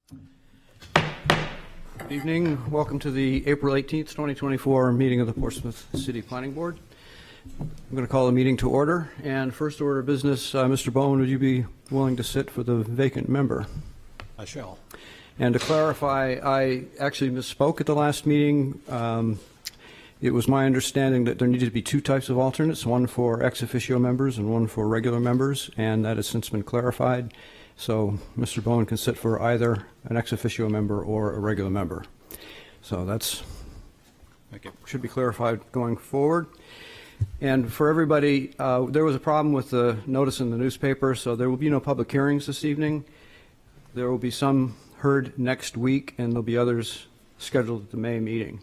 Good evening. Welcome to the April 18th, 2024 meeting of the Portsmouth City Planning Board. I'm going to call the meeting to order. And first order of business, Mr. Bowen, would you be willing to sit for the vacant member? I shall. And to clarify, I actually misspoke at the last meeting. It was my understanding that there needed to be two types of alternates, one for ex officio members and one for regular members, and that has since been clarified. So Mr. Bowen can sit for either an ex officio member or a regular member. So that's should be clarified going forward. And for everybody, there was a problem with the notice in the newspaper, so there will be no public hearings this evening. There will be some heard next week, and there'll be others scheduled at the May meeting.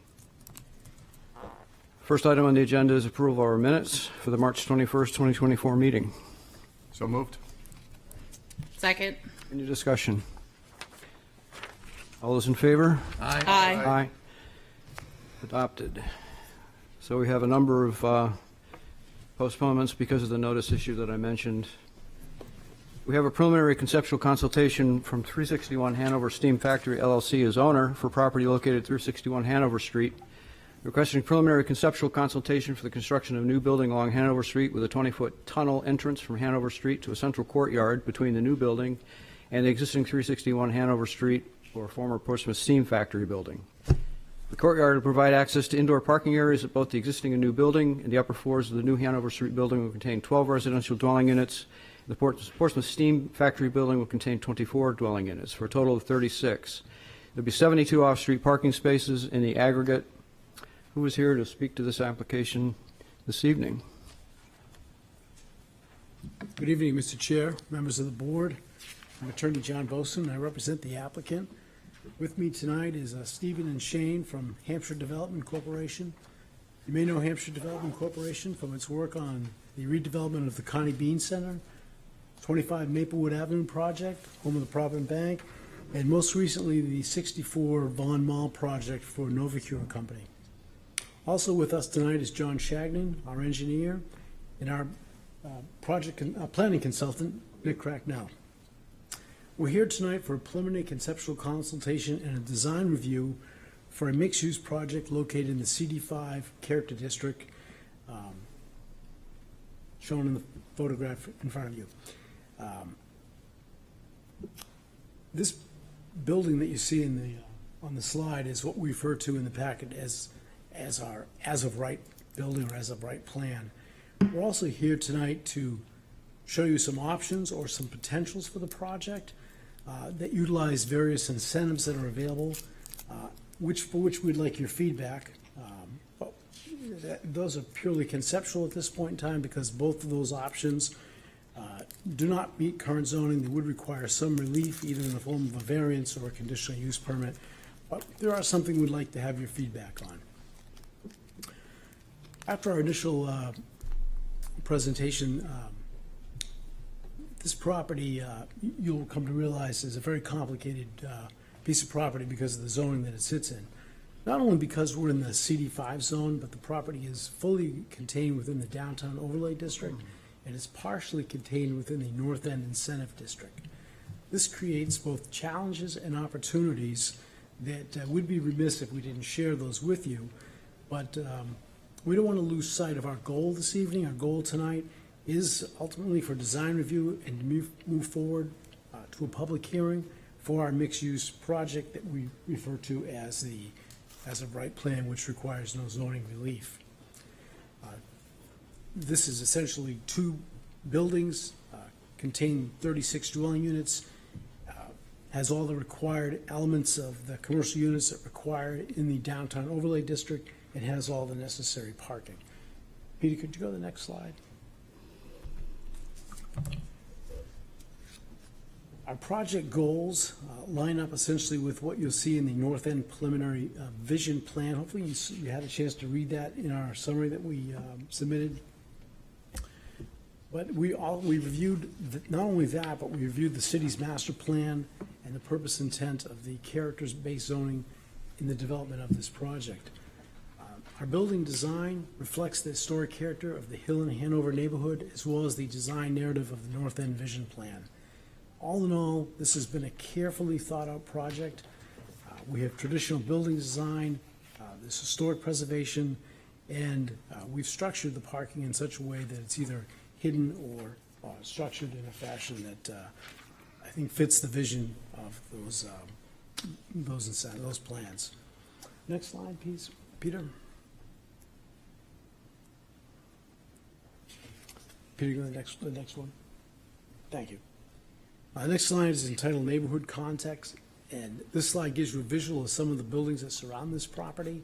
First item on the agenda is approval of our minutes for the March 21st, 2024 meeting. So moved. Second. Any discussion? All those in favor? Aye. Aye. Adopted. So we have a number of postponements because of the notice issue that I mentioned. We have a preliminary conceptual consultation from 361 Hanover Steam Factory LLC as owner for property located at 361 Hanover Street, requesting preliminary conceptual consultation for the construction of a new building along Hanover Street with a 20-foot tunnel entrance from Hanover Street to a central courtyard between the new building and the existing 361 Hanover Street or former Portsmouth Steam Factory building. The courtyard will provide access to indoor parking areas at both the existing and new building, and the upper floors of the new Hanover Street building will contain 12 residential dwelling units. The Portsmouth Steam Factory building will contain 24 dwelling units for a total of 36. There'll be 72 off-street parking spaces in the aggregate. Who is here to speak to this application this evening? Good evening, Mr. Chair, members of the board. I'm Attorney John Boson. I represent the applicant. With me tonight is Stephen and Shane from Hampshire Development Corporation. You may know Hampshire Development Corporation from its work on the redevelopment of the Connie Bean Center, 25 Maplewood Avenue project, home of the Provident Bank, and most recently the 64 Vaughan Mall project for Novacure Company. Also with us tonight is John Shagnon, our engineer, and our planning consultant, Nick Cracknell. We're here tonight for a preliminary conceptual consultation and a design review for a mixed-use project located in the CD5 Character District, shown in the photograph in front of you. This building that you see in the on the slide is what we refer to in the packet as our as-of-right building or as-of-right plan. We're also here tonight to show you some options or some potentials for the project that utilize various incentives that are available, for which we'd like your feedback. But those are purely conceptual at this point in time because both of those options do not meet current zoning. They would require some relief, either in the form of a variance or a conditional use permit. But there are something we'd like to have your feedback on. After our initial presentation, this property, you'll come to realize, is a very complicated piece of property because of the zoning that it sits in. Not only because we're in the CD5 zone, but the property is fully contained within the Downtown Overlay District, and it's partially contained within the North End Incentive District. This creates both challenges and opportunities that would be remiss if we didn't share those with you. But we don't want to lose sight of our goal this evening. Our goal tonight is ultimately for design review and to move forward to a public hearing for our mixed-use project that we refer to as the as-of-right plan, which requires no zoning relief. This is essentially two buildings, contain 36 dwelling units, has all the required elements of the commercial units that are required in the Downtown Overlay District. It has all the necessary parking. Peter, could you go to the next slide? Our project goals line up essentially with what you'll see in the North End preliminary vision plan. Hopefully you had a chance to read that in our summary that we submitted. But we reviewed not only that, but we reviewed the city's master plan and the purpose intent of the characters-based zoning in the development of this project. Our building design reflects the historic character of the Hill and Hanover neighborhood, as well as the design narrative of the North End Vision Plan. All in all, this has been a carefully thought-out project. We have traditional building design, there's historic preservation, and we've structured the parking in such a way that it's either hidden or structured in a fashion that I think fits the vision of those plans. Next slide, please, Peter. Peter, go to the next one. Thank you. The next slide is entitled Neighborhood Context, and this slide gives you a visual of some of the buildings that surround this property.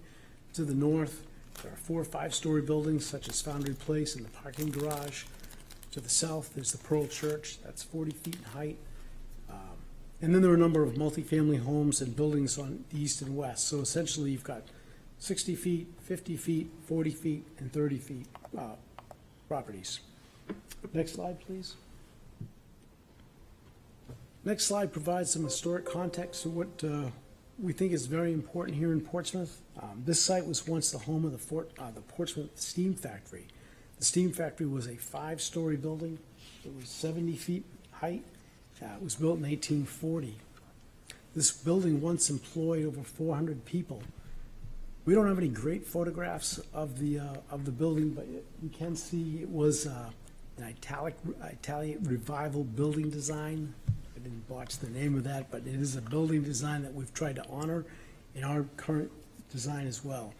To the north, there are 4 or 5-story buildings such as Foundry Place and the parking garage. To the south, there's the Pearl Church, that's 40 feet in height. And then there are a number of multifamily homes and buildings on the east and west. So essentially, you've got 60 feet, 50 feet, 40 feet, and 30 feet properties. Next slide, please. Next slide provides some historic context to what we think is very important here in Portsmouth. This site was once the home of the Portsmouth Steam Factory. The steam factory was a 5-story building. It was 70 feet height. It was built in 1840. This building once employed over 400 people. We don't have any great photographs of the building, but you can see it was an Italian revival building design. I didn't botch the name of that, but it is a building design that we've tried to honor in our current design as well.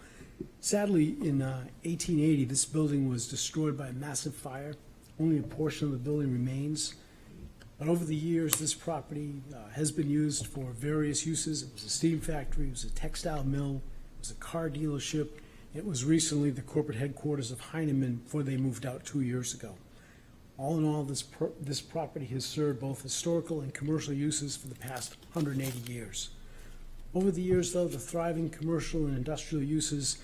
Sadly, in 1880, this building was destroyed by a massive fire. Only a portion of the building remains. But over the years, this property has been used for various uses. It was a steam factory, it was a textile mill, it was a car dealership. It was recently the corporate headquarters of Heinemann before they moved out 2 years ago. All in all, this property has served both historical and commercial uses for the past 180 years. Over the years, though, the thriving commercial and industrial uses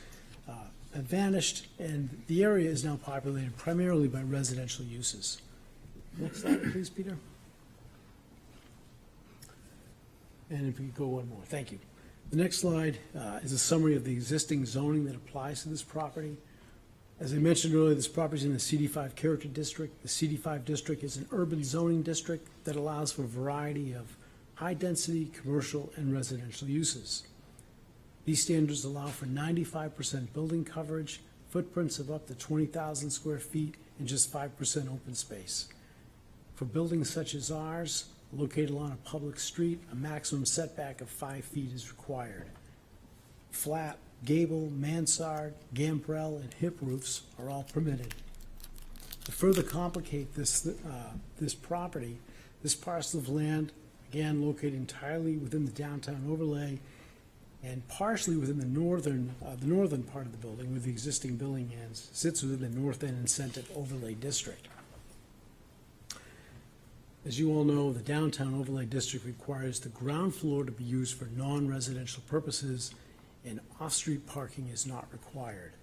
have vanished, and the area is now populated primarily by residential uses. Next slide, please, Peter. And if we could go one more, thank you. The next slide is a summary of the existing zoning that applies to this property. As I mentioned earlier, this property is in the CD5 character district. The CD5 district is an urban zoning district that allows for a variety of high-density commercial and residential uses. These standards allow for 95% building coverage, footprints of up to 20,000 square feet, and just 5% open space. For buildings such as ours, located along a public street, a maximum setback of 5 feet is required. Flat, gable, mansard, gambrel, and hip roofs are all permitted. To further complicate this property, this parcel of land, again located entirely within the downtown overlay and partially within the northern part of the building where the existing building ends, sits within the North End Incentive Overlay District. As you all know, the downtown overlay district requires the ground floor to be used for non-residential purposes, and off-street parking is not required.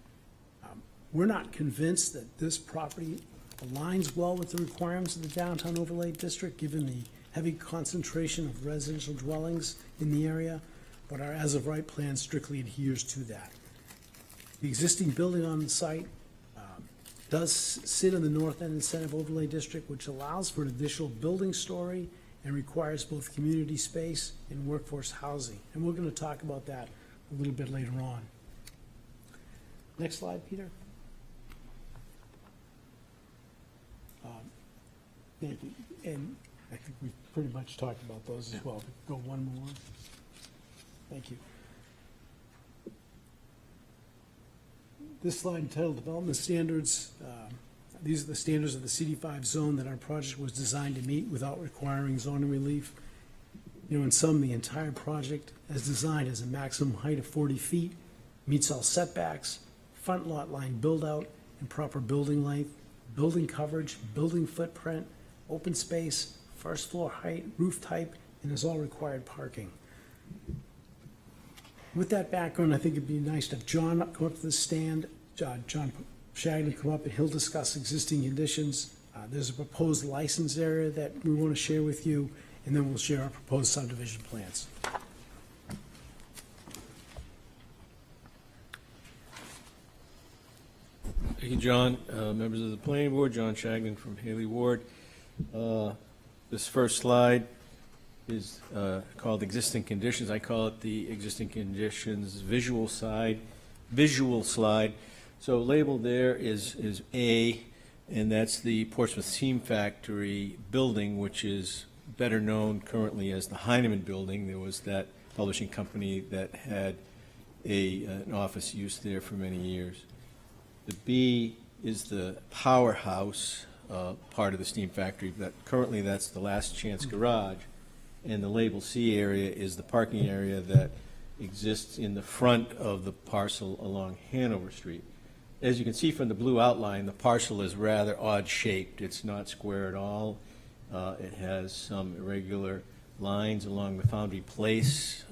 We're not convinced that this property aligns well with the requirements of the downtown overlay district, given the heavy concentration of residential dwellings in the area, but our as-of-right plan strictly adheres to that. The existing building on the site does sit in the North End Incentive Overlay District, which allows for an additional building story and requires both community space and workforce housing. And we're going to talk about that a little bit later on. Next slide, Peter. Thank you. And I think we've pretty much talked about those as well. Go one more. Thank you. This slide entitled Development Standards. These are the standards of the CD5 zone that our project was designed to meet without requiring zoning relief. You know, in sum, the entire project as designed has a maximum height of 40 feet, meets all setbacks, front lot line build-out, and proper building length, building coverage, building footprint, open space, first floor height, roof type, and has all required parking. With that background, I think it'd be nice to have John come up to the stand, John Shagnon come up, and he'll discuss existing conditions. There's a proposed license area that we want to share with you, and then we'll share our proposed subdivision plans. Thank you, John. Members of the planning board, John Shagnon from Haley Ward. This first slide is called existing conditions. I call it the existing conditions visual slide. So labeled there is A, and that's the Portsmouth Steam Factory building, which is better known currently as the Heinemann Building. There was that publishing company that had an office use there for many years. The B is the powerhouse part of the steam factory. Currently, that's the Last Chance Garage. And the label C area is the parking area that exists in the front of the parcel along Hanover Street. As you can see from the blue outline, the parcel is rather odd-shaped. It's not square at all. It has some irregular lines along the Foundry Place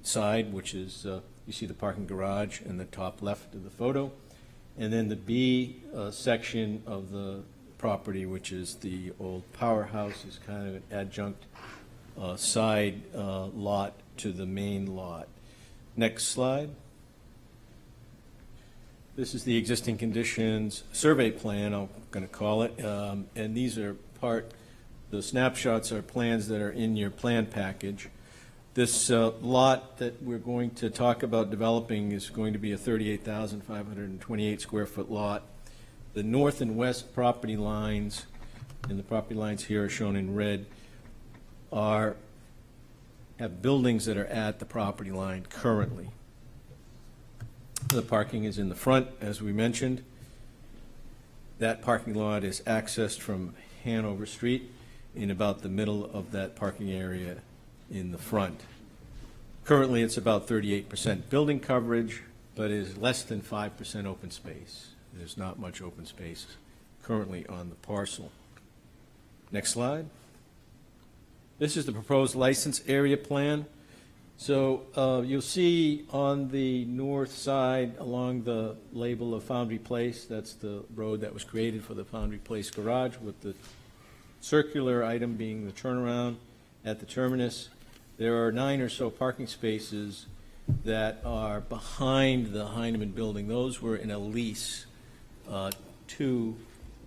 side, which is, you see the parking garage in the top left of the photo. And then the B section of the property, which is the old powerhouse, is kind of an adjunct side lot to the main lot. Next slide. This is the existing conditions survey plan, I'm going to call it, and these are the snapshots are plans that are in your plan package. This lot that we're going to talk about developing is going to be a 38,528 square foot lot. The north and west property lines, and the property lines here are shown in red, have buildings that are at the property line currently. The parking is in the front, as we mentioned. That parking lot is accessed from Hanover Street in about the middle of that parking area in the front. Currently, it's about 38% building coverage, but is less than 5% open space. There's not much open space currently on the parcel. Next slide. This is the proposed license area plan. So you'll see on the north side along the label of Foundry Place, that's the road that was created for the Foundry Place garage, with the circular item being the turnaround at the terminus. There are 9 or so parking spaces that are behind the Heinemann Building. Those were in a lease to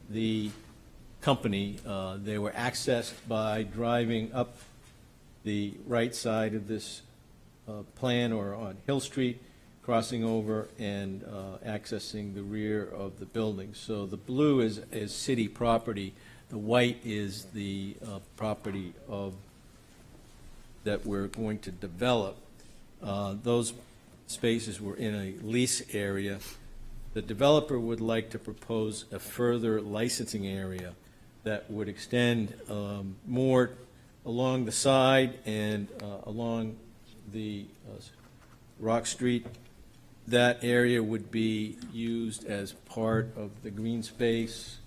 the company. They were accessed by driving up the right side of this plan or on Hill Street, crossing over and accessing the rear of the building. So the blue is city property. The white is the property that we're going to develop. Those spaces were in a lease area. The developer would like to propose a further licensing area that would extend more along the side and along the Rock Street. That area would be used as part of the green space,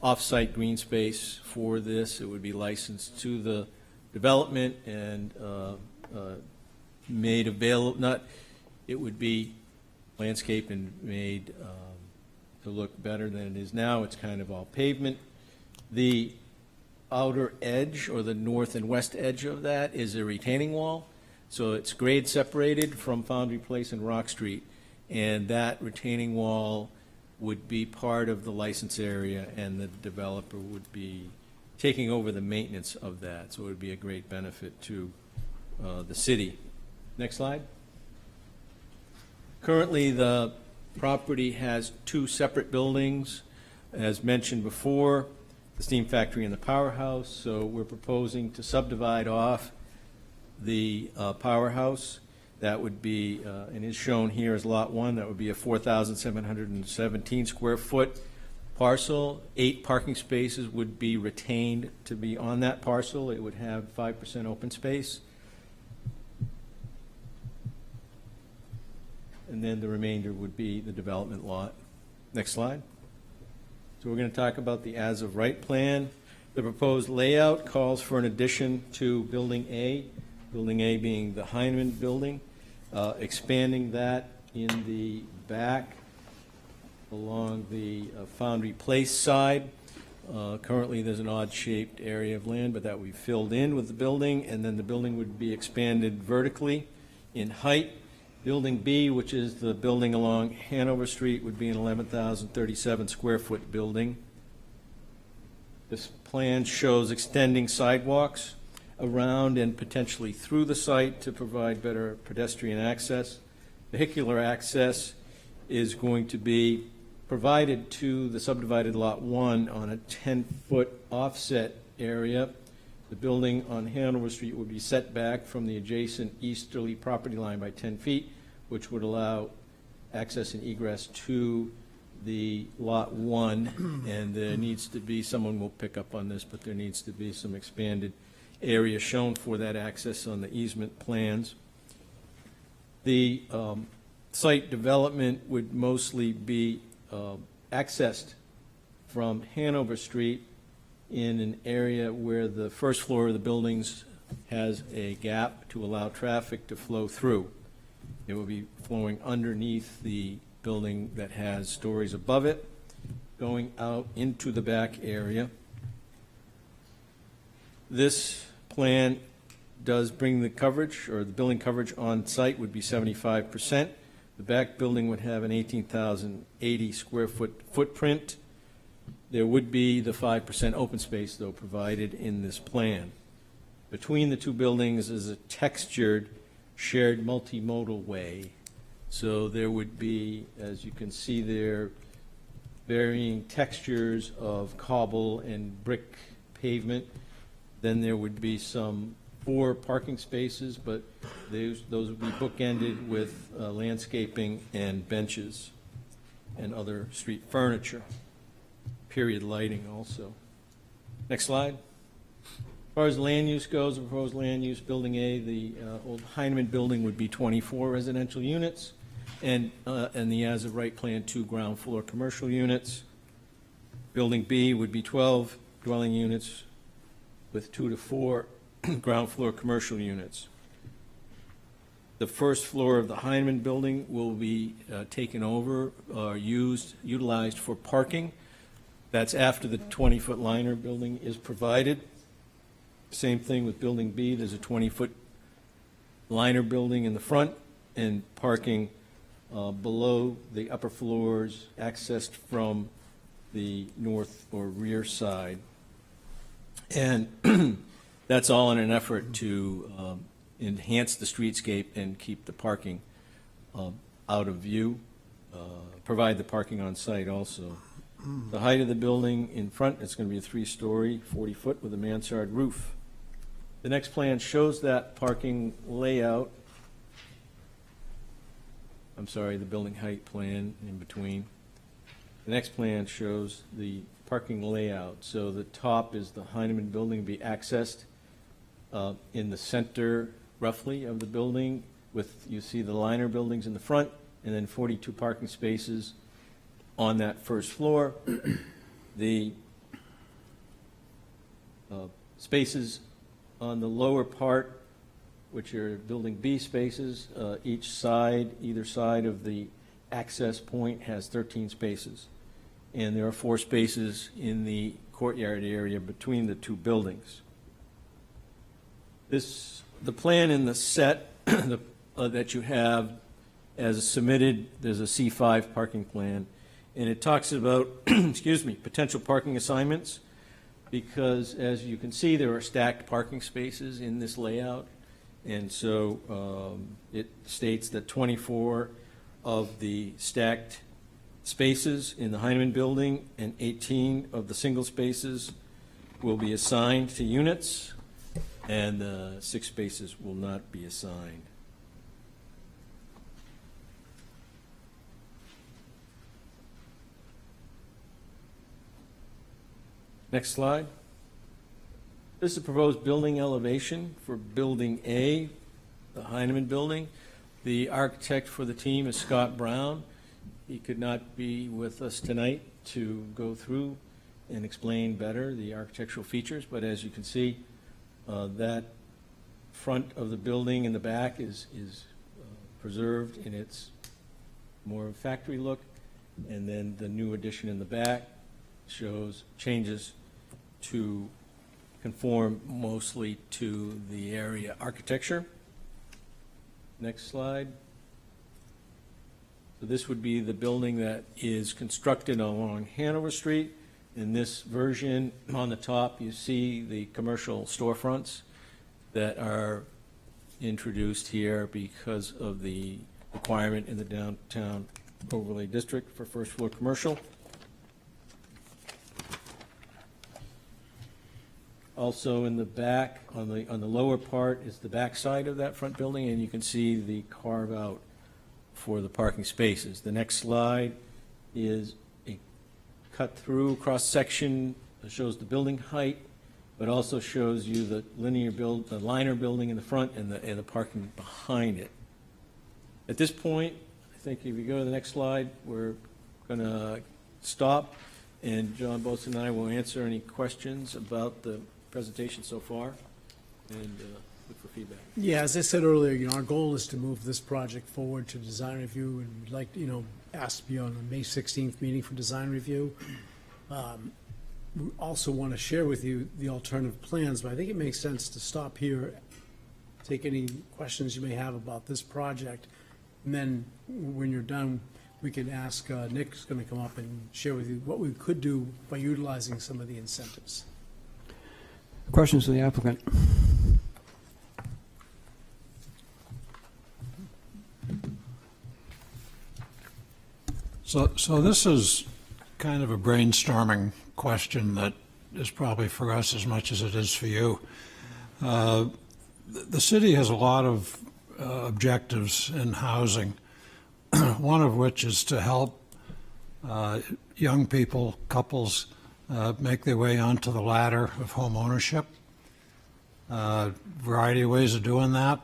off-site green space for this. It would be licensed to the development and made available, it would be landscaped and made to look better than it is now. It's kind of all pavement. The outer edge, or the north and west edge of that, is a retaining wall. So it's grade separated from Foundry Place and Rock Street, and that retaining wall would be part of the license area, and the developer would be taking over the maintenance of that. So it would be a great benefit to the city. Next slide. Currently, the property has 2 separate buildings, as mentioned before, the steam factory and the powerhouse. So we're proposing to subdivide off the powerhouse. That would be, and is shown here as Lot 1, that would be a 4,717 square foot parcel. 8 parking spaces would be retained to be on that parcel. It would have 5% open space. And then the remainder would be the development lot. Next slide. So we're going to talk about the as-of-right plan. The proposed layout calls for an addition to Building A being the Heinemann Building, expanding that in the back along the Foundry Place side. Currently, there's an odd-shaped area of land, but that we filled in with the building, and then the building would be expanded vertically in height. Building B, which is the building along Hanover Street, would be an 11,037 square foot building. This plan shows extending sidewalks around and potentially through the site to provide better pedestrian access. Vehicular access is going to be provided to the subdivided Lot 1 on a 10-foot offset area. The building on Hanover Street would be set back from the adjacent easterly property line by 10 feet, which would allow access and egress to the Lot 1. And there needs to be, someone will pick up on this, but there needs to be some expanded area shown for that access on the easement plans. The site development would mostly be accessed from Hanover Street in an area where the first floor of the buildings has a gap to allow traffic to flow through. It will be flowing underneath the building that has stories above it, going out into the back area. This plan does bring the coverage, or the building coverage on site would be 75%. The back building would have an 18,080 square foot footprint. There would be the 5% open space, though, provided in this plan. Between the two buildings is a textured shared multimodal way. So there would be, as you can see there, varying textures of cobble and brick pavement. Then there would be some 4 parking spaces, but those would be bookended with landscaping and benches and other street furniture. Period lighting also. Next slide. As far as land use goes, the proposed land use, Building A, the old Heinemann building would be 24 residential units, and the as-of-right plan, 2 ground floor commercial units. Building B would be 12 dwelling units with 2 to 4 ground floor commercial units. The first floor of the Heinemann building will be taken over, utilized for parking. That's after the 20-foot liner building is provided. Same thing with Building B. There's a 20-foot liner building in the front and parking below the upper floors, accessed from the north or rear side. And that's all in an effort to enhance the streetscape and keep the parking out of view, provide the parking on site also. The height of the building in front, it's going to be a 3-story, 40-foot with a mansard roof. The next plan shows that parking layout. I'm sorry, the building height plan in between. The next plan shows the parking layout. So the top is the Heinemann building, be accessed in the center roughly of the building with, you see the liner buildings in the front, and then 42 parking spaces on that first floor. The spaces on the lower part, which are Building B spaces, either side of the access point has 13 spaces. And there are 4 spaces in the courtyard area between the 2 buildings. The plan in the set that you have as submitted, there's a C5 parking plan, and it talks about, excuse me, potential parking assignments, because as you can see, there are stacked parking spaces in this layout. And so it states that 24 of the stacked spaces in the Heinemann building and 18 of the single spaces will be assigned to units, and 6 spaces will not be assigned. Next slide. This is a proposed building elevation for Building A, the Heinemann building. The architect for the team is Scott Brown. He could not be with us tonight to go through and explain better the architectural features, but as you can see, that front of the building in the back is preserved in its more factory look, and then the new addition in the back shows changes to conform mostly to the area architecture. Next slide. So this would be the building that is constructed along Hanover Street. In this version, on the top, you see the commercial storefronts that are introduced here because of the requirement in the downtown overlay district for first floor commercial. Also in the back, on the lower part, is the back side of that front building, and you can see the carve out for the parking spaces. The next slide is a cut-through cross-section that shows the building height, but also shows you the the liner building in the front and the parking behind it. At this point, I think if you go to the next slide, we're going to stop, and John Boson and I will answer any questions about the presentation so far, and look for feedback. Yeah, as I said earlier, our goal is to move this project forward to design review, and we'd like, ask to be on the May 16th meeting for design review. We also want to share with you the alternative plans, but I think it makes sense to stop here, take any questions you may have about this project, and then when you're done, we can ask, Nick's going to come up and share with you what we could do by utilizing some of the incentives. Questions to the applicant? So this is kind of a brainstorming question that is probably for us as much as it is for you. The city has a lot of objectives in housing, one of which is to help young people, couples, make their way onto the ladder of home ownership. Variety of ways of doing that.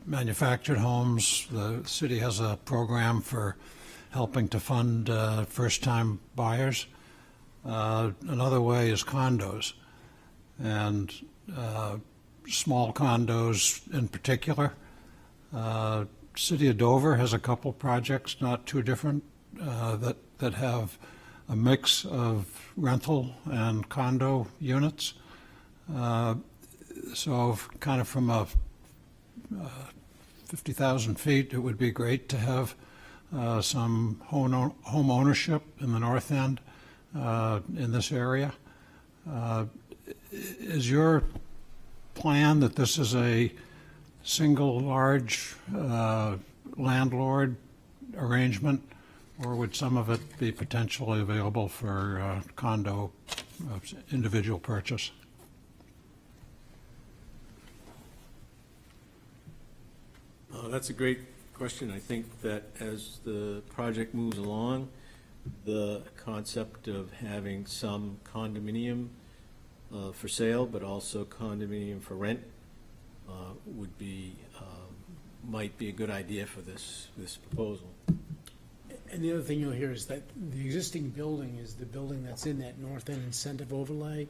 Manufactured homes, the city has a program for helping to fund first-time buyers. Another way is condos, and small condos in particular. City of Dover has a couple projects, not too different, that have a mix of rental and condo units. So kind of from a 50,000 feet, it would be great to have some home ownership in the north end in this area. Is your plan that this is a single large landlord arrangement, or would some of it be potentially available for condo individual purchase? That's a great question. I think that as the project moves along, the concept of having some condominium for sale, but also condominium for rent, would be might be a good idea for this proposal. And the other thing you'll hear is that the existing building is the building that's in that north end incentive overlay.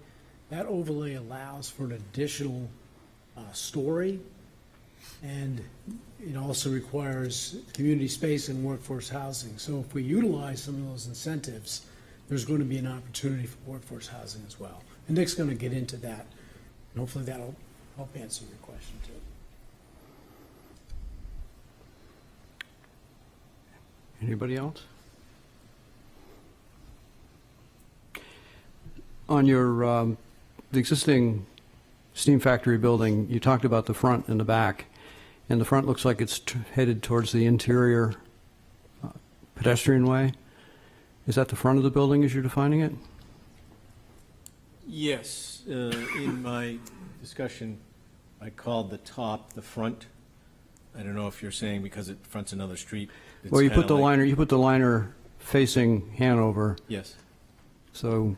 That overlay allows for an additional story, and it also requires community space and workforce housing. So if we utilize some of those incentives, there's going to be an opportunity for workforce housing as well. And Nick's going to get into that, and hopefully that'll help answer your question too. Anybody else? On your, the existing steam factory building, you talked about the front and the back, and the front looks like it's headed towards the interior pedestrian way. Is that the front of the building as you're defining it? Yes, in my discussion, I called the top the front. I don't know if you're saying because it fronts another street. It's Well, you kinda put the like- liner, you put the liner facing Hanover, Yes, so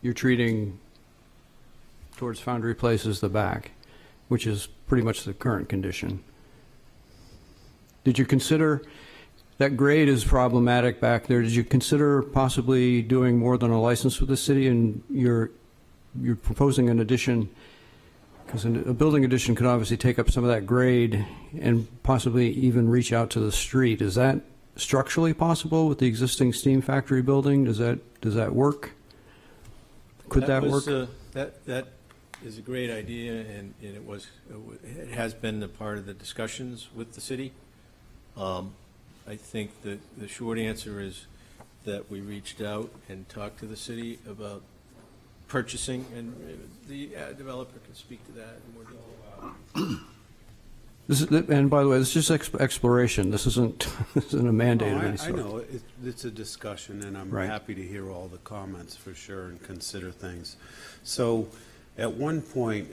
you're treating towards Foundry Place as the back, which is pretty much the current condition. Did you consider, that grade is problematic back there, did you consider possibly doing more than a license with the city, and you're proposing an addition, because a building addition could obviously take up some of that grade and possibly even reach out to the street. Is that structurally possible with the existing steam factory building? Does that work? Could that work? That is a great idea, and it has been a part of the discussions with the city. I think the short answer is that we reached out and talked to the city about purchasing, and the developer can speak to that in more detail. This is, and by the way, this is just exploration. This isn't, this isn't a mandate of Oh, any I sort. know, it's a discussion, and I'm Right. happy to hear all the comments for sure and consider things. So, at one point,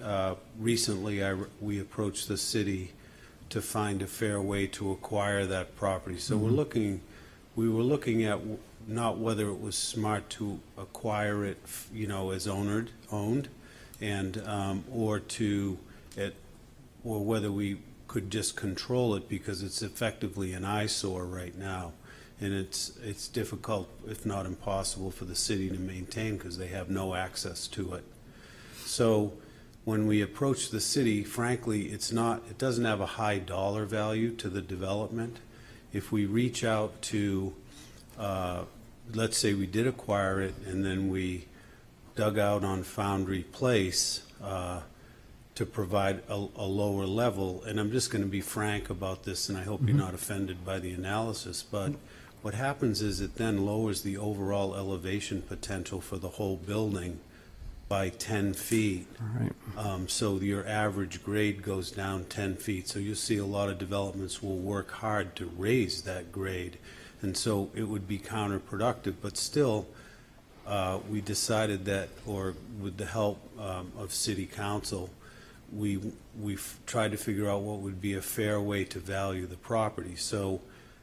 recently, we approached the city to find a fair way to acquire that property. So we were looking at not whether it was smart to acquire it, as owned, and, or whether we could just control it, because it's effectively an eyesore right now. And it's difficult, if not impossible, for the city to maintain because they have no access to it. So when we approach the city, frankly, it doesn't have a high dollar value to the development. If we reach out to, let's say we did acquire it and then we dug out on Foundry Place, to provide a lower level, and I'm just going to be frank about this, and I hope you're not offended by the analysis, but what happens is it then lowers the overall elevation potential for the whole building by 10 feet. All right. So your average grade goes down 10 feet. So you'll see a lot of developments will work hard to raise that grade, and so it would be counterproductive, but still, we decided that, or with the help of City Council, we've tried to figure out what would be a fair way to value the property. So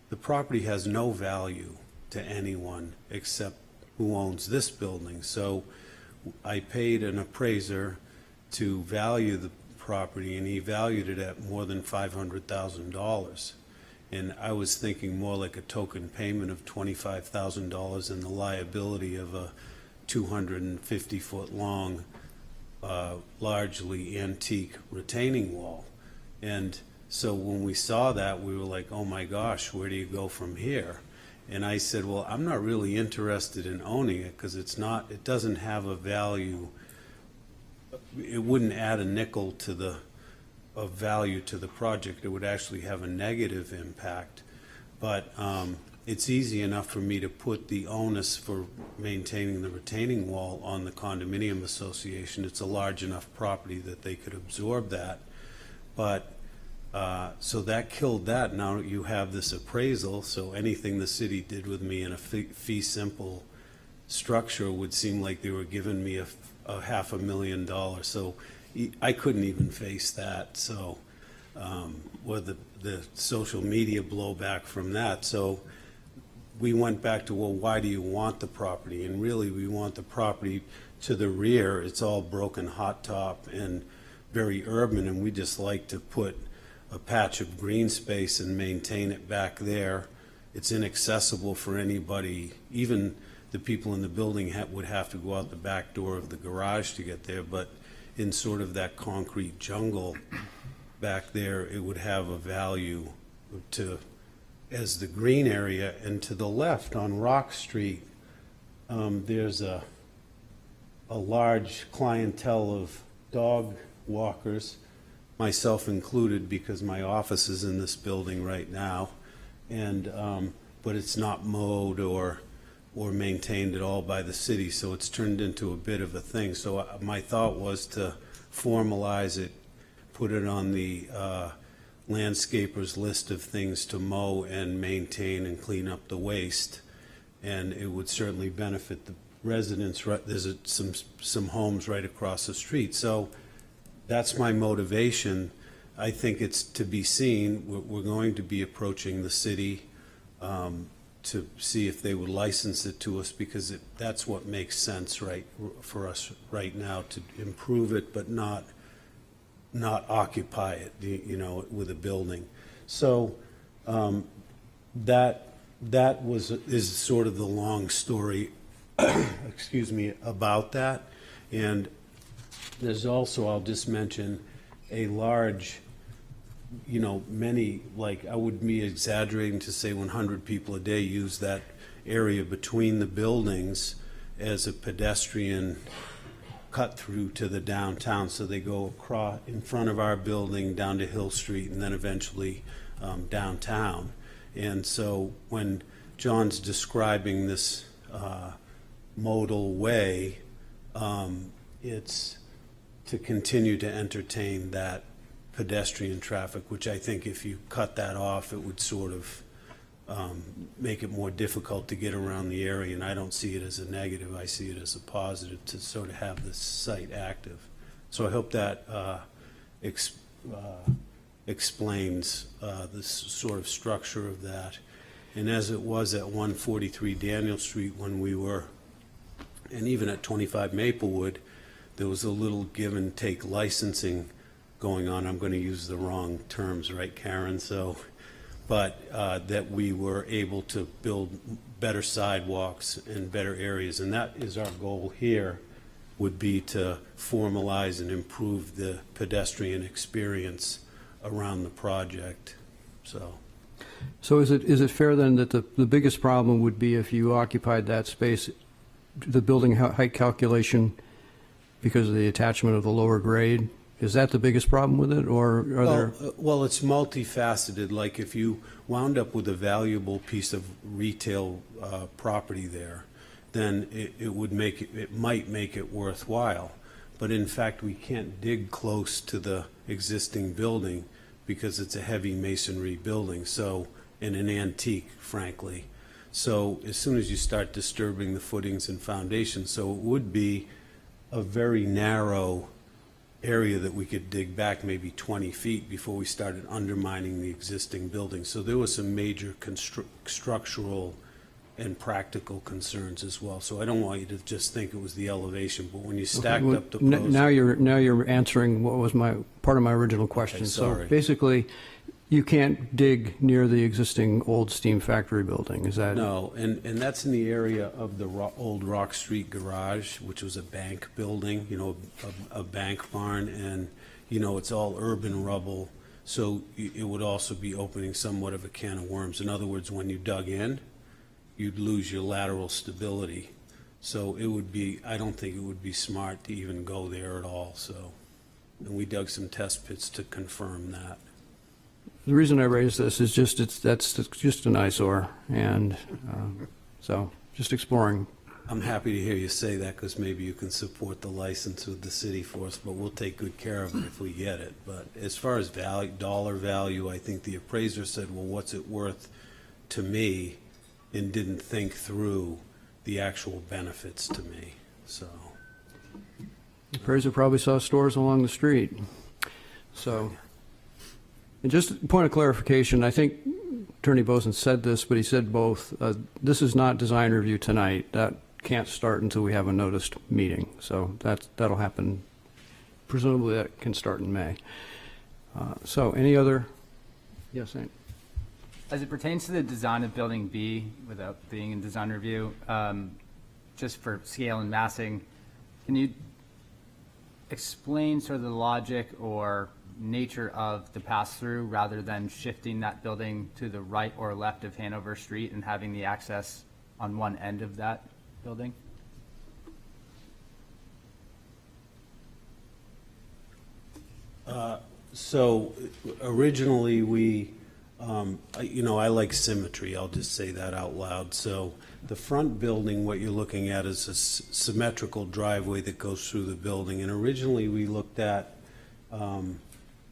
the property has no value to anyone except who owns this building. So I paid an appraiser to value the property, and he valued it at more than $500,000. And I was thinking more like a token payment of $25,000 and the liability of a 250-foot long, largely antique retaining wall. And so when we saw that, we were like, oh my gosh, where do you go from here? And I said, well, I'm not really interested in owning it because it doesn't have a value. It wouldn't add a nickel of value to the project. It would actually have a negative impact. But it's easy enough for me to put the onus for maintaining the retaining wall on the condominium association. It's a large enough property that they could absorb that. But, so that killed that. Now you have this appraisal, so anything the city did with me in a fee simple structure would seem like they were giving me a $500,000. So I couldn't even face that, so, or the social media blowback from that. So we went back to, well, why do you want the property? And really, we want the property to the rear. It's all broken hot top and very urban, and we just like to put a patch of green space and maintain it back there. It's inaccessible for anybody, even the people in the building would have to go out the back door of the garage to get there, but in sort of that concrete jungle back there, it would have a value as the green area. And to the left on Rock Street, there's a large clientele of dog walkers, myself included, because my office is in this building right now, and but it's not mowed or maintained at all by the city, so it's turned into a bit of a thing. So my thought was to formalize it, put it on the landscaper's list of things to mow and maintain and clean up the waste, and it would certainly benefit the residents. There's some homes right across the street, so that's my motivation. I think it's to be seen. We're going to be approaching the city to see if they would license it to us, because that's what makes sense for us right now, to improve it but not occupy it, with a building. So that is sort of the long story, excuse me, about that. And there's also, I'll just mention, a large, many, like, I would be exaggerating to say 100 people a day use that area between the buildings as a pedestrian cut through to the downtown. So they go across in front of our building down to Hill Street and then eventually downtown. And so when John's describing this modal way, it's to continue to entertain that pedestrian traffic, which I think if you cut that off, it would sort of make it more difficult to get around the area, and I don't see it as a negative. I see it as a positive to sort of have this site active. So I hope that explains this sort of structure of that. And as it was at 143 Daniel Street when we were, and even at 25 Maplewood, there was a little give and take licensing going on. I'm going to use the wrong terms, right, Karen? So, but that we were able to build better sidewalks and better areas. And that is our goal here, would be to formalize and improve the pedestrian experience around the project, so. So is it fair then that the biggest problem would be if you occupied that space, the building height calculation, because of the attachment of the lower grade? Is that the biggest problem with it, or are there? Well, it's multifaceted. Like if you wound up with a valuable piece of retail property there, then it might make it worthwhile. But in fact, we can't dig close to the existing building because it's a heavy masonry building, so, and an antique, frankly. So as soon as you start disturbing the footings and foundations, so it would be a very narrow area that we could dig back maybe 20 feet before we started undermining the existing building. So there was some major structural and practical concerns as well. So I don't want you to just think it was the elevation, but when you stacked Okay, up the well, pros. now you're answering what was part of my original question. Okay, So sorry. basically, you can't dig near the existing old steam factory building, is that? No, and that's in the area of the old Rock Street garage, which was a bank building, you know, a bank barn, and, you know, it's all urban rubble. So it would also be opening somewhat of a can of worms. In other words, when you dug in, you'd lose your lateral stability. So it would be, I don't think it would be smart to even go there at all, so. And we dug some test pits to confirm that. The reason I raise this is that's just an eyesore, and so just exploring. I'm happy to hear you say that, because maybe you can support the license with the city for us, but we'll take good care of it if we get it. But as far as value, dollar value, I think the appraiser said, well, what's it worth to me? And didn't think through the actual benefits to me, so. The appraiser probably saw stores along the street. So, and just a point of clarification, I think Attorney Boson said this, but he said both. This is not design review tonight. That can't start until we have a noticed meeting. So that'll happen, presumably that can start in May. So any other? Yes, Hank? As it pertains to the design of Building B, without being in design review, just for scale and massing, can you explain sort of the logic or nature of the pass-through rather than shifting that building to the right or left of Hanover Street and having the access on one end of that building? So originally we, you know, I like symmetry, I'll just say that out loud. So the front building, what you're looking at is a symmetrical driveway that goes through the building. And originally we looked at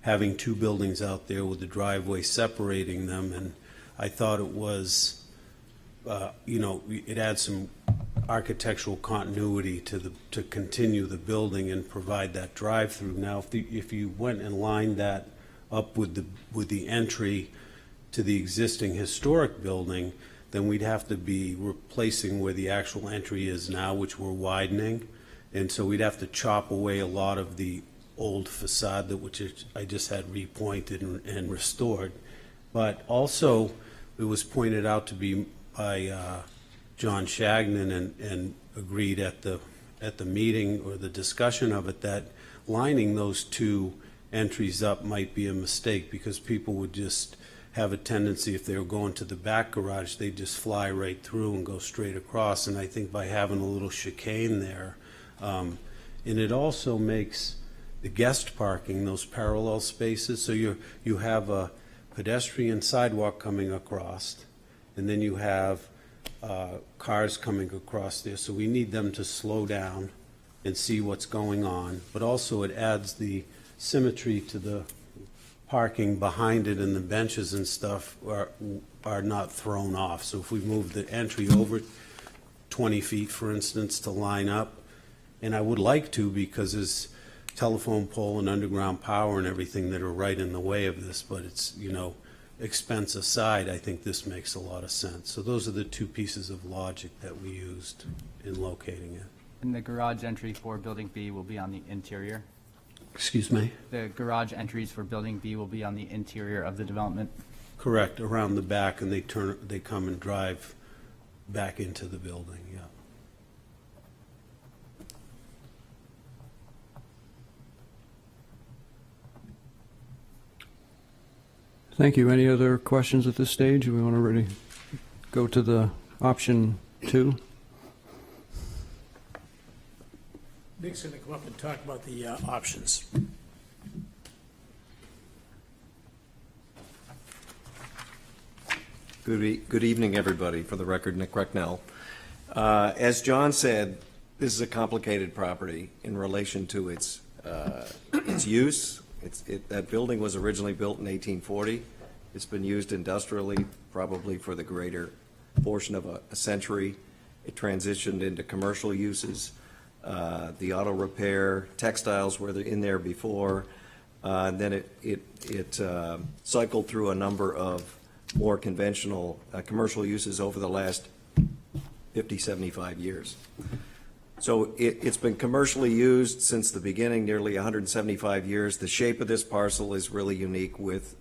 having two buildings out there with the driveway separating them. And I thought it was, you know, it adds some architectural continuity to continue the building and provide that drive-through. Now, if you went and lined that up with the entry to the existing historic building, then we'd have to be replacing where the actual entry is now, which we're widening. And so we'd have to chop away a lot of the old facade which I just had repointed and restored. But also, it was pointed out to be by John Shagnon and agreed at the meeting or the discussion of it that lining those two entries up might be a mistake, because people would just have a tendency, if they were going to the back garage, they'd just fly right through and go straight across. And I think by having a little chicane there, and it also makes the guest parking, those parallel spaces, so you have a pedestrian sidewalk coming across, and then you have cars coming across there, so we need them to slow down and see what's going on. But also it adds the symmetry to the parking behind it, and the benches and stuff are not thrown off. So if we move the entry over 20 feet, for instance, to line up, and I would like to, because there's telephone pole and underground power and everything that are right in the way of this, but it's, expense aside, I think this makes a lot of sense. So those are the two pieces of logic that we used in locating it. And the garage entry for Building B will be on the interior. Excuse me? The garage entries for Building B will be on the interior of the development. Correct, around the back, and they come and drive back into the building, yeah. Thank you. Any other questions at this stage? We want to really go to the option 2. Nick's going to come up and talk about the options. Good evening, everybody. For the record, Nick Recknell. As John said, this is a complicated property in relation to its use. That building was originally built in 1840. It's been used industrially probably for the greater portion of a century. It transitioned into commercial uses. The auto repair, textiles were in there before. Then it cycled through a number of more conventional commercial uses over the last 50, 75 years. So it's been commercially used since the beginning, nearly 175 years. The shape of this parcel is really unique with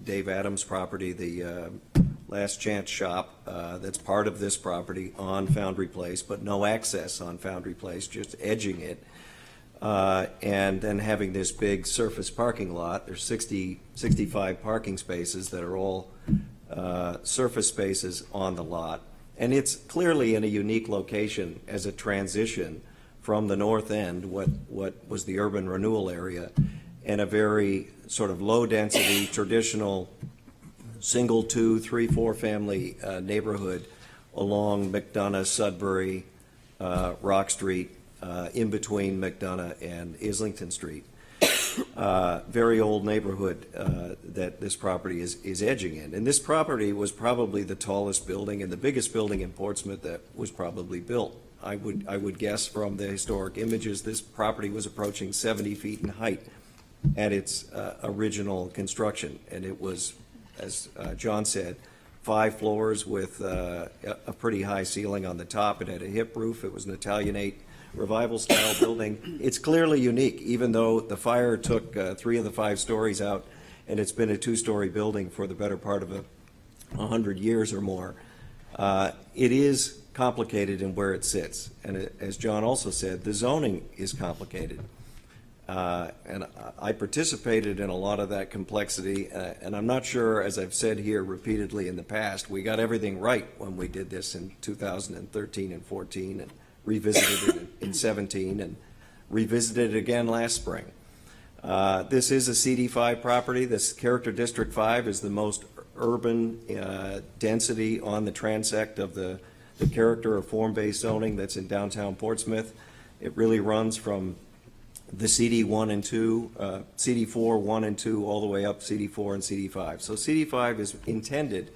Dave Adams' property, the Last Chance Shop, that's part of this property on Foundry Place, but no access on Foundry Place, just edging it. And then having this big surface parking lot. There's 65 parking spaces that are all surface spaces on the lot. And it's clearly in a unique location as a transition from the north end, what was the urban renewal area, and a very sort of low-density, traditional single, 2, 3, 4 family neighborhood along McDonough, Sudbury, Rock Street, in between McDonough and Islington Street. Very old neighborhood that this property is edging in. And this property was probably the tallest building and the biggest building in Portsmouth that was probably built. I would guess from the historic images, this property was approaching 70 feet in height at its original construction. And it was, as John said, 5 floors with a pretty high ceiling on the top. It had a hip roof. It was an Italianate revival-style building. It's clearly unique, even though the fire took 3 of the 5 stories out, and it's been a 2-story building for the better part of 100 years or more. It is complicated in where it sits, and as John also said, the zoning is complicated. And I participated in a lot of that complexity, and I'm not sure, as I've said here repeatedly in the past, we got everything right when we did this in 2013 and 14, and revisited it in 17 and revisited it again last spring. This is a CD5 property. This Character District 5 is the most urban density on the transect of the character or form-based zoning that's in downtown Portsmouth. It really runs from the CD1 and 2, CD4, 1 and 2, all the way up CD4 and CD5. So CD5 is intended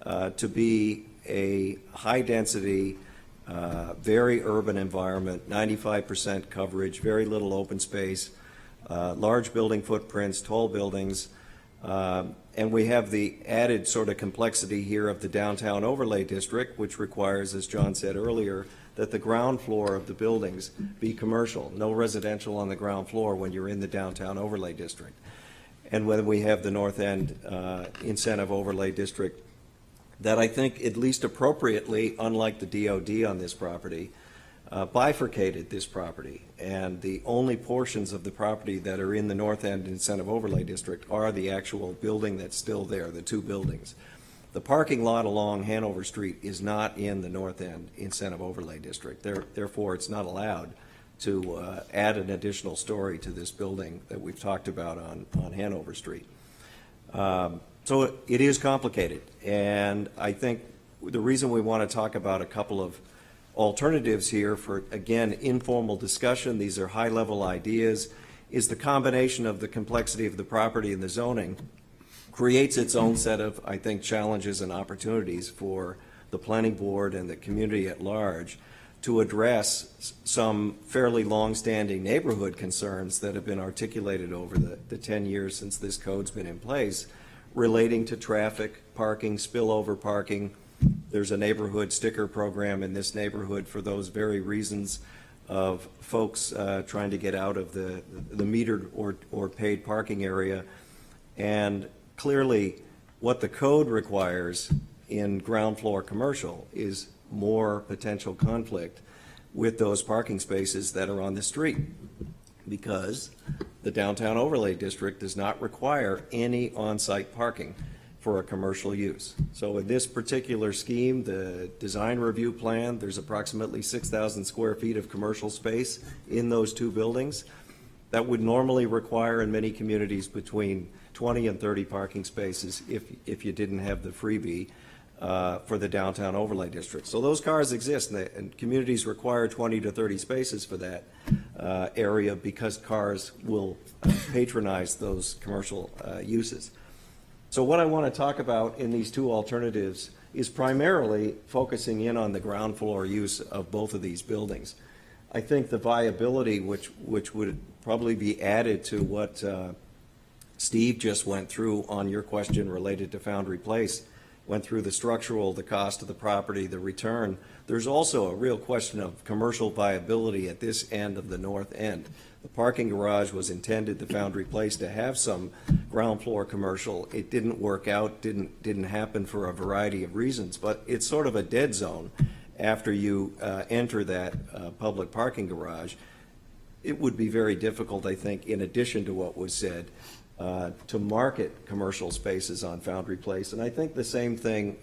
to be a high-density, very urban environment, 95% coverage, very little open space, large building footprints, tall buildings, and we have the added sort of complexity here of the downtown overlay district, which requires, as John said earlier, that the ground floor of the buildings be commercial, no residential on the ground floor when you're in the downtown overlay district. And when we have the North End incentive overlay district, that I think, at least appropriately, unlike the DOD on this property, bifurcated this property. And the only portions of the property that are in the North End Incentive Overlay District are the actual building that's still there, the 2 buildings. The parking lot along Hanover Street is not in the North End Incentive Overlay District. Therefore, it's not allowed to add an additional story to this building that we've talked about on Hanover Street. So it is complicated, and I think the reason we want to talk about a couple of alternatives here for, again, informal discussion, these are high-level ideas, is the combination of the complexity of the property and the zoning creates its own set of, I think, challenges and opportunities for the planning board and the community at large to address some fairly long-standing neighborhood concerns that have been articulated over the 10 years since this code's been in place, relating to traffic, parking, spillover parking. There's a neighborhood sticker program in this neighborhood for those very reasons of folks trying to get out of the metered or paid parking area. And clearly, what the code requires in ground floor commercial is more potential conflict with those parking spaces that are on the street, because the downtown overlay district does not require any on-site parking for a commercial use. So in this particular scheme, the design review plan, there's approximately 6,000 square feet of commercial space in those two buildings. That would normally require in many communities between 20 and 30 parking spaces if you didn't have the freebie for the downtown overlay district. So those cars exist, and communities require 20 to 30 spaces for that area because cars will patronize those commercial uses. So what I want to talk about in these two alternatives is primarily focusing in on the ground floor use of both of these buildings. I think the viability, which would probably be added to what Steve just went through on your question related to Foundry Place, went through the structural, the cost of the property, the return. There's also a real question of commercial viability at this end of the north end. The parking garage was intended, the Foundry Place, to have some ground floor commercial. It didn't work out, didn't happen for a variety of reasons, but it's sort of a dead zone after you enter that public parking garage. It would be very difficult, I think, in addition to what was said, to market commercial spaces on Foundry Place. And I think the same thing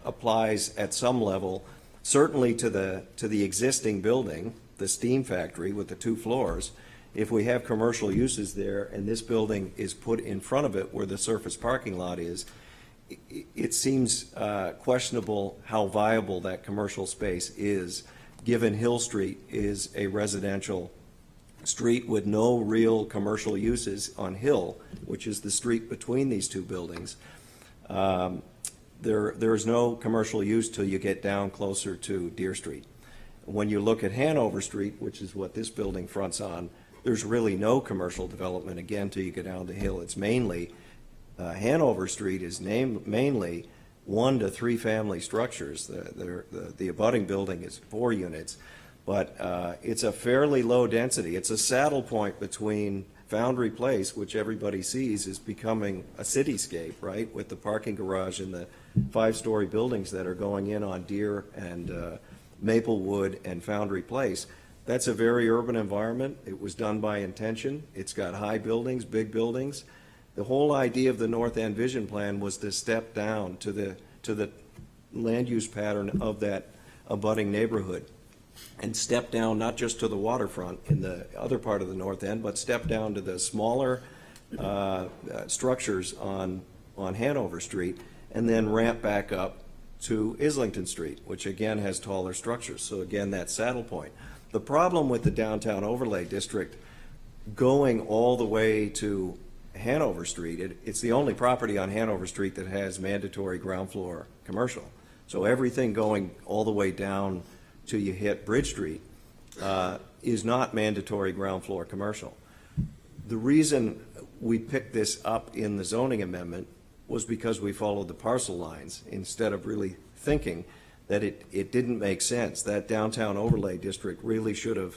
applies at some level, certainly to the existing building, the steam factory with the 2 floors. If we have commercial uses there and this building is put in front of it where the surface parking lot is, it seems questionable how viable that commercial space is, given Hill Street is a residential street with no real commercial uses on Hill, which is the street between these two buildings. There's no commercial use till you get down closer to Deer Street. When you look at Hanover Street, which is what this building fronts on, there's really no commercial development, again, till you get down the hill. It's mainly, Hanover Street is mainly 1 to 3 family structures. The abutting building is 4 units, but it's a fairly low density. It's a saddle point between Foundry Place, which everybody sees is becoming a cityscape, right, with the parking garage and the 5-story buildings that are going in on Deer and Maplewood and Foundry Place. That's a very urban environment. It was done by intention. It's got high buildings, big buildings. The whole idea of the North End Vision Plan was to step down to the land use pattern of that abutting neighborhood, and step down not just to the waterfront in the other part of the North End, but step down to the smaller structures on Hanover Street, and then ramp back up to Islington Street, which again has taller structures. So again, that saddle point. The problem with the downtown overlay district going all the way to Hanover Street, it's the only property on Hanover Street that has mandatory ground floor commercial. So everything going all the way down till you hit Bridge Street is not mandatory ground floor commercial. The reason we picked this up in the zoning amendment was because we followed the parcel lines instead of really thinking that it didn't make sense. That downtown overlay district really should have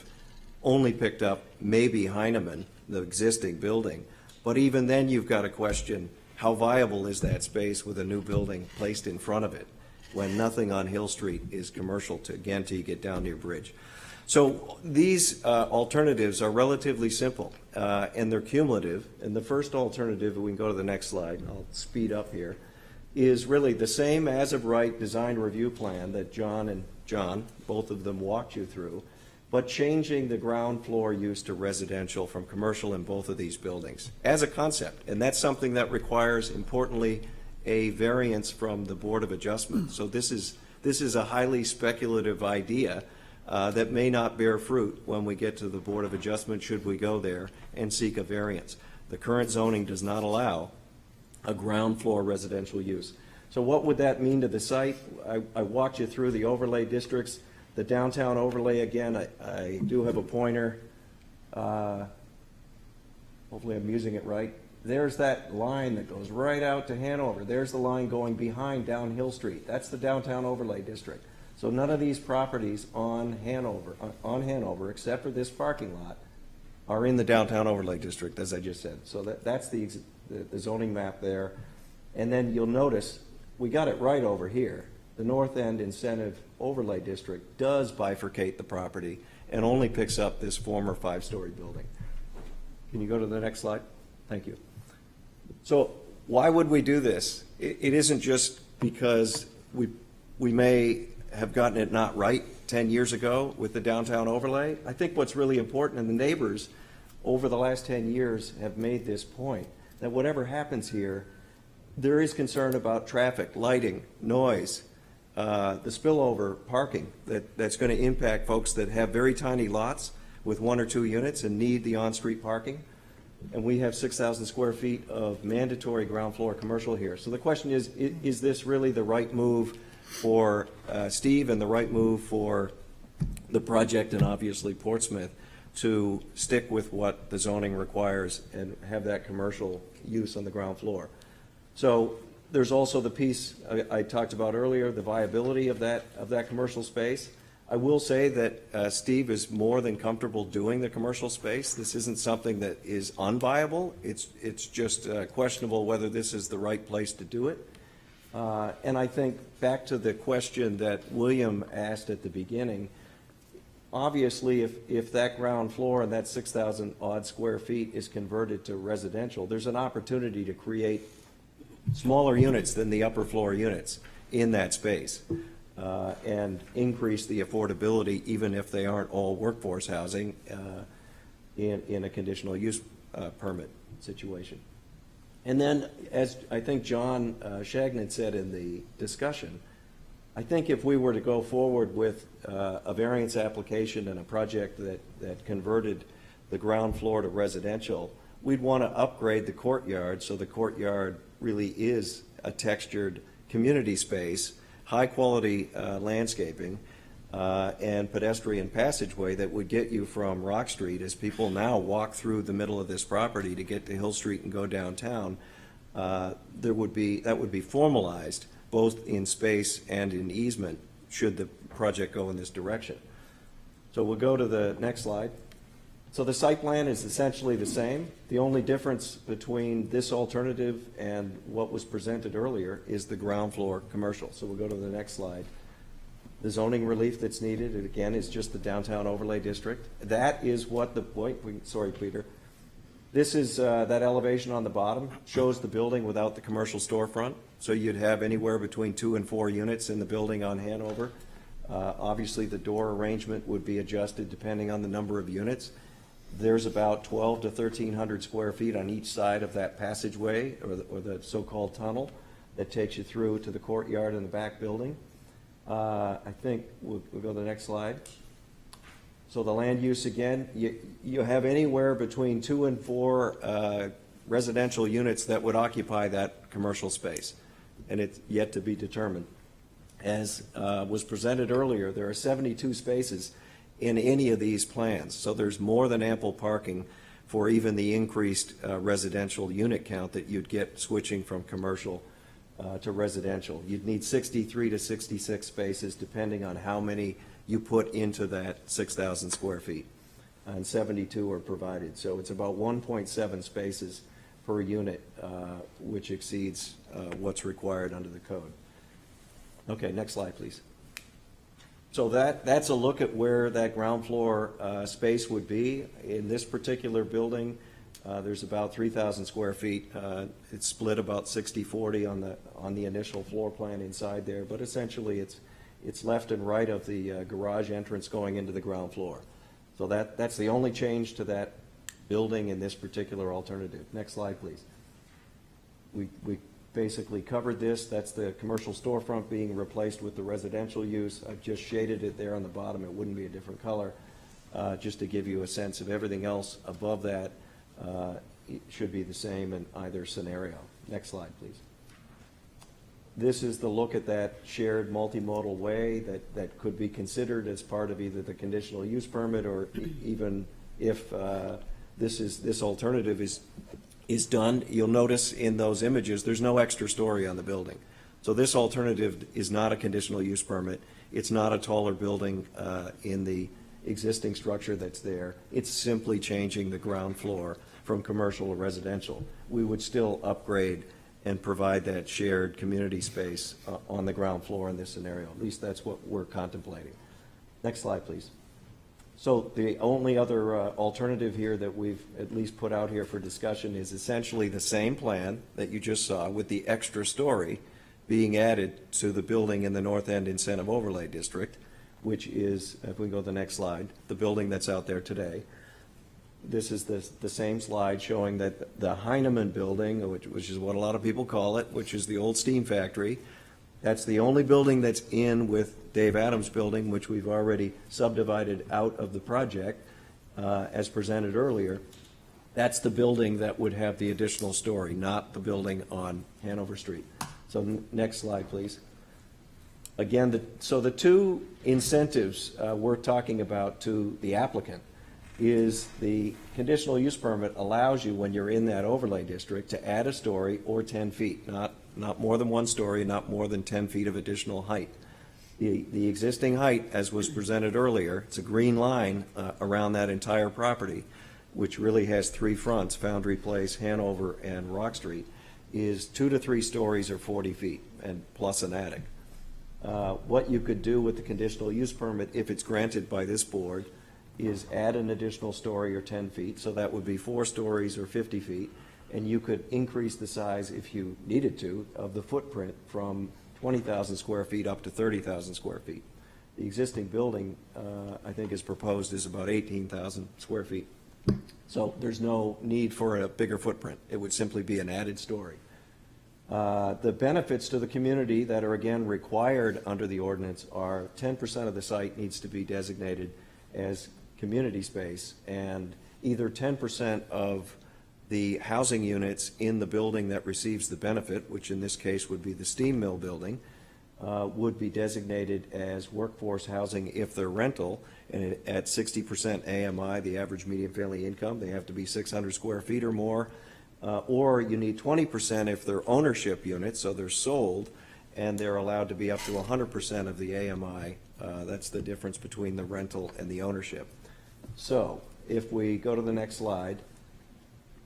only picked up maybe Heinemann, the existing building. But even then, you've got to question how viable is that space with a new building placed in front of it when nothing on Hill Street is commercial till you get down near Bridge. So these alternatives are relatively simple, and they're cumulative. And the first alternative, we can go to the next slide, I'll speed up here, is really the same as-of-right design review plan that John and John, both of them, walked you through, but changing the ground floor use to residential from commercial in both of these buildings as a concept. And that's something that requires, importantly, a variance from the Board of Adjustment. So this is a highly speculative idea that may not bear fruit when we get to the Board of Adjustment, should we go there and seek a variance. The current zoning does not allow a ground floor residential use. So what would that mean to the site? I walked you through the overlay districts. The downtown overlay, again, I do have a pointer. Hopefully I'm using it right. There's that line that goes right out to Hanover. There's the line going behind down Hill Street. That's the downtown overlay district. So none of these properties on Hanover, except for this parking lot, are in the downtown overlay district, as I just said. So that's the zoning map there. And then you'll notice, we got it right over here. The North End Incentive Overlay District does bifurcate the property and only picks up this former 5-story building. Can you go to the next slide? Thank you. So why would we do this? It isn't just because we may have gotten it not right 10 years ago with the downtown overlay. I think what's really important, and the neighbors over the last 10 years have made this point, that whatever happens here, there is concern about traffic, lighting, noise, the spillover parking that's going to impact folks that have very tiny lots with 1 or 2 units and need the on-street parking. And we have 6,000 square feet of mandatory ground floor commercial here. So the question is this really the right move for Steve and the right move for the project and obviously Portsmouth to stick with what the zoning requires and have that commercial use on the ground floor? So there's also the piece I talked about earlier, the viability of that commercial space. I will say that Steve is more than comfortable doing the commercial space. This isn't something that is unviable. It's just questionable whether this is the right place to do it. And I think back to the question that William asked at the beginning, obviously if that ground floor and that 6,000 odd square feet is converted to residential, there's an opportunity to create smaller units than the upper floor units in that space. And increase the affordability, even if they aren't all workforce housing in a conditional use permit situation. And then, as I think John Shagnon said in the discussion, I think if we were to go forward with a variance application and a project that converted the ground floor to residential, we'd want to upgrade the courtyard so the courtyard really is a textured community space, high-quality landscaping, and pedestrian passageway that would get you from Rock Street, as people now walk through the middle of this property to get to Hill Street and go downtown. That would be formalized both in space and in easement should the project go in this direction. So we'll go to the next slide. So the site plan is essentially the same. The only difference between this alternative and what was presented earlier is the ground floor commercial. So we'll go to the next slide. The zoning relief that's needed, and again, is just the downtown overlay district. That is what sorry, Peter. This is that elevation on the bottom, shows the building without the commercial storefront. So you'd have anywhere between 2 and 4 units in the building on Hanover. Obviously, the door arrangement would be adjusted depending on the number of units. There's about 1,200 to 1,300 square feet on each side of that passageway, or the so-called tunnel, that takes you through to the courtyard in the back building. I think we'll go to the next slide. So the land use, again, you have anywhere between 2 and 4 residential units that would occupy that commercial space, and it's yet to be determined. As was presented earlier, there are 72 spaces in any of these plans. So there's more than ample parking for even the increased residential unit count that you'd get switching from commercial to residential. You'd need 63 to 66 spaces depending on how many you put into that 6,000 square feet, and 72 are provided. So it's about 1.7 spaces per unit, which exceeds what's required under the code. Okay, next slide, please. So that's a look at where that ground floor space would be. In this particular building, there's about 3,000 square feet. It's split about 60-40 on the initial floor plan inside there, but essentially it's left and right of the garage entrance going into the ground floor. So that's the only change to that building in this particular alternative. Next slide, please. We basically covered this. That's the commercial storefront being replaced with the residential use. I've just shaded it there on the bottom. It wouldn't be a different color, just to give you a sense of everything else above that. It should be the same in either scenario. Next slide, please. This is the look at that shared multimodal way that could be considered as part of either the conditional use permit, or even if this alternative is done. You'll notice in those images, there's no extra story on the building. So this alternative is not a conditional use permit. It's not a taller building in the existing structure that's there. It's simply changing the ground floor from commercial to residential. We would still upgrade and provide that shared community space on the ground floor in this scenario. At least that's what we're contemplating. Next slide, please. So the only other alternative here that we've at least put out here for discussion is essentially the same plan that you just saw, with the extra story being added to the building in the North End Incentive Overlay District, which is, if we go to the next slide, the building that's out there today. This is the same slide showing that the Heinemann building, which is what a lot of people call it, which is the old steam factory, that's the only building that's in with Dave Adams' building, which we've already subdivided out of the project, as presented earlier. That's the building that would have the additional story, not the building on Hanover Street. So next slide, please. Again, so the two incentives we're talking about to the applicant is the conditional use permit allows you, when you're in that overlay district, to add a story or 10 feet, not more than one story, not more than 10 feet of additional height. The existing height, as was presented earlier, it's a green line around that entire property, which really has three fronts, Foundry Place, Hanover, and Rock Street, is 2 to 3 stories or 40 feet, and plus an attic. What you could do with the conditional use permit, if it's granted by this board, is add an additional story or 10 feet, so that would be 4 stories or 50 feet, and you could increase the size, if you needed to, of the footprint from 20,000 square feet up to 30,000 square feet. The existing building, I think, is proposed is about 18,000 square feet. So there's no need for a bigger footprint. It would simply be an added story. The benefits to the community that are, again, required under the ordinance are 10% of the site needs to be designated as community space, and either 10% of the housing units in the building that receives the benefit, which in this case would be the steam mill building, would be designated as workforce housing if they're rental, and at 60% AMI, the average median family income, they have to be 600 square feet or more, or you need 20% if they're ownership units, so they're sold, and they're allowed to be up to 100% of the AMI. That's the difference between the rental and the ownership. So if we go to the next slide,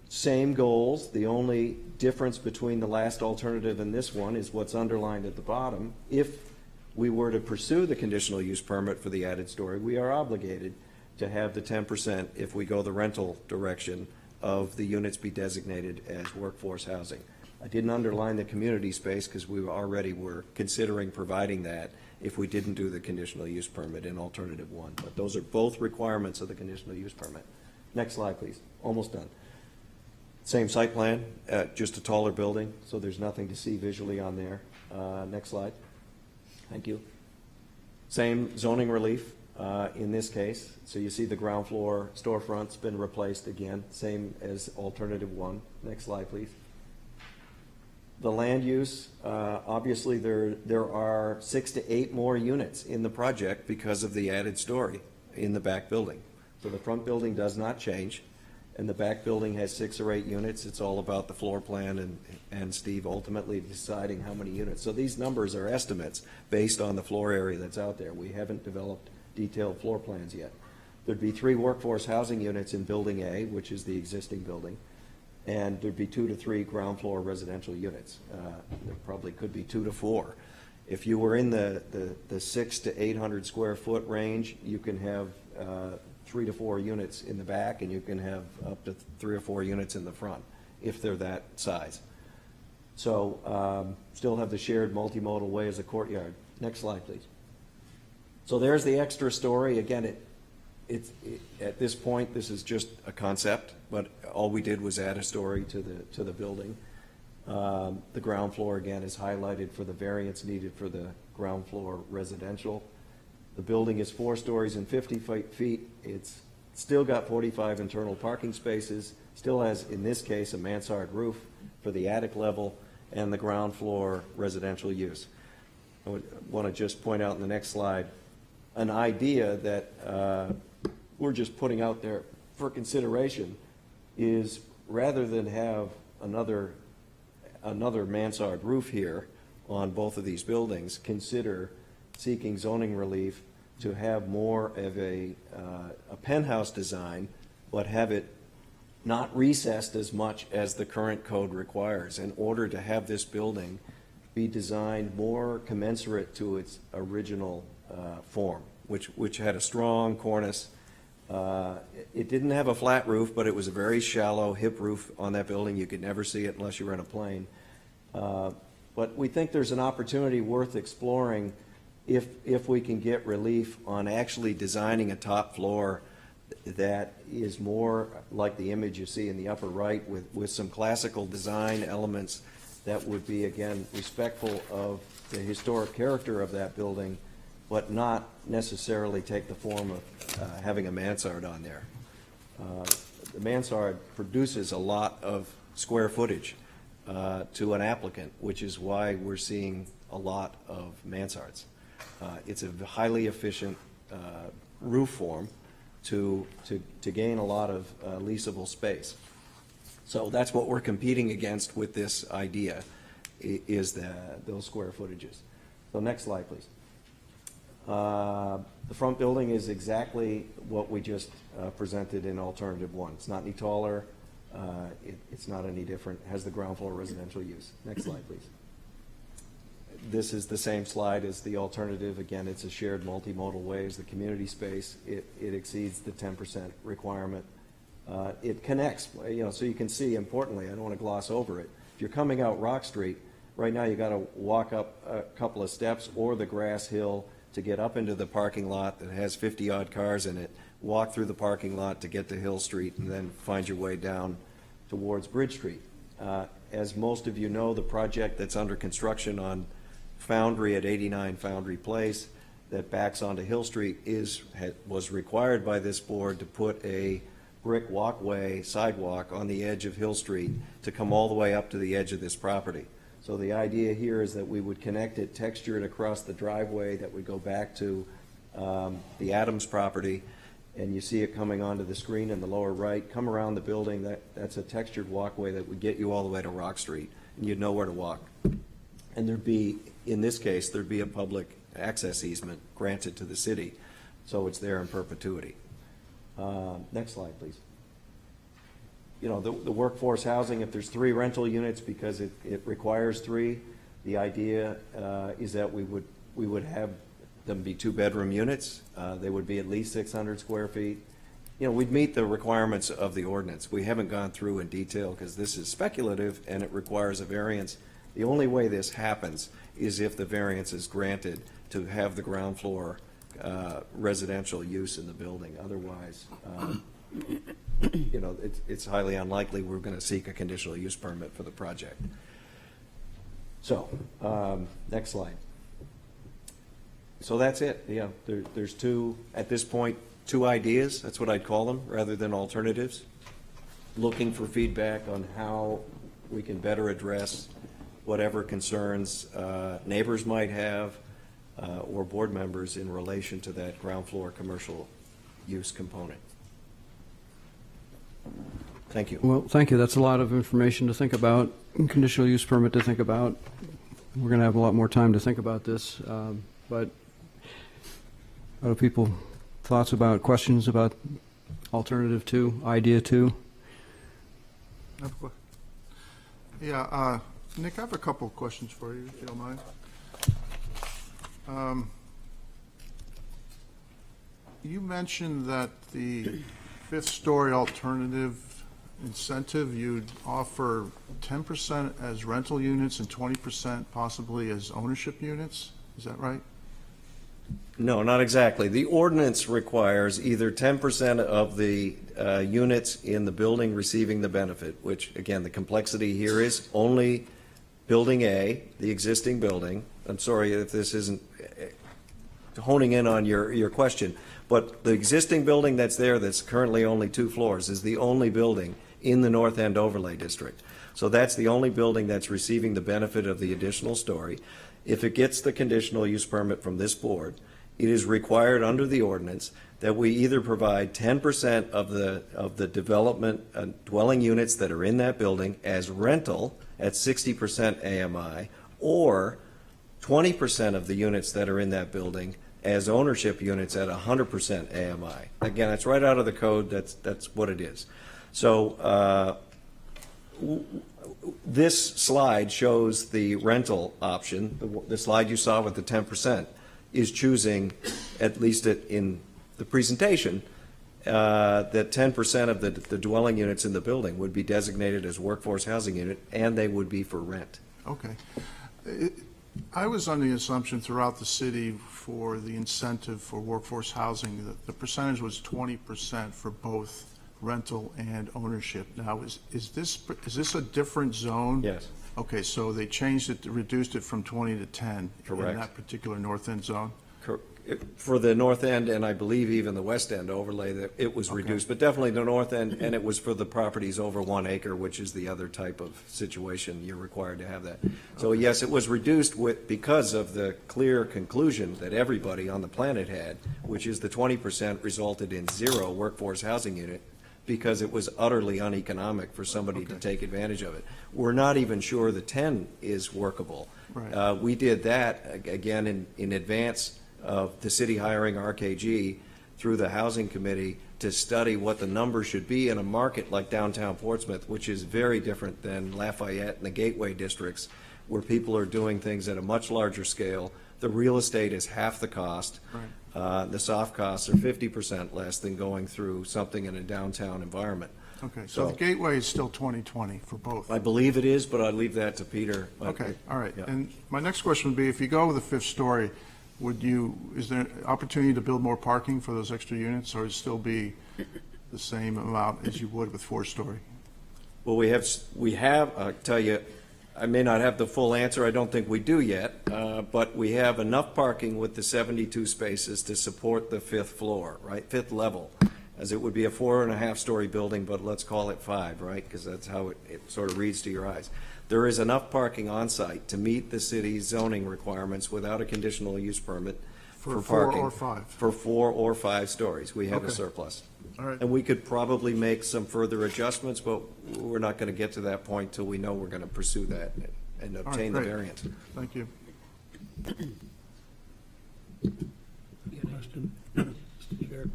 same goals. The only difference between the last alternative and this one is what's underlined at the bottom. If we were to pursue the conditional use permit for the added story, we are obligated to have the 10%, if we go the rental direction, of the units be designated as workforce housing. I didn't underline the community space because we already were considering providing that if we didn't do the conditional use permit in alternative one. But those are both requirements of the conditional use permit. Next slide, please. Almost done. Same site plan, just a taller building, so there's nothing to see visually on there. Next slide. Thank you. Same zoning relief in this case. So you see the ground floor storefront's been replaced again, same as alternative one. Next slide, please. The land use, obviously there are 6 to 8 more units in the project because of the added story in the back building. So the front building does not change, and the back building has 6 or 8 units. It's all about the floor plan and Steve ultimately deciding how many units. So these numbers are estimates based on the floor area that's out there. We haven't developed detailed floor plans yet. There'd be 3 workforce housing units in Building A, which is the existing building, and there'd be 2 to 3 ground floor residential units. There probably could be 2 to 4. If you were in the 600 to 800 square foot range, you can have 3 to 4 units in the back, and you can have up to 3 or 4 units in the front, if they're that size. So still have the shared multimodal way as a courtyard. Next slide, please. So there's the extra story. Again, at this point, this is just a concept, but all we did was add a story to the building. The ground floor, again, is highlighted for the variance needed for the ground floor residential. The building is 4 stories and 50 feet. It's still got 45 internal parking spaces, still has, in this case, a mansard roof for the attic level and the ground floor residential use. I would want to just point out in the next slide, an idea that we're just putting out there for consideration is, rather than have another mansard roof here on both of these buildings, consider seeking zoning relief to have more of a penthouse design, but have it not recessed as much as the current code requires, in order to have this building be designed more commensurate to its original form, which had a strong cornice. It didn't have a flat roof, but it was a very shallow hip roof on that building. You could never see it unless you were in a plane. But we think there's an opportunity worth exploring if we can get relief on actually designing a top floor that is more like the image you see in the upper right, with some classical design elements that would be, again, respectful of the historic character of that building, but not necessarily take the form of having a mansard on there. The mansard produces a lot of square footage to an applicant, which is why we're seeing a lot of mansards. It's a highly efficient roof form to gain a lot of leasable space. So that's what we're competing against with this idea, is those square footages. So next slide, please. The front building is exactly what we just presented in alternative 1. It's not any taller. It's not any different. It has the ground floor residential use. Next slide, please. This is the same slide as the alternative. Again, it's a shared multimodal ways. The community space, it exceeds the 10% requirement. It connects, so you can see, importantly, I don't want to gloss over it. If you're coming out Rock Street, right now you got to walk up a couple of steps or the grass hill to get up into the parking lot that has 50-odd cars in it, walk through the parking lot to get to Hill Street, and then find your way down towards Bridge Street. As most of you know, the project that's under construction on Foundry at 89 Foundry Place that backs onto Hill Street was required by this board to put a brick sidewalk on the edge of Hill Street to come all the way up to the edge of this property. So the idea here is that we would connect it textured across the driveway that would go back to the Adams property, and you see it coming onto the screen in the lower right, come around the building. That's a textured walkway that would get you all the way to Rock Street, and you'd know where to walk. And in this case, there'd be a public access easement granted to the city, so it's there in perpetuity. Next slide, please. The workforce housing, if there's 3 rental units, because it requires 3, the idea is that we would have them be 2-bedroom units. They would be at least 600 square feet. We'd meet the requirements of the ordinance. We haven't gone through in detail because this is speculative and it requires a variance. The only way this happens is if the variance is granted to have the ground floor residential use in the building. Otherwise, it's highly unlikely we're going to seek a conditional use permit for the project. So, next slide. So that's it. Yeah, there's at this point, 2 ideas. That's what I'd call them, rather than alternatives. Looking for feedback on how we can better address whatever concerns neighbors might have or board members in relation to that ground floor commercial use component. Thank you. Well, thank you. That's a lot of information to think about, conditional use permit to think about. We're going to have a lot more time to think about this, but other people, thoughts about, questions about alternative 2, idea 2? Yeah, Nick, I have a couple of questions for you, if you don't mind. You mentioned that the 5th-story alternative incentive, you'd offer 10% as rental units and 20% possibly as ownership units. Is that right? No, not exactly. The ordinance requires either 10% of the units in the building receiving the benefit, which, again, the complexity here is only Building A, the existing building. I'm sorry if this isn't honing in on your question, but the existing building that's there, that's currently only 2 floors, is the only building in the North End Overlay District. So that's the only building that's receiving the benefit of the additional story. If it gets the conditional use permit from this board, it is required under the ordinance that we either provide 10% of the development dwelling units that are in that building as rental at 60% AMI, or 20% of the units that are in that building as ownership units at 100% AMI. Again, that's right out of the code. That's what it is. So this slide shows the rental option. The slide you saw with the 10% is choosing, at least in the presentation, that 10% of the dwelling units in the building would be designated as workforce housing unit, and they would be for rent. Okay. I was under the assumption throughout the city for the incentive for workforce housing, that the percentage was 20% for both rental and ownership. Now, is this a different zone? Yes. Okay, so they changed it, reduced it from 20 to 10 Correct. in that particular North End zone? For the North End, and I believe even the West End overlay, that it was reduced, but definitely the North End, and it was for the properties over 1 acre, which is the other type of situation. You're required to have that. So yes, it was reduced because of the clear conclusion that everybody on the planet had, which is the 20% resulted in 0 workforce housing unit, because it was utterly uneconomic for somebody to take advantage of it. We're not even sure the 10 is workable. Right. We did that, again, in advance of the city hiring RKG through the Housing Committee to study what the number should be in a market like downtown Portsmouth, which is very different than Lafayette and the Gateway districts, where people are doing things at a much larger scale. The real estate is half the cost. Right. The soft costs are 50% less than going through something in a downtown environment. Okay, so the gateway is still 20/20 for both? I believe it is, but I'll leave that to Peter. Okay, all right. Yeah. And my next question would be, if you go with the 5th story, is there an opportunity to build more parking for those extra units, or it still be the same amount as you would with 4-story? Well, we have, I'll tell you, I may not have the full answer, I don't think we do yet, but we have enough parking with the 72 spaces to support the 5th floor, right, 5th level, as it would be a 4.5-story building, but let's call it 5, right, because that's how it sort of reads to your eyes. There is enough parking on site to meet the city's zoning requirements without a conditional use permit For parking. 4 or 5? For 4 or 5 stories, we have a Okay. surplus. All right. And we could probably make some further adjustments, but we're not going to get to that point till we know we're going to pursue that and right, obtain the great. variance. Thank you. Question, Mr. Chair.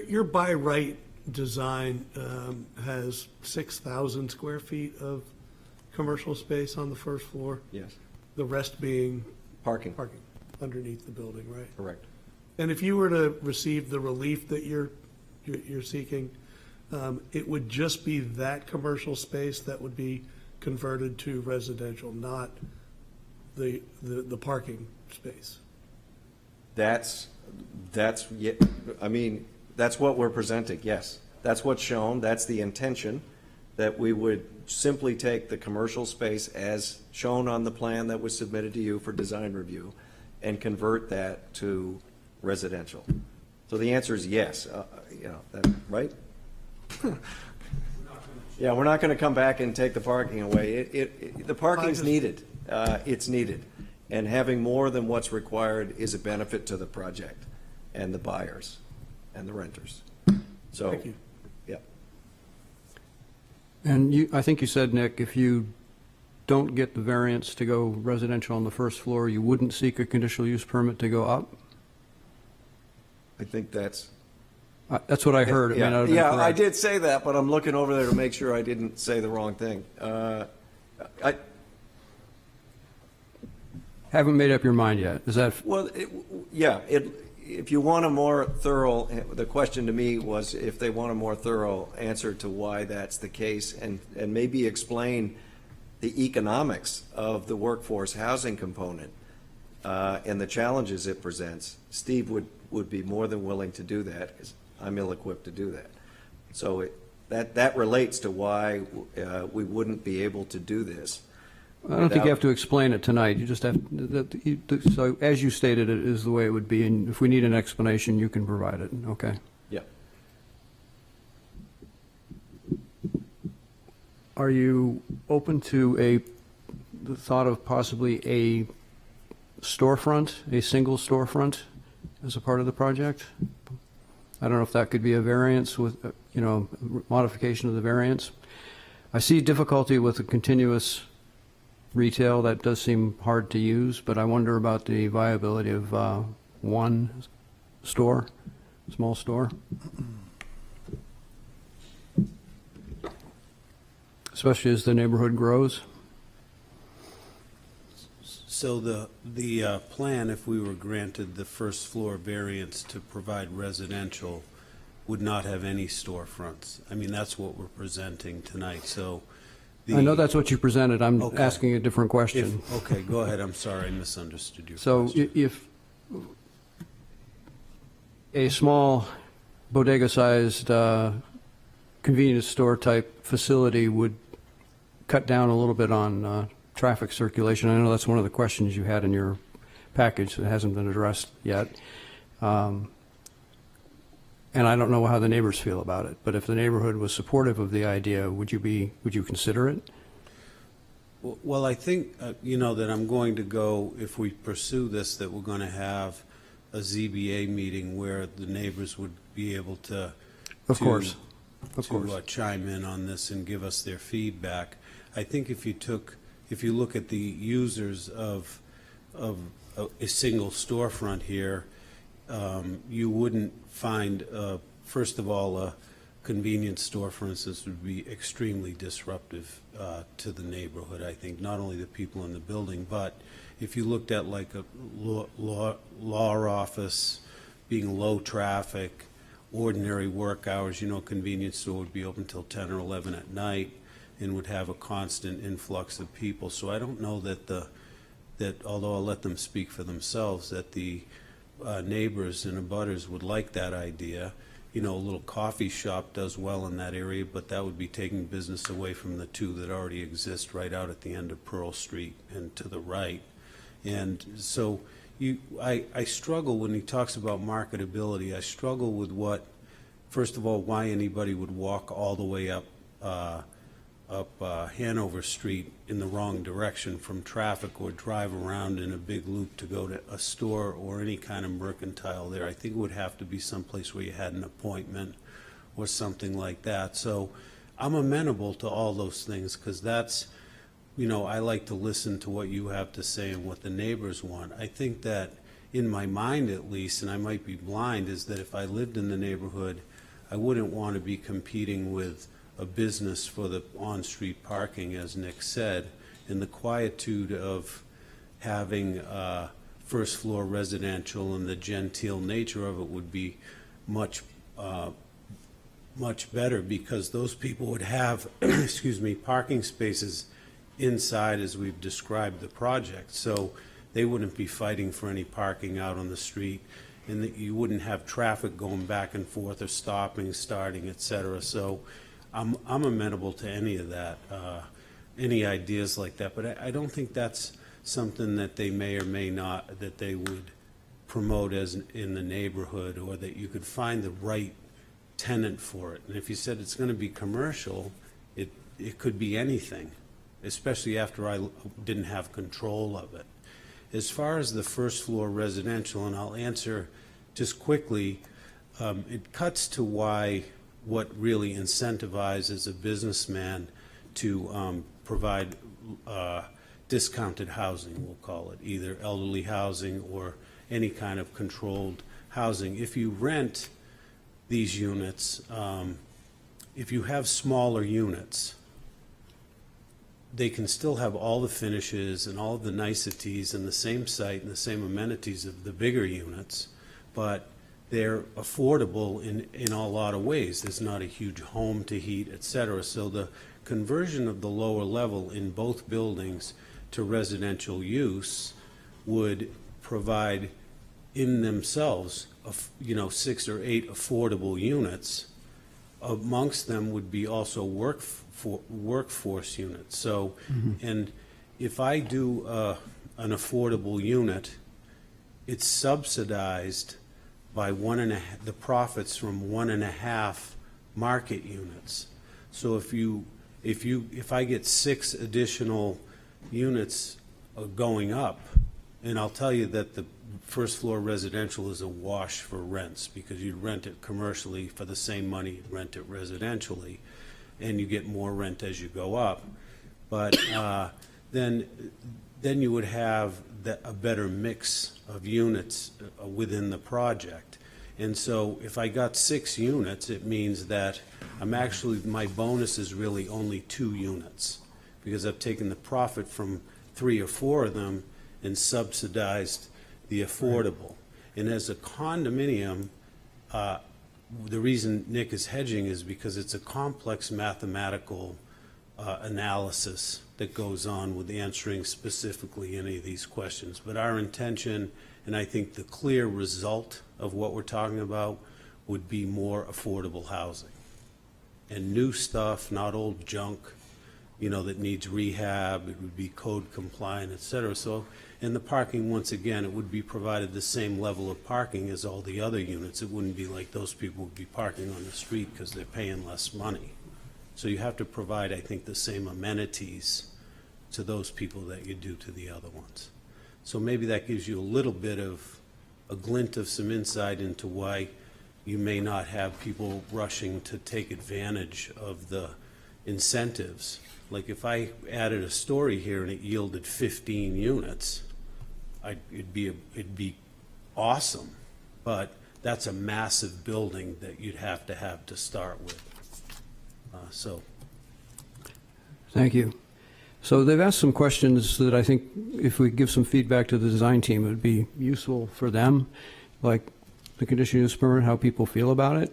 Your by right design has 6,000 square feet of commercial space on the first floor, Yes. the rest being Parking, parking underneath the building, right? correct. And if you were to receive the relief that you're seeking, it would just be that commercial space that would be converted to residential, not the parking space. That's, yeah, I mean, that's what we're presenting, yes. That's what's shown, that's the intention, that we would simply take the commercial space as shown on the plan that was submitted to you for design review and convert that to residential. So the answer is yes, right? Yeah, we're not going to come back and take the parking away. The parking's needed. It's needed. And having more than what's required is a benefit to the project and the buyers and the renters. So, Thank you. yeah. And I think you said, Nick, if you don't get the variance to go residential on the first floor, you wouldn't seek a conditional use permit to go up? I think that's. That's what I heard. It may not have been Yeah, I correct. did say that, but I'm looking over there to make sure I didn't say the wrong thing. Haven't made up your mind yet. Is that, Well, if you want a more thorough, the question to me was if they want a more thorough answer to why that's the case, and maybe explain the economics of the workforce housing component. and the challenges it presents, Steve would be more than willing to do that, because I'm ill-equipped to do that. So that relates to why we wouldn't be able to do this. I don't think you have to explain it tonight. You just have, so as you stated, it is the way it would be, and if we need an explanation, you can provide it, okay? Yeah. Are you open to the thought of possibly a storefront, a single storefront as a part of the project? I don't know if that could be a variance with, modification of the variance. I see difficulty with the continuous retail. That does seem hard to use, but I wonder about the viability of one store, small store. Especially as the neighborhood grows. So the plan, if we were granted the first floor variance to provide residential, would not have any storefronts. I mean, that's what we're presenting tonight, so. I know that's what you presented. I'm Okay. asking a different question. Okay, go ahead, I'm sorry, I misunderstood your So question. if a small bodega-sized convenience store type facility would cut down a little bit on traffic circulation, I know that's one of the questions you had in your package that hasn't been addressed yet. And I don't know how the neighbors feel about it, but if the neighborhood was supportive of the idea, would you consider it? Well, I think, that I'm going to go, if we pursue this, that we're going to have a ZBA meeting where the neighbors would be able to. Of course. Chime in on this and give us their feedback. I think if you look at the users of a single storefront here, you wouldn't find, first of all, a convenience store, for instance, would be extremely disruptive to the neighborhood, I think, not only the people in the building, but if you looked at like a law office being low traffic, ordinary work hours, convenience store would be open till 10 or 11 at night and would have a constant influx of people. So I don't know that although I'll let them speak for themselves, that the neighbors and abutters would like that idea. A little coffee shop does well in that area, but that would be taking business away from the two that already exist right out at the end of Pearl Street and to the right. And so I struggle when he talks about marketability. I struggle with first of all, why anybody would walk all the way up Hanover Street in the wrong direction from traffic or drive around in a big loop to go to a store or any kind of mercantile there. I think it would have to be someplace where you had an appointment or something like that. So I'm amenable to all those things because that's, I like to listen to what you have to say and what the neighbors want. I think that in my mind at least, and I might be blind, is that if I lived in the neighborhood, I wouldn't want to be competing with a business for the on-street parking, as Nick said, and the quietude of having first floor residential and the genteel nature of it would be much better because those people would have, parking spaces inside as we've described the project. So they wouldn't be fighting for any parking out on the street, and that you wouldn't have traffic going back and forth or stopping, starting, et cetera. So I'm amenable to any of that, any ideas like that, but I don't think that's something that they may or may not, that they would promote as in the neighborhood, or that you could find the right tenant for it. And if you said it's going to be commercial, it could be anything, especially after I didn't have control of it. As far as the first floor residential, and I'll answer just quickly, it cuts to what really incentivizes a businessman to provide discounted housing, we'll call it, either elderly housing or any kind of controlled housing. If you rent these units, if you have smaller units, they can still have all the finishes and all of the niceties in the same site and the same amenities of the bigger units, but they're affordable in a lot of ways. There's not a huge home to heat, et cetera. So the conversion of the lower level in both buildings to residential use would provide in themselves, 6 or 8 affordable units. Amongst them would be also workforce units. So, and if I do an affordable unit, it's subsidized by the profits from 1.5 market units. So if I get 6 additional units going up, and I'll tell you that the first floor residential is a wash for rents, because you rent it commercially for the same money you rent it residentially, and you get more rent as you go up. But then you would have a better mix of units within the project. And so if I got 6 units, it means that my bonus is really only 2 units, because I've taken the profit from 3 or 4 of them and subsidized the affordable. And as a condominium, the reason Nick is hedging is because it's a complex mathematical analysis that goes on with answering specifically any of these questions. But our intention, and I think the clear result of what we're talking about, would be more affordable housing. And new stuff, not old junk, that needs rehab, it would be code compliant, et cetera. So, and the parking, once again, it would be provided the same level of parking as all the other units. It wouldn't be like those people would be parking on the street because they're paying less money. So you have to provide, I think, the same amenities to those people that you do to the other ones. So maybe that gives you a little bit of a glint of some insight into why you may not have people rushing to take advantage of the incentives. Like if I added a story here and it yielded 15 units, it'd be awesome. But that's a massive building that you'd have to start with. Thank you. So they've asked some questions that I think if we give some feedback to the design team, it would be useful for them, like the conditional use permit, how people feel about it.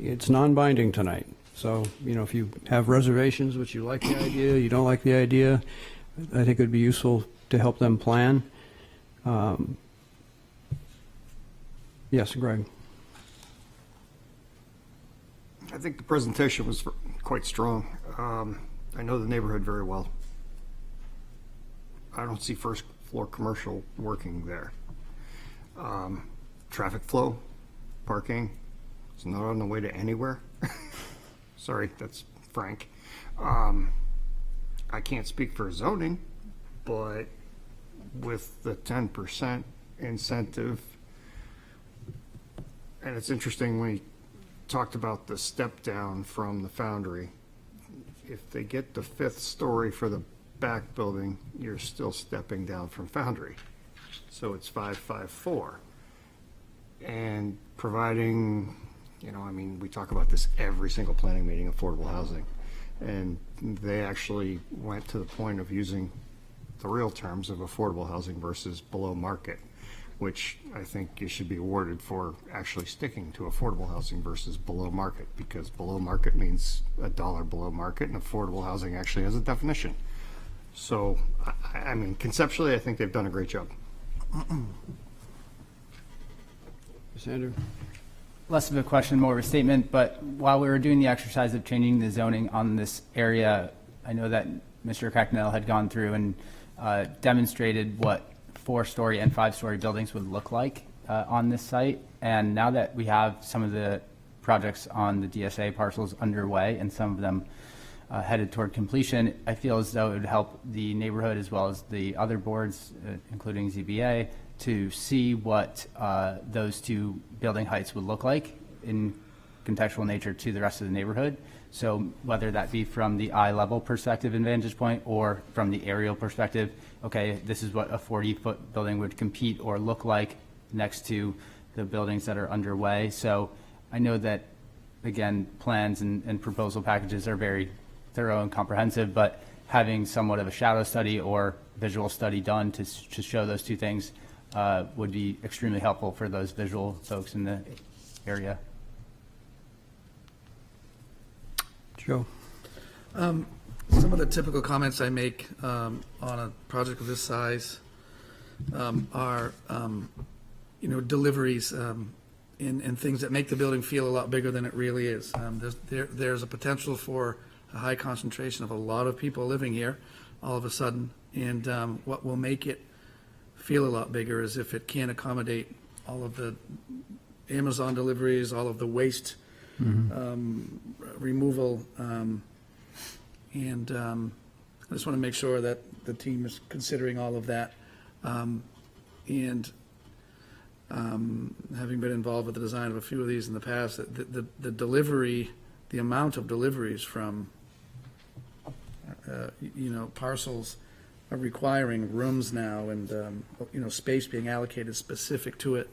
It's non-binding tonight. So, if you have reservations, which you like the idea, you don't like the idea, I think it would be useful to help them plan. Yes, Greg. I think the presentation was quite strong. I know the neighborhood very well. I don't see first floor commercial working there. Traffic flow, parking, it's not on the way to anywhere. Sorry, that's frank. I can't speak for zoning, but with the 10% incentive, and it's interesting when he talked about the step down from the Foundry. If they get the 5th story for the back building, you're still stepping down from Foundry. So it's 554. And providing, we talk about this every single planning meeting, affordable housing. And they actually went to the point of using the real terms of affordable housing versus below market, which I think you should be awarded for actually sticking to affordable housing versus below market, because below market means $1 below market, and affordable housing actually has a definition. So, conceptually, I think they've done a great job. Sandra? Less of a question, more of a statement, but while we were doing the exercise of changing the zoning on this area, I know that Mr. Cracknell had gone through and demonstrated what 4-story and 5-story buildings would look like on this site. And now that we have some of the projects on the DSA parcels underway and some of them headed toward completion, I feel as though it would help the neighborhood as well as the other boards, including ZBA, to see what those 2 building heights would look like in contextual nature to the rest of the neighborhood. So whether that be from the eye level perspective and vantage point or from the aerial perspective, okay, this is what a 40-foot building would compete or look like next to the buildings that are underway. So I know that, again, plans and proposal packages are very thorough and comprehensive, but having somewhat of a shadow study or visual study done to show those 2 things would be extremely helpful for those visual folks in the area. Joe? Some of the typical comments I make on a project of this size, are, deliveries and things that make the building feel a lot bigger than it really is. There's a potential for a high concentration of a lot of people living here all of a sudden, and what will make it feel a lot bigger is if it can accommodate all of the Amazon deliveries, all of the waste removal, and I just want to make sure that the team is considering all of that. And having been involved with the design of a few of these in the past, the delivery, the amount of deliveries from, parcels are requiring rooms now and, space being allocated specific to it.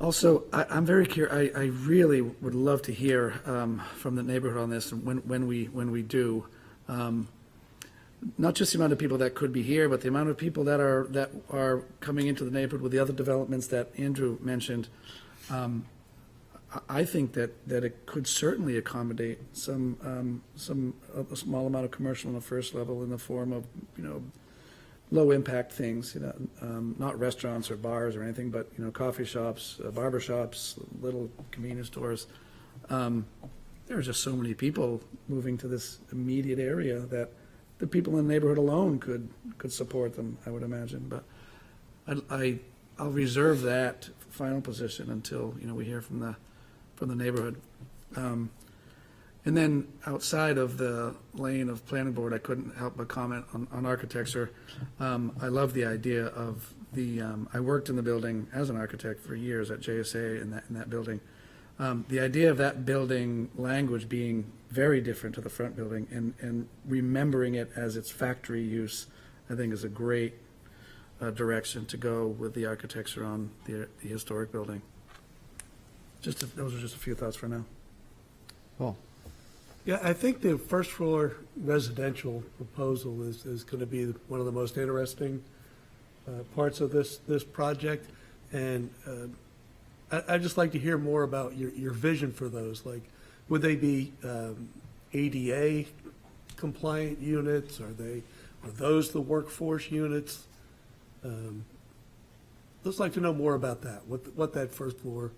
Also, I'm very curious, I really would love to hear from the neighborhood on this when we do. Not just the amount of people that could be here, but the amount of people that are coming into the neighborhood with the other developments that Andrew mentioned. I think that it could certainly accommodate a small amount of commercial on the first level in the form of, low impact things, not restaurants or bars or anything, but, coffee shops, barber shops, little convenience stores. There are just so many people moving to this immediate area that the people in the neighborhood alone could support them, I would imagine. But I'll reserve that final position until, we hear from the neighborhood. And then outside of the lane of planning board, I couldn't help but comment on architecture. I love the idea of I worked in the building as an architect for years at JSA in that building. The idea of that building language being very different to the front building and remembering it as its factory use, I think is a great direction to go with the architecture on the historic building. Those are just a few thoughts for now. Paul? Yeah, I think the first floor residential proposal is going to be one of the most interesting parts of this project. And I'd just like to hear more about your vision for those. Like, would they be ADA compliant units? Are those the workforce units? Let's like to know more about that, what that first floor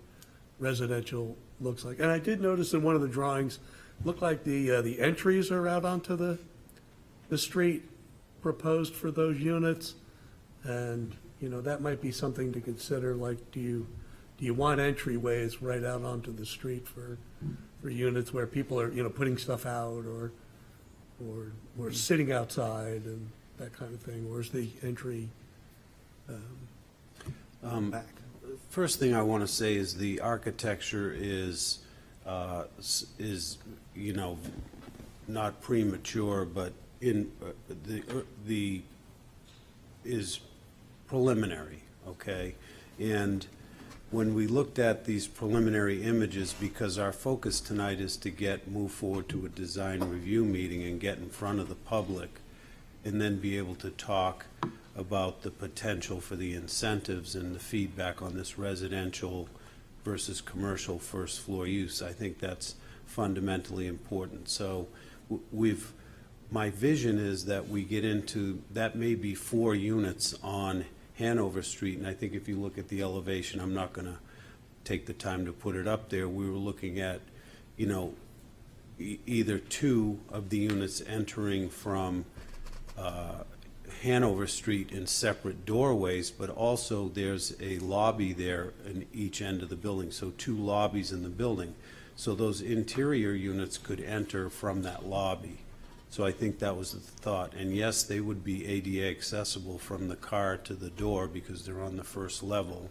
residential looks like. And I did notice in one of the drawings, looked like the entries are out onto the street proposed for those units. And, that might be something to consider, like, do you want entryways right out onto the street for units where people are, putting stuff out or sitting outside and that kind of thing? Where's the entry back? First thing I want to say is the architecture is not premature, but is preliminary, okay? And when we looked at these preliminary images, because our focus tonight is to move forward to a design review meeting and get in front of the public, and then be able to talk about the potential for the incentives and the feedback on this residential versus commercial first floor use. I think that's fundamentally important. So my vision is that we get into, that may be 4 units on Hanover Street, and I think if you look at the elevation, I'm not going to take the time to put it up there. We were looking at, either 2 of the units entering from Hanover Street in separate doorways, but also there's a lobby there in each end of the building, so 2 lobbies in the building. So those interior units could enter from that lobby. So I think that was the thought. And yes, they would be ADA accessible from the car to the door because they're on the first level.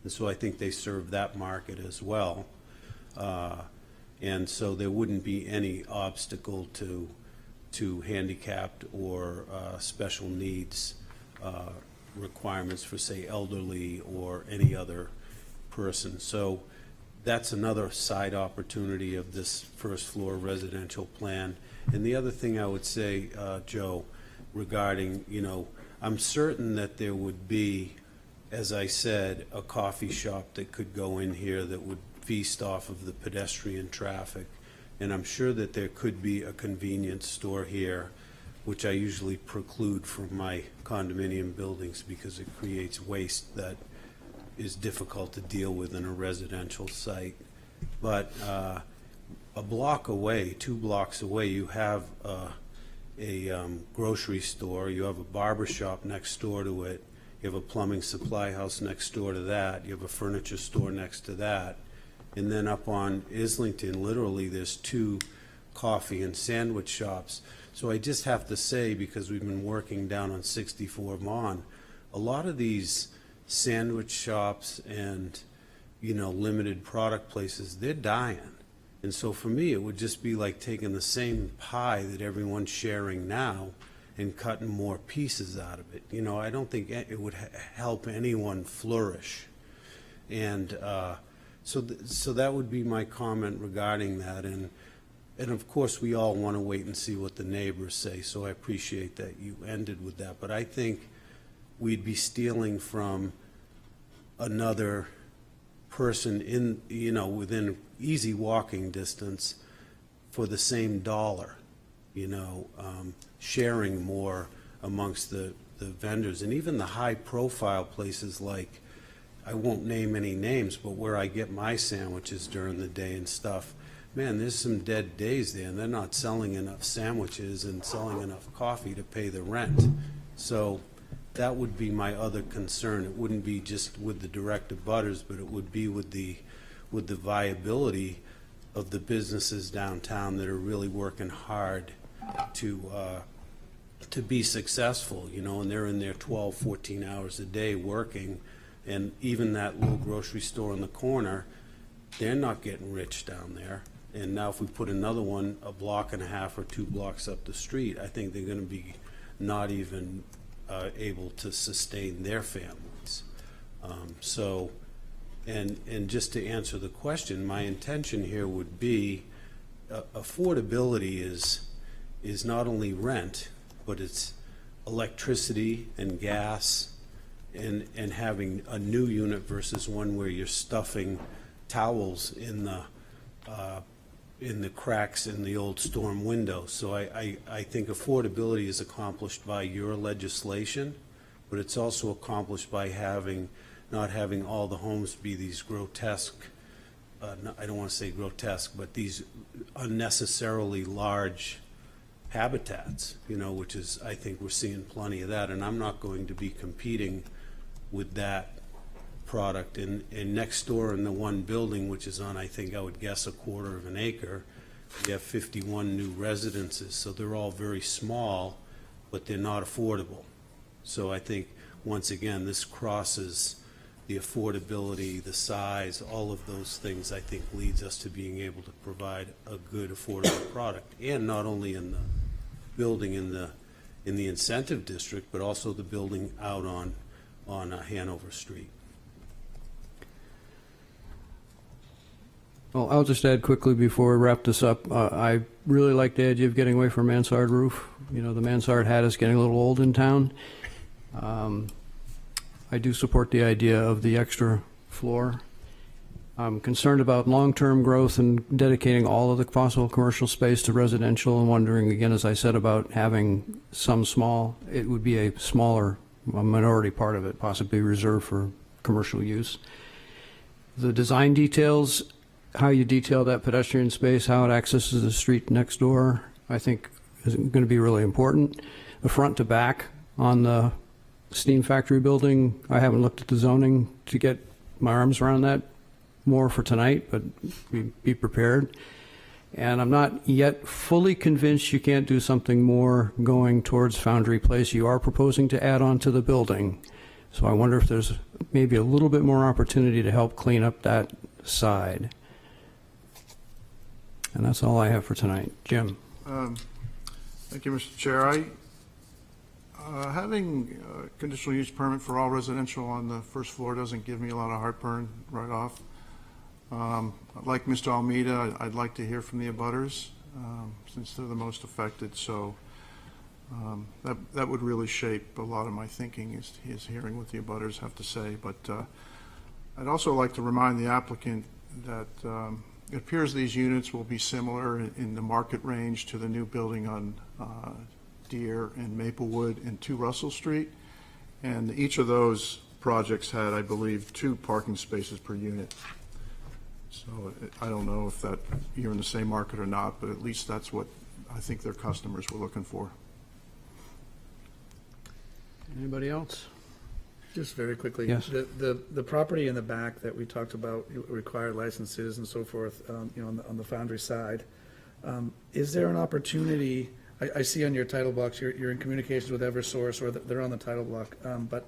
And so I think they serve that market as well. And so there wouldn't be any obstacle to handicapped or special needs requirements for, say, elderly or any other person. So that's another side opportunity of this first floor residential plan. And the other thing I would say, Joe, regarding, I'm certain that there would be, as I said, a coffee shop that could go in here that would feast off of the pedestrian traffic. And I'm sure that there could be a convenience store here which I usually preclude from my condominium buildings because it creates waste that is difficult to deal with in a residential site. But a block away, 2 blocks away, you have a grocery store, you have a barber shop next door to it, you have a plumbing supply house next door to that, you have a furniture store next to that, and then up on Islington, literally, there's 2 coffee and sandwich shops. So I just have to say, because we've been working down on 64 Vaughan, a lot of these sandwich shops and, limited product places, they're dying. And so for me, it would just be like taking the same pie that everyone's sharing now and cutting more pieces out of it. I don't think it would help anyone flourish. And so that would be my comment regarding that. And of course, we all want to wait and see what the neighbors say, so I appreciate that you ended with that. But I think we'd be stealing from another person within easy walking distance for the same dollar, sharing more amongst the vendors. And even the high-profile places like, I won't name any names, but where I get my sandwiches during the day and stuff, man, there's some dead days there, and they're not selling enough sandwiches and selling enough coffee to pay the rent. So that would be my other concern. It wouldn't be just with the direct abutters, but it would be with the viability of the businesses downtown that are really working hard to be successful, and they're in there 12, 14 hours a day working. And even that little grocery store in the corner, they're not getting rich down there. And now if we put another one a block and a half or 2 blocks up the street, I think they're going to be not even able to sustain their families. And just to answer the question, my intention here would be affordability is not only rent, but it's electricity and gas and having a new unit versus one where you're stuffing towels in the cracks in the old storm window. So I think affordability is accomplished by your legislation, but it's also accomplished by not having all the homes be these grotesque, I don't want to say grotesque, but these unnecessarily large habitats, which is, I think we're seeing plenty of that, and I'm not going to be competing with that product. And next door in the one building, which is on, I think I would guess, 1/4 of an acre, we have 51 new residences. So they're all very small, but they're not affordable. So I think, once again, this crosses the affordability, the size, all of those things, I think leads us to being able to provide a good, affordable product. And not only in the building in the incentive district, but also the building out on Hanover Street. Well, I'll just add quickly before we wrap this up. I really like the idea of getting away from mansard roof. The mansard hat is getting a little old in town. I do support the idea of the extra floor. I'm concerned about long-term growth and dedicating all of the possible commercial space to residential, and wondering, again, as I said, about having it would be a smaller, minority part of it, possibly reserved for commercial use. The design details, how you detail that pedestrian space, how it accesses the street next door, I think is going to be really important. The front to back on the steam factory building, I haven't looked at the zoning to get my arms around that more for tonight, but be prepared. And I'm not yet fully convinced you can't do something more going towards Foundry Place. You are proposing to add on to the building, so I wonder if there's maybe a little bit more opportunity to help clean up that side. And that's all I have for tonight. Jim. Thank you, Mr. Chair. Having a conditional use permit for all residential on the first floor doesn't give me a lot of heartburn right off. Like Mr. Almeida, I'd like to hear from the abutters since they're the most affected. So that would really shape a lot of my thinking is hearing what the abutters have to say. But I'd also like to remind the applicant that it appears these units will be similar in the market range to the new building on Deer and Maplewood and 2 Russell Street. And each of those projects had, I believe, 2 parking spaces per unit. So I don't know if that, you're in the same market or not, but at least that's what I think their customers were looking for. Anybody else? Just very quickly. Yes. The property in the back that we talked about, required licenses and so forth, on the Foundry side, is there an opportunity, I see on your title blocks, you're in communications with Eversource, or they're on the title block, but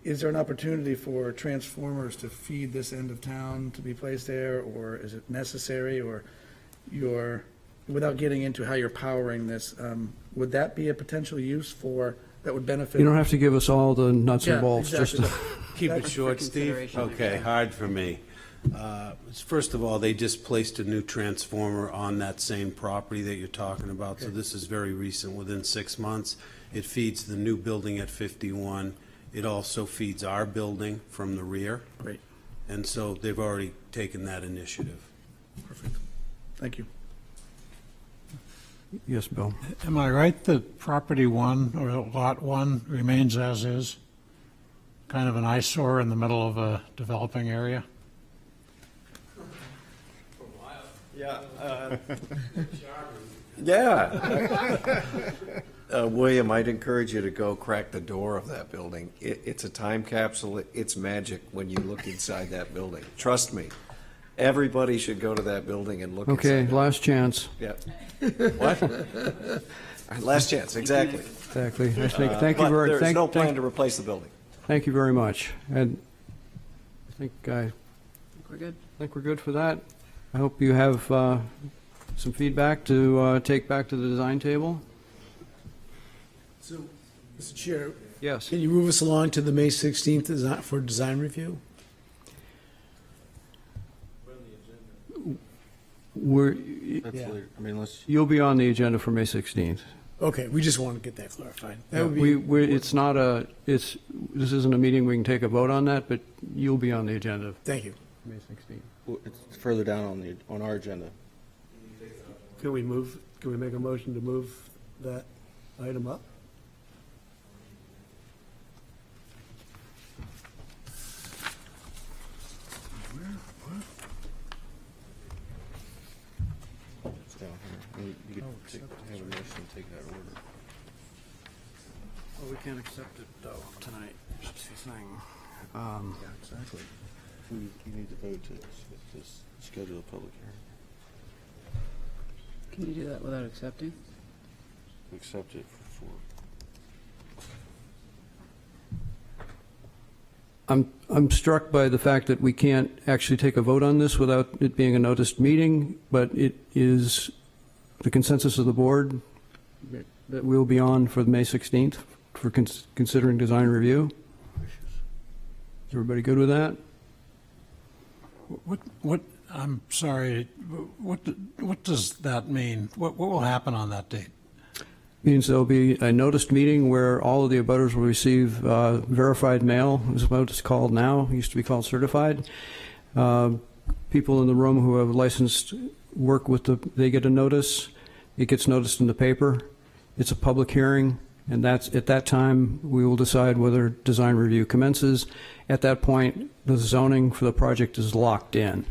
is there an opportunity for transformers to feed this end of town to be placed there, or is it necessary, or without getting into how you're powering this, would that be a potential use that would benefit? You don't have to give us all the nuts and Yeah, bolts, just exactly. Keep it short, Steve? Okay, hard for me. First of all, they just placed a new transformer on that same property that you're talking about, so this is very recent, within 6 months. It feeds the new building at 51. It also feeds our building from the rear. Great, And so they've already taken that initiative. perfect. Thank you. Yes, Bill. Am I right that property 1, or lot 1, remains as is? Kind of an eyesore in the middle of a developing area? Yeah. Yeah. William, I'd encourage you to go crack the door of that building. It's a time capsule. It's magic when you look inside that building. Trust me. Everybody should go to that building and look Okay, inside. last chance. Yeah. What? Last chance, exactly. Exactly. Thank you But very, there's no plan to replace the building. thank you very much. And I think We're good. we're good for that. I hope you have some feedback to take back to the design table. So, Mr. Chair, Yes. can you move us along to the May 16th for design review? Yeah. You'll be on the agenda for May 16th. Okay, we just want to get that clarified. That would be, This isn't a meeting we can take a vote on that, but you'll be on the agenda thank you. May 16th. It's further down on our agenda. Can we make a motion to move that item up? It's down here. I mean, you could have a motion to take that order. Well, we can't accept it, though, tonight. That's the thing. Yeah, exactly. You need to vote to schedule a public hearing. Can you do that without accepting? Accept it for I'm struck by the fact that we can't actually take a vote on this without it being a noticed meeting, but it is the consensus of the board that we'll be on for May 16th for considering design review. Is everybody good with that? I'm sorry, what does that mean? What will happen on that date? Means there'll be a noticed meeting where all of the abutters will receive verified mail, is what it's called now, it used to be called certified. People in the room who have licensed work they get a notice, it gets noticed in the paper, it's a public hearing, and at that time, we will decide whether design review commences. At that point, the zoning for the project is locked in.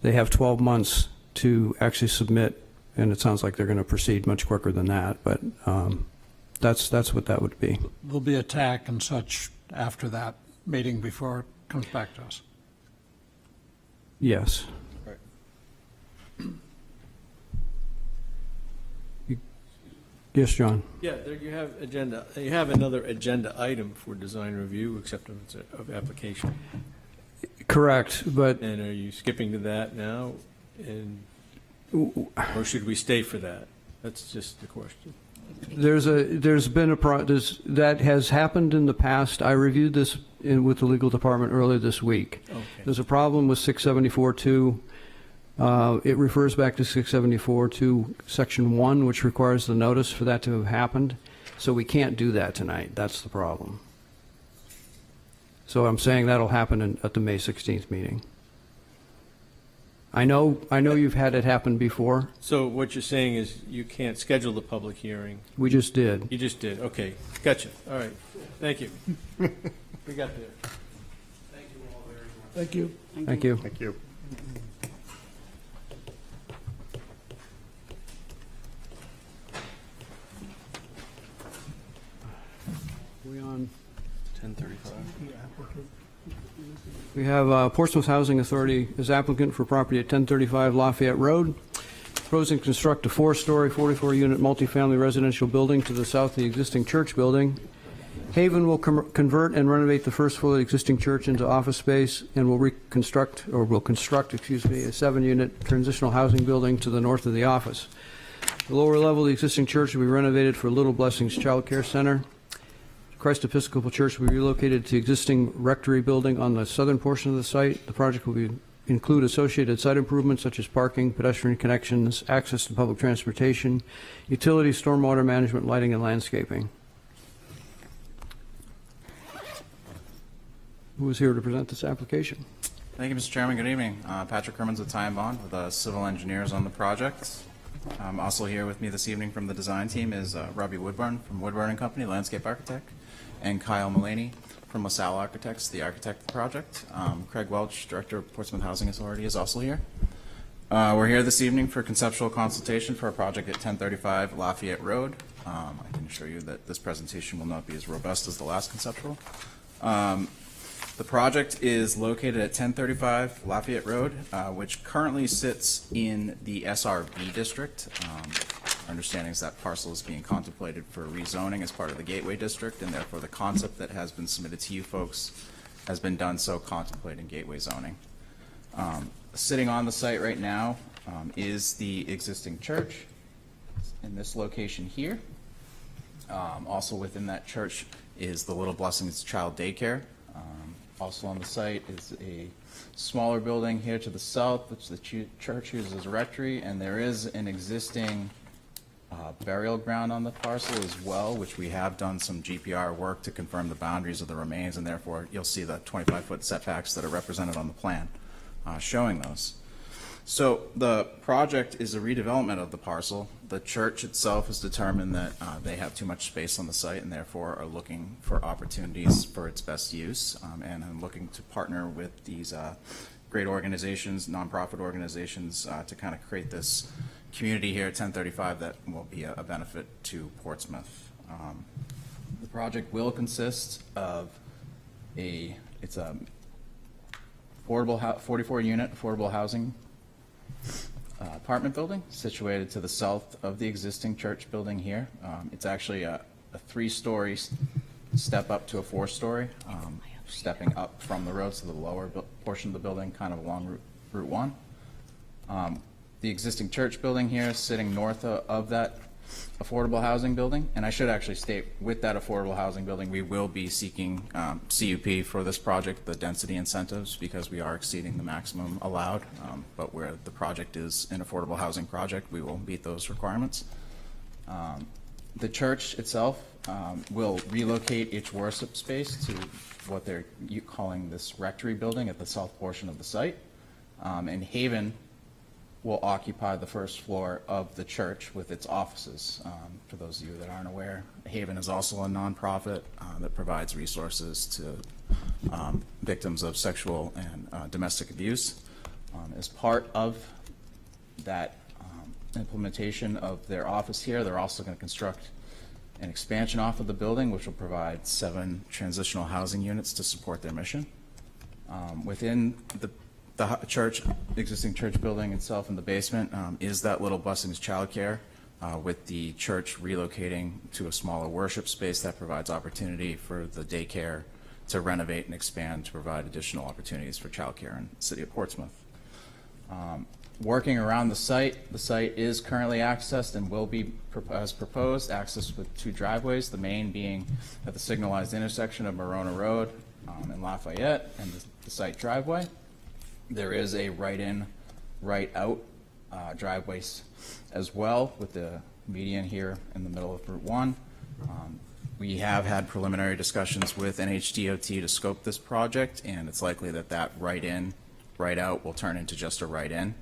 They have 12 months to actually submit, and it sounds like they're going to proceed much quicker than that, but that's what that would be. There'll be a TAC and such after that meeting before it comes back to us. Yes. Right. Yes, John? Yeah, there you have another agenda item for design review, acceptance of application. Correct, but And are you skipping to that now? Or should we stay for that? That's just the question. there's been that has happened in the past. I reviewed this with the legal department earlier this week. Okay. There's a problem with 674-2. It refers back to 674-2, Section 1, which requires the notice for that to have happened. So we can't do that tonight. That's the problem. So I'm saying that'll happen at the May 16th meeting. I know you've had it happen before. So what you're saying is you can't schedule the public hearing? We just did. You just did, okay, gotcha, all right, thank you. We got there. Thank you. Thank you. Thank you. We on? 10:35. We have Portsmouth Housing Authority as applicant for property at 1035 Lafayette Road. Proposing to construct a 4-story, 44-unit multifamily residential building to the south of the existing church building. Haven will convert and renovate the first floor of the existing church into office space and will construct a 7-unit transitional housing building to the north of the office. The lower level of the existing church will be renovated for Little Blessings Child Care Center. Christ Episcopal Church will be relocated to the existing rectory building on the southern portion of the site. The project will include associated site improvements such as parking, pedestrian connections, access to public transportation, utilities, stormwater management, lighting, and landscaping. Who is here to present this application? Thank you, Mr. Chairman. Good evening. Patrick Hermans with Ty & Bond with civil engineers on the project. Also here with me this evening from the design team is Robbie Woodburn from Woodburn & Company, landscape architect, and Kyle Mullaney from LaSalle Architects, the architect of the project. Craig Welch, director of Portsmouth Housing Authority, is also here. We're here this evening for conceptual consultation for a project at 1035 Lafayette Road. I can assure you that this presentation will not be as robust as the last conceptual. The project is located at 1035 Lafayette Road, which currently sits in the SRB district. Our understanding is that parcel is being contemplated for rezoning as part of the Gateway District, and therefore the concept that has been submitted to you folks has been done so contemplating Gateway zoning. Sitting on the site right now is the existing church in this location here. Also within that church is the Little Blessings Child Daycare. Also on the site is a smaller building here to the south, which the church uses as a rectory, and there is an existing burial ground on the parcel as well, which we have done some GPR work to confirm the boundaries of the remains, and therefore you'll see the 25-foot setbacks that are represented on the plan showing those. So the project is a redevelopment of the parcel. The church itself has determined that they have too much space on the site and therefore are looking for opportunities for its best use. And I'm looking to partner with these great organizations, nonprofit organizations, to kind of create this community here at 1035 that will be a benefit to Portsmouth. The project will consist of it's a 44-unit affordable housing apartment building situated to the south of the existing church building here. It's actually a 3-story step up to a 4-story, stepping up from the road to the lower portion of the building, kind of along Route 1. The existing church building here is sitting north of that affordable housing building. And I should actually state, with that affordable housing building, we will be seeking CUP for this project, the density incentives, because we are exceeding the maximum allowed. But where the project is an affordable housing project, we will meet those requirements. The church itself will relocate its worship space to what they're calling this rectory building at the south portion of the site. And Haven will occupy the first floor of the church with its offices. For those of you that aren't aware, Haven is also a nonprofit that provides resources to victims of sexual and domestic abuse. As part of that implementation of their office here, they're also going to construct an expansion off of the building, which will provide 7 transitional housing units to support their mission. Within the church, existing church building itself in the basement is that Little Blessings Child Care, with the church relocating to a smaller worship space that provides opportunity for the daycare to renovate and expand to provide additional opportunities for child care in the city of Portsmouth. Working around the site is currently accessed and will be, as proposed, accessed with 2 driveways, the main being at the signalized intersection of Marona Road and Lafayette and the site driveway. There is a right-in, right-out driveways as well, with the median here in the middle of Route 1. We have had preliminary discussions with NHDOT to scope this project, and it's likely that that right-in right out will turn into just a right in.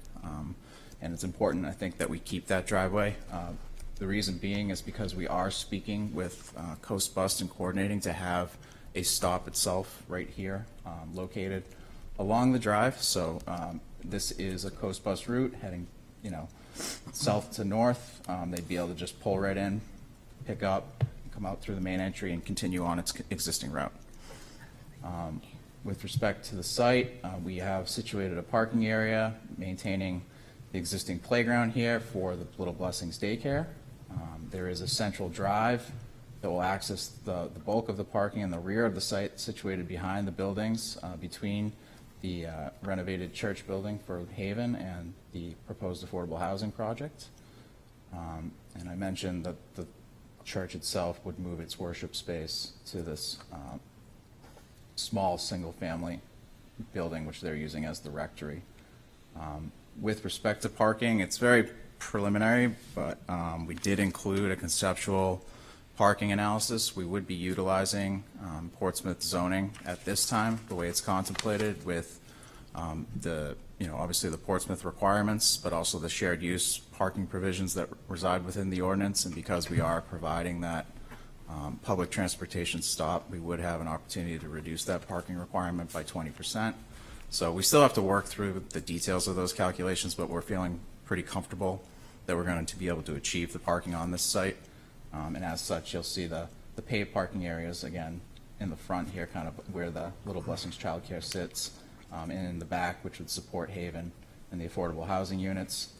And it's important, I think, that we keep that driveway. The reason being is because we are speaking with Coast Bus and coordinating to have a stop itself right here, located along the drive. So this is a Coast Bus route heading, south to north. They'd be able to just pull right in, pick up, come out through the main entry, and continue on its existing route. With respect to the site, we have situated a parking area, maintaining the existing playground here for the Little Blessings Daycare. There is a central drive that will access the bulk of the parking in the rear of the site, situated behind the buildings, between the renovated church building for Haven and the proposed affordable housing project. And I mentioned that the church itself would move its worship space to this small single-family building, which they're using as the rectory. With respect to parking, it's very preliminary, but we did include a conceptual parking analysis. We would be utilizing Portsmouth zoning at this time, the way it's contemplated, with obviously the Portsmouth requirements, but also the shared use parking provisions that reside within the ordinance. And because we are providing that public transportation stop, we would have an opportunity to reduce that parking requirement by 20%. So we still have to work through the details of those calculations, but we're feeling pretty comfortable that we're going to be able to achieve the parking on this site. And as such, you'll see the paved parking areas again in the front here, kind of where the Little Blessings Child Care sits, and in the back, which would support Haven and the affordable housing units.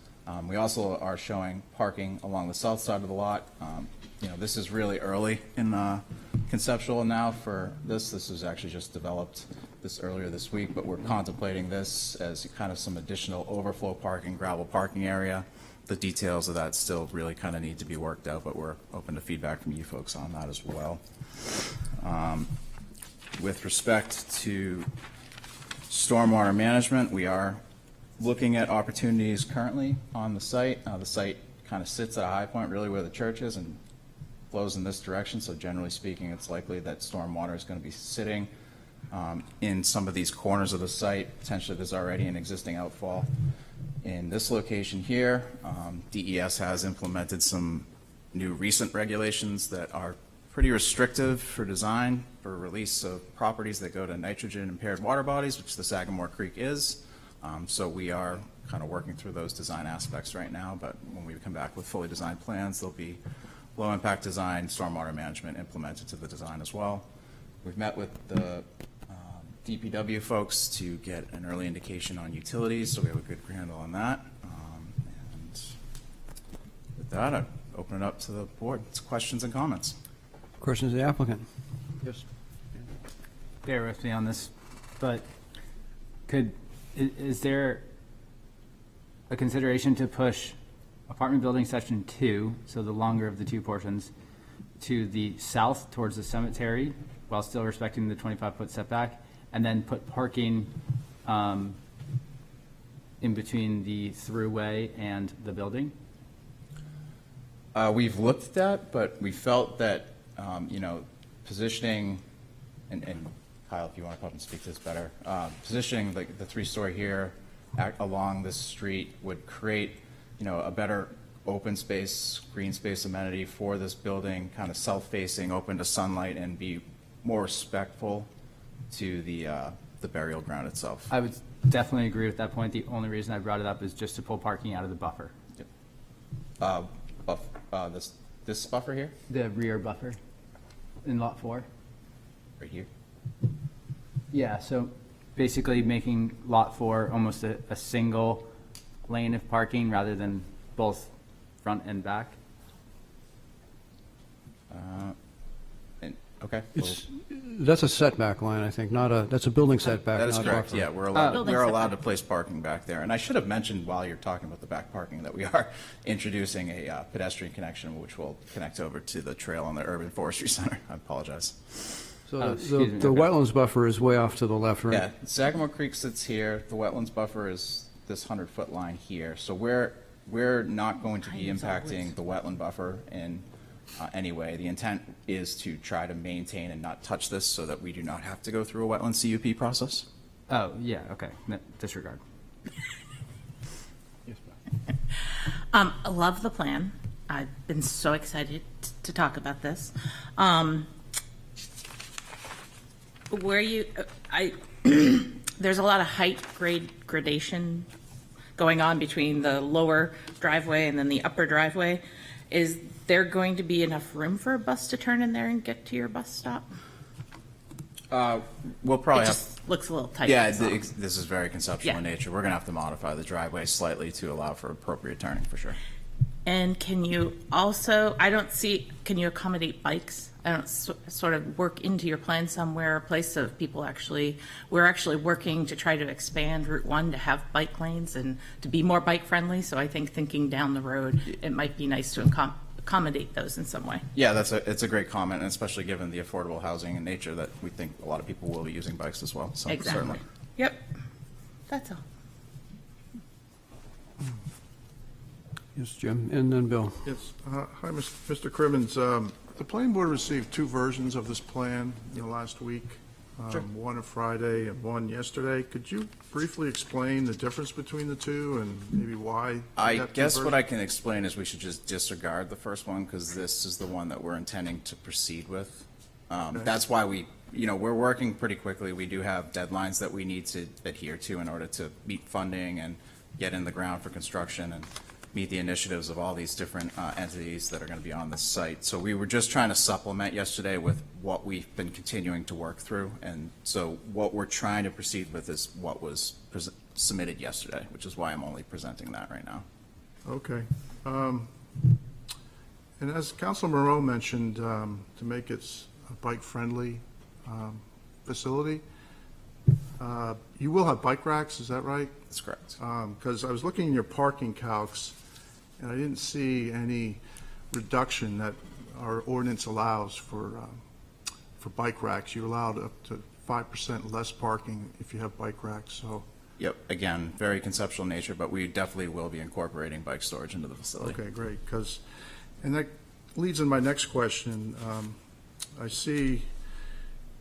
We also are showing parking along the south side of the lot. This is really early in conceptual now for this. This was actually just developed earlier this week, but we're contemplating this as kind of some additional overflow parking, gravel parking area. The details of that still really kind of need to be worked out, but we're open to feedback from you folks on that as well. With respect to stormwater management, we are looking at opportunities currently on the site. The site kind of sits at a high point, really where the church is, and flows in this direction. So generally speaking, it's likely that stormwater is going to be sitting in some of these corners of the site. Potentially there's already an existing outfall. In this location here, DES has implemented some new recent regulations that are pretty restrictive for design for release of properties that go to nitrogen impaired water bodies, which the Sagamore Creek is. So we are kind of working through those design aspects right now, but when we come back with fully designed plans, there'll be low impact design, stormwater management implemented to the design as well. We've met with the DPW folks to get an early indication on utilities, so we have a good handle on that. And with that, I open it up to the board. It's questions and comments. Questions of the applicant? Yes. Bear with me on this, but is there a consideration to push apartment building section 2, so the longer of the two portions, to the south towards the cemetery while still respecting the 25-foot setback, and then put parking in between the throughway and the building? We've looked at that, but we felt that, positioning, and Kyle, if you want to come up and speak to this better, positioning the three-story here along this street would create, a better open space, green space amenity for this building, kind of south-facing, open to sunlight, and be more respectful to the burial ground itself. I would definitely agree with that point. The only reason I brought it up is just to pull parking out of the buffer. Yep. This buffer here? The rear buffer in lot 4. Right here? Yeah, so basically making lot 4 almost a single lane of parking rather than both front and back. Okay. That's a setback line, I think, that's a building setback. That is not a correct. buffer. Yeah, we're allowed to place parking back there. And I should have mentioned while you're talking about the back parking that we are introducing a pedestrian connection, which will connect over to the trail on the Urban Forestry Center. I apologize. So the wetlands buffer is way off to the left, right? Yeah, Sagamore Creek sits here. The wetlands buffer is this 100-foot line here. So we're not going to be impacting the wetland buffer in any way. The intent is to try to maintain and not touch this so that we do not have to go through a wetland CUP process. Oh, yeah, okay, no, disregard. I love the plan. I've been so excited to talk about this. Where you, there's a lot of height gradation going on between the lower driveway and then the upper driveway. Is there going to be enough room for a bus to turn in there and get to your bus stop? We'll probably It have. just looks a little tight. Yeah, that's all. this is very conceptual in Yeah. nature. We're going to have to modify the driveway slightly to allow for appropriate turning, for sure. And can you also, can you accommodate bikes? I don't sort of work into your plan somewhere, a place of people we're actually working to try to expand Route 1 to have bike lanes and to be more bike friendly. So I think thinking down the road, it might be nice to accommodate those in some way. Yeah, it's a great comment, and especially given the affordable housing and nature that we think a lot of people will be using bikes as well. So Exactly. certainly. Yep. That's all. Yes, Jim, and then Bill. Yes, hi, Mr. Crimmins. The planning board received two versions of this plan, last week. One on Friday and one yesterday. Could you briefly explain the difference between the two and maybe why? you I got two guess what versions? I can explain is we should just disregard the first one because this is the one that we're intending to proceed with. That's why we're working pretty quickly. We do have deadlines that we need to adhere to in order to meet funding and get in the ground for construction and meet the initiatives of all these different entities that are going to be on this site. So we were just trying to supplement yesterday with what we've been continuing to work through. And so what we're trying to proceed with is what was submitted yesterday, which is why I'm only presenting that right now. Okay. And as Councilor Moreau mentioned, to make it a bike-friendly facility, you will have bike racks, is that right? That's correct. Because I was looking in your parking calcs, and I didn't see any reduction that our ordinance allows for bike racks. You're allowed up to 5% less parking if you have bike racks, so. Yep, again, very conceptual nature, but we definitely will be incorporating bike storage into the facility. Okay, great, and that leads in my next question. I see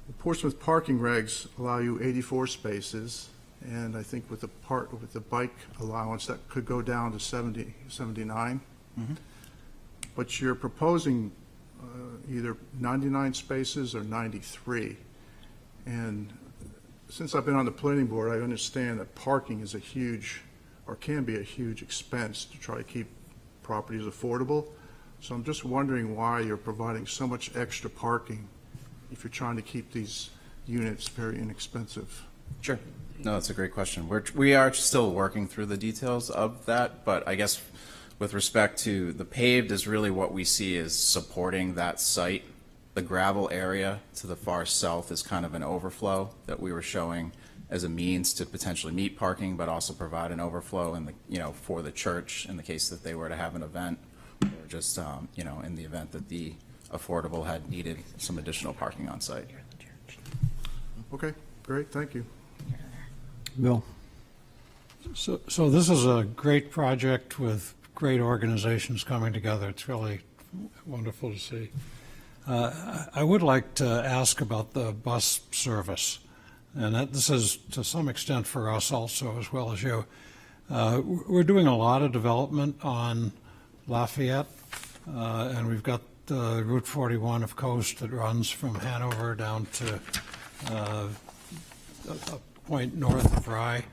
the Portsmouth parking regs allow you 84 spaces, and I think with the bike allowance, that could go down to 79. Mm-hmm. But you're proposing either 99 spaces or 93. And since I've been on the planning board, I understand that parking is can be a huge expense to try to keep properties affordable. So I'm just wondering why you're providing so much extra parking if you're trying to keep these units very inexpensive. Sure. No, that's a great question. We are still working through the details of that, but I guess with respect to the paved is really what we see as supporting that site. The gravel area to the far south is kind of an overflow that we were showing as a means to potentially meet parking, but also provide an overflow for the church in the case that they were to have an event, or just in the event that the affordable had needed some additional parking on site. Okay, great, thank you. Bill? So this is a great project with great organizations coming together. It's really wonderful to see. I would like to ask about the bus service, and this is to some extent for us also as well as you. We're doing a lot of development on Lafayette, and we've got Route 41 of Coast that runs from Hanover down to a point north of Rye.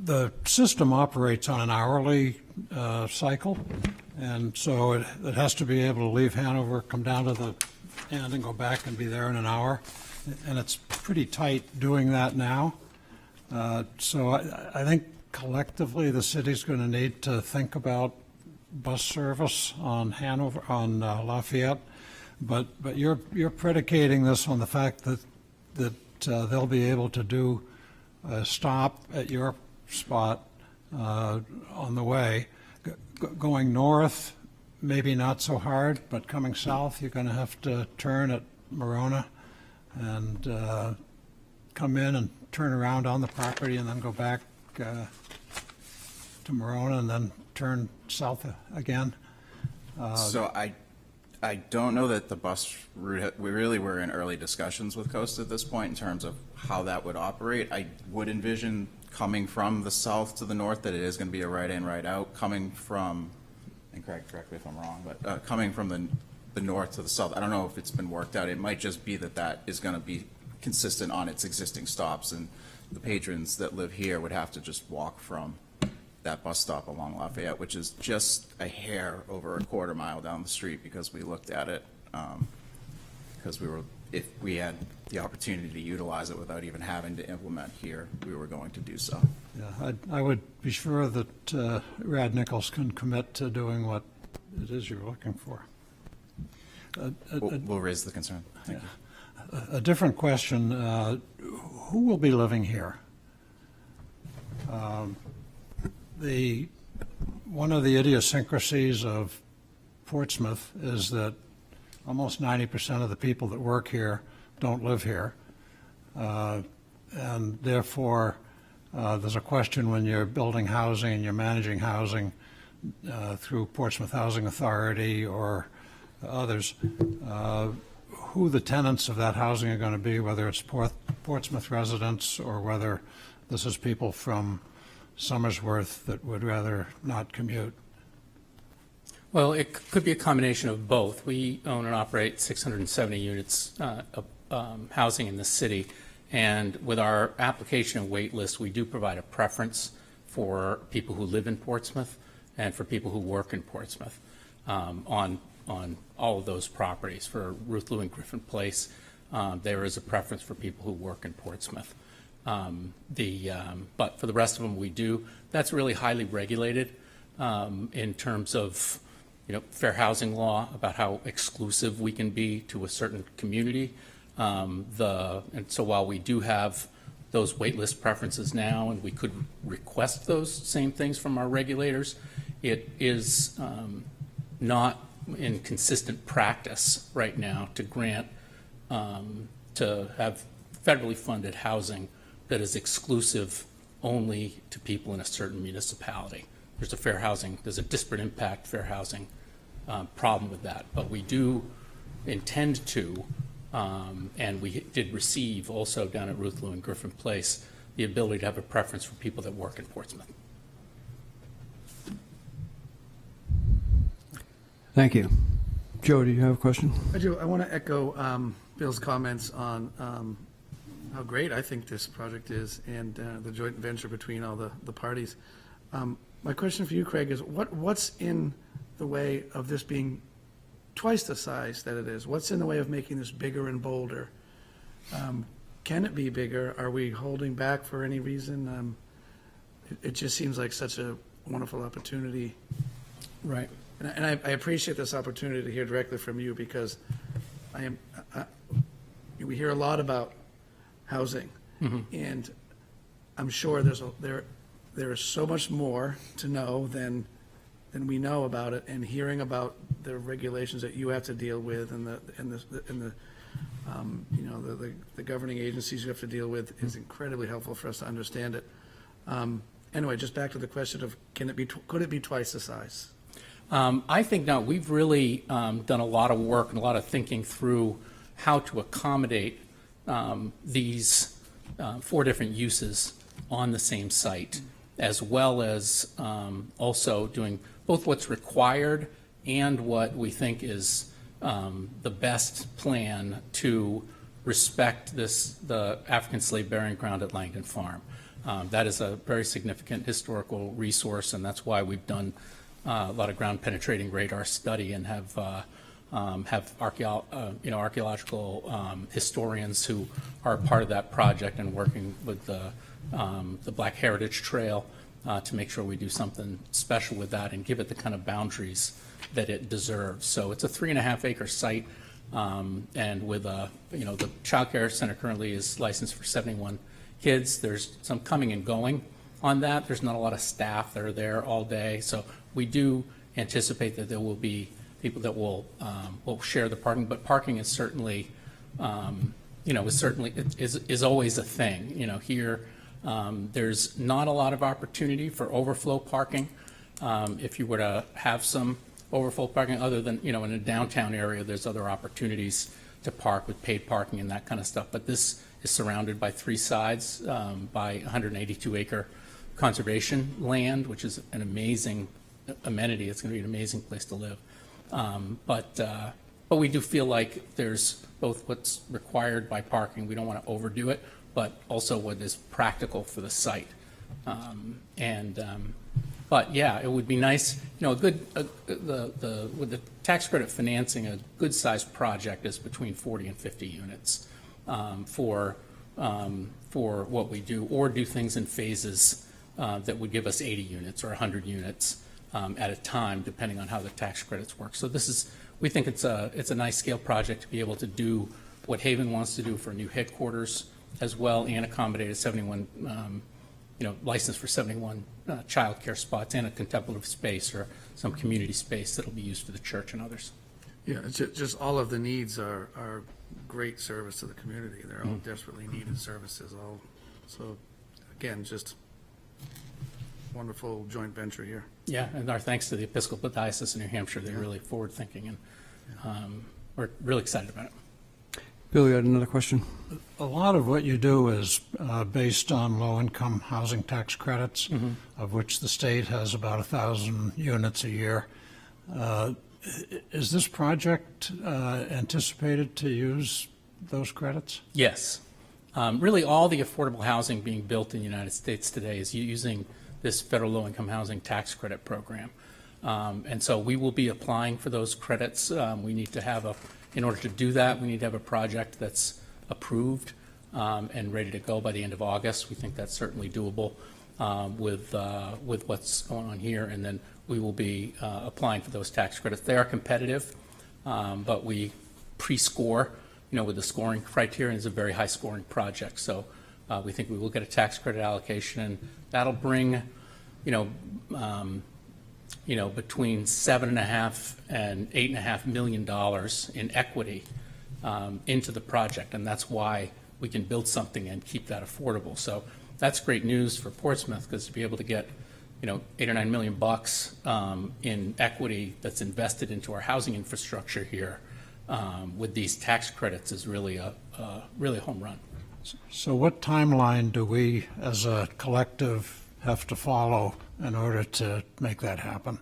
The system operates on an hourly cycle, and so it has to be able to leave Hanover, come down to the end and go back and be there in an hour. And it's pretty tight doing that now. So I think collectively the city's going to need to think about bus service on Lafayette. But you're predicating this on the fact that they'll be able to do a stop at your spot on the way. Going north, maybe not so hard, but coming south, you're going to have to turn at Marona and come in and turn around on the property and then go back to Marona and then turn south again. So I don't know that the bus route, we really were in early discussions with Coast at this point in terms of how that would operate. I would envision coming from the south to the north that it is going to be a right in, right out. Coming from, and Craig, correct me if I'm wrong, but coming from the north to the south, I don't know if it's been worked out. It might just be that that is going to be consistent on its existing stops, and the patrons that live here would have to just walk from that bus stop along Lafayette, which is just a hair over a quarter mile down the street, because we looked at it, because if we had the opportunity to utilize it without even having to implement here, we were going to do so. Yeah, I would be sure that Rad Nichols can commit to doing what it is you're looking for. We'll raise the concern. Thank you. A different question, who will be living here? One of the idiosyncrasies of Portsmouth is that almost 90% of the people that work here don't live here. And therefore, there's a question when you're building housing and you're managing housing through Portsmouth Housing Authority or others, who the tenants of that housing are going to be, whether it's Portsmouth residents or whether this is people from Somersworth that would rather not commute. Well, it could be a combination of both. We own and operate 670 units of housing in the city, and with our application and wait list, we do provide a preference for people who live in Portsmouth and for people who work in Portsmouth on all of those properties. For Ruth Lou and Griffin Place, there is a preference for people who work in Portsmouth. But for the rest of them, we do. That's really highly regulated in terms of, fair housing law, about how exclusive we can be to a certain community. And so while we do have those wait list preferences now, and we could request those same things from our regulators, it is not in consistent practice right now to grant, to have federally funded housing that is exclusive only to people in a certain municipality. There's a disparate impact fair housing problem with that, but we do intend to, and we did receive also down at Ruth Lou and Griffin Place, the ability to have a preference for people that work in Portsmouth. Thank you. Joe, do you have a question? I do. I want to echo Bill's comments on how great I think this project is and the joint venture between all the parties. My question for you, Craig, is what's in the way of this being twice the size that it is? What's in the way of making this bigger and bolder? Can it be bigger? Are we holding back for any reason? It just seems like such a wonderful opportunity. Right. And I appreciate this opportunity to hear directly from you, because we hear a lot about housing, and I'm sure there is so much more to know than we know about it, and hearing about the regulations that you have to deal with and the governing agencies you have to deal with is incredibly helpful for us to understand it. Anyway, just back to the question of could it be twice the size? I think no. We've really done a lot of work and a lot of thinking through how to accommodate these 4 different uses on the same site, as well as also doing both what's required and what we think is the best plan to respect the African slave bearing ground at Langdon Farm. That is a very significant historical resource, and that's why we've done a lot of ground penetrating radar study and have archaeological historians who are part of that project and working with the Black Heritage Trail to make sure we do something special with that and give it the kind of boundaries that it deserves. So it's a 3.5 acre site, and with the child care center currently is licensed for 71 kids. There's some coming and going on that. There's not a lot of staff that are there all day, so we do anticipate that there will be people that will share the parking. But parking is certainly, is always a thing. Here, there's not a lot of opportunity for overflow parking. If you were to have some overflow parking, other than, in a downtown area, there's other opportunities to park with paid parking and that kind of stuff. But this is surrounded by three sides by 182-acre conservation land, which is an amazing amenity. It's going to be an amazing place to live. But we do feel like there's both what's required by parking, we don't want to overdo it, but also what is practical for the site. But yeah, it would be nice, with the tax credit financing, a good-sized project is between 40 and 50 units for what we do, or do things in phases that would give us 80 units or 100 units at a time, depending on how the tax credits work. So we think it's a nice scale project to be able to do what Haven wants to do for a new headquarters as well, and accommodate a 71, license for 71 childcare spots and a contemplative space or some community space that'll be used for the church and others. Yeah, it's just all of the needs are great service to the community. They're all desperately needed services. So again, just wonderful joint venture here. Yeah, and our thanks to the Episcopal Diocese of New Hampshire. They're really forward-thinking, and we're really excited about it. Bill, you had another question? A lot of what you do is based on low-income housing tax credits, of which the state has about 1,000 units a year. Is this project anticipated to use those credits? Yes. Really, all the affordable housing being built in the United States today is using this federal low-income housing tax credit program. And so we will be applying for those credits. We need to in order to do that, we need to have a project that's approved and ready to go by the end of August. We think that's certainly doable with what's going on here. And then we will be applying for those tax credits. They are competitive, but we pre-score, with the scoring criteria. It's a very high scoring project. So we think we will get a tax credit allocation, and that'll bring, between $7.5 and $8.5 million in equity into the project, and that's why we can build something and keep that affordable. So that's great news for Portsmouth, because to be able to get, $8 or $9 million in equity that's invested into our housing infrastructure here with these tax credits is really a home run. So what timeline do we, as a collective, have to follow in order to make that happen?